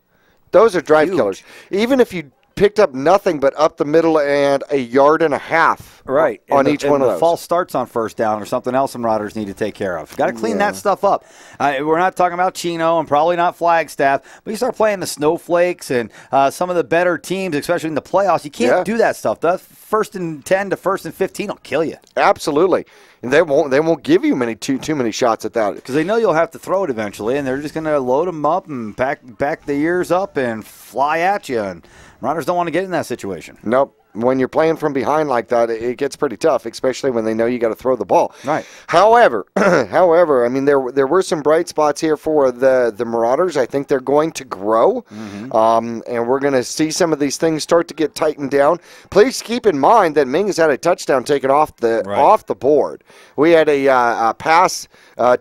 Those are drive killers. Even if you picked up nothing but up the middle and a yard and a half on each one of those. False starts on first down or something else some Marauders need to take care of. Got to clean that stuff up. We're not talking about Chino and probably not Flagstaff, but you start playing the Snowflakes and some of the better teams, especially in the playoffs, you can't do that stuff. That 1st and 10 to 1st and 15 will kill you. Absolutely. And they won't give you too many shots at that. Because they know you'll have to throw it eventually, and they're just going to load them up and back the ears up and fly at you. And Marauders don't want to get in that situation. Nope. When you're playing from behind like that, it gets pretty tough, especially when they know you got to throw the ball. Right. However, I mean, there were some bright spots here for the Marauders. I think they're going to grow, and we're going to see some of these things start to get tightened down. Please keep in mind that Mingus had a touchdown taken off the board. We had a pass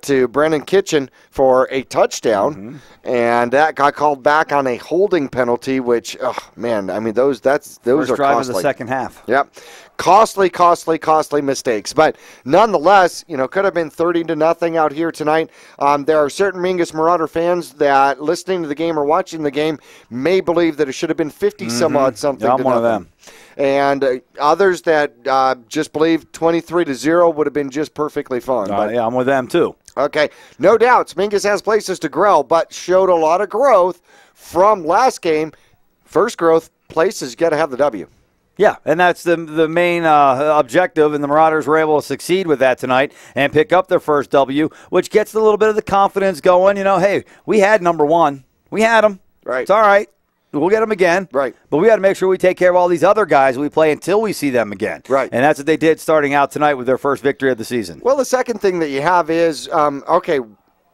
to Brennan Kitchen for a touchdown, and that got called back on a holding penalty, which, I mean, those First are drive costly. of the second half. Yep. Costly mistakes. But nonetheless, could have been 30-0 out here tonight. There are certain Mingus Marauder fans that listening to the game or watching the game may believe that it should have been 50 some odd something. Yeah, I'm one of them. and others that just believe 23-0 would have been just perfectly fine. Yeah, I'm with them too. Okay, no doubts. Mingus has places to grow, but showed a lot of growth from last game. First growth, places got to have the W. Yeah, and that's the main objective, and the Marauders were able to succeed with that tonight and pick up their first W, which gets a little bit of the confidence going. You know, hey, we had number one. We had them. Right. It's all right. We'll get them again. Right. But we got to make sure we take care of all these other guys we play until we see them again. Right. And that's what they did starting out tonight with their first victory of the season. Well, the second thing that you have is, okay,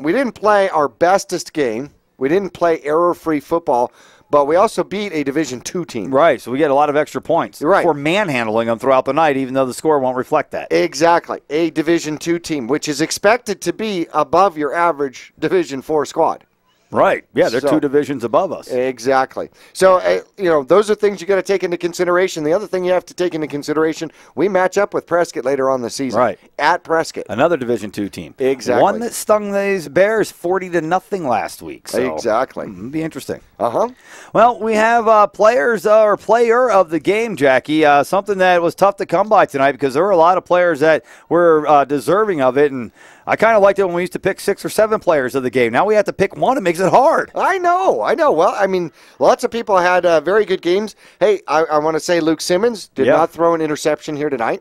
we didn't play our bestest game. We didn't play error-free football, but we also beat a Division II team. Right, so we get a lot of extra points. Right. For manhandling them throughout the night, even though the score won't reflect that. Exactly. A Division II team, which is expected to be above your average Division IV squad. Right. Yeah, they're 2 divisions above us. Exactly. So, those are things you got to take into consideration. The other thing you have to take into consideration, we match up with Prescott later on the season. Right. At Prescott. Another Division II team. Exactly. One that stung these Bears 40-0 last week. So exactly. It'll be interesting. Uh-huh. Well, we have player of the game, Jackie. Something that was tough to come by tonight because there were a lot of players that were deserving of it, and I kind of liked it when we used to pick 6 or 7 players of the game. Now we have to pick one. It makes it hard. I know. Well, I mean, lots of people had very good games. Hey, I want to say Luke Simmons did not throw an interception here tonight.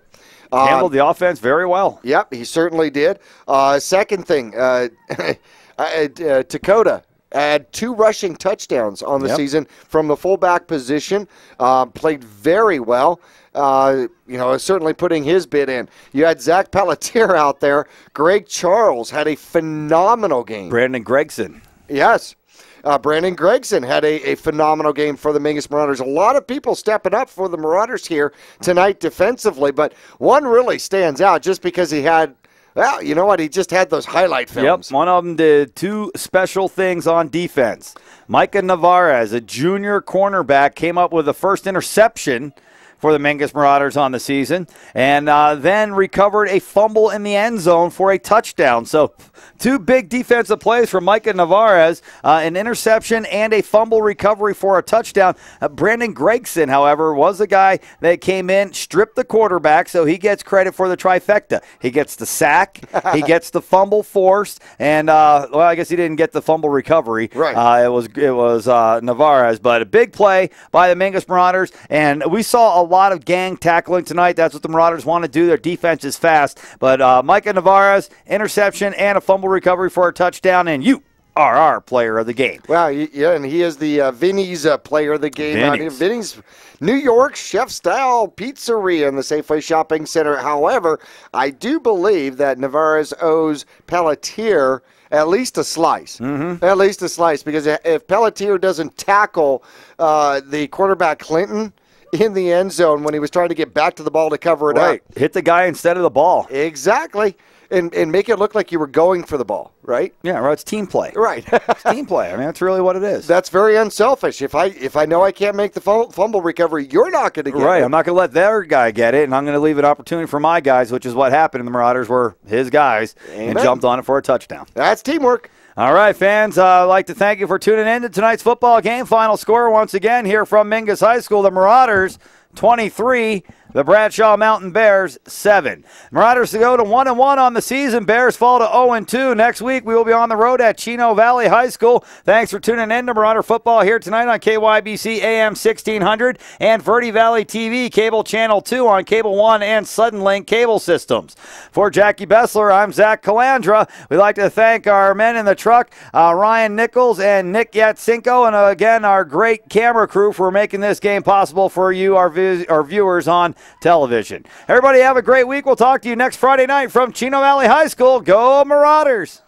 Handled the offense very well. Yep, he certainly did. Second thing, Dakota had 2 rushing touchdowns on the season from the fullback position. Played very well. Certainly putting his bid in. You had Zach Pelletier out there. Greg Charles had a phenomenal game. Brandon Gregson. Yes. Brandon Gregson had a phenomenal game for the Mingus Marauders. A lot of people stepping up for the Marauders here tonight defensively, but one really stands out just because he had, well, you know what? He just had those highlight films. Yep, one of them did 2 special things on defense. Micah Navarez, a junior cornerback, came up with the first interception for the Mingus Marauders on the season, and then recovered a fumble in the end zone for a touchdown. So 2 big defensive plays from Micah Navarez, an interception and a fumble recovery for a touchdown. Brandon Gregson, however, was the guy that came in, stripped the quarterback, so he gets credit for the trifecta. He gets the sack, he gets the fumble forced, and, well, I guess he didn't get the fumble recovery. Right. It was Navarez, but a big play by the Mingus Marauders, and we saw a lot of gang tackling tonight. That's what the Marauders want to do. Their defense is fast. But Micah Navarez, interception and a fumble recovery for a touchdown, and you are our player of the game. Wow, yeah, and he is the Vinny's player of the game. Vinny's New York chef-style pizzeria in the Safeway Shopping Center. However, I do believe that Navarez owes Pelletier at least a slice. Mm-hmm. At least a slice, because if Pelletier doesn't tackle the quarterback Clinton in the end zone when he was trying to get back to the ball to cover it up. Hit the guy instead of the ball. Exactly. And make it look like you were going for the ball, right? Yeah, right. It's team play. Right. It's team play. I mean, that's really what it is. That's very unselfish. If I know I can't make the fumble recovery, you're not going to get it. Right. I'm not going to let their guy get it, and I'm going to leave an opportunity for my guys, which is what happened. And the Marauders were his guys and jumped on it for a touchdown. That's teamwork. All right, fans, I'd like to thank you for tuning in to tonight's football game. Final score once again here from Mingus High School. The Marauders 23, the Bradshaw Mountain Bears 7. Marauders to go to 1-1 on the season. Bears fall to 0-2. Next week we will be on the road at Chino Valley High School. Thanks for tuning in to Marauder Football here tonight on KYBC AM 1600 and Verde Valley TV Cable Channel 2 on Cable 1 and Suddenlink Cable Systems. For Jackie Bessler, I'm Zach Calandra. We'd like to thank our men in the truck, Ryan Nichols and Nick Yatsenko, and again our great camera crew for making this game possible for you, our viewers on television. Everybody have a great week. We'll talk to you next Friday night from Chino Valley High School. Go Marauders!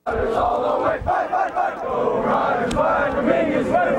All the way, fight, fight, fight. Go Marauders, fight for Mingus, fight for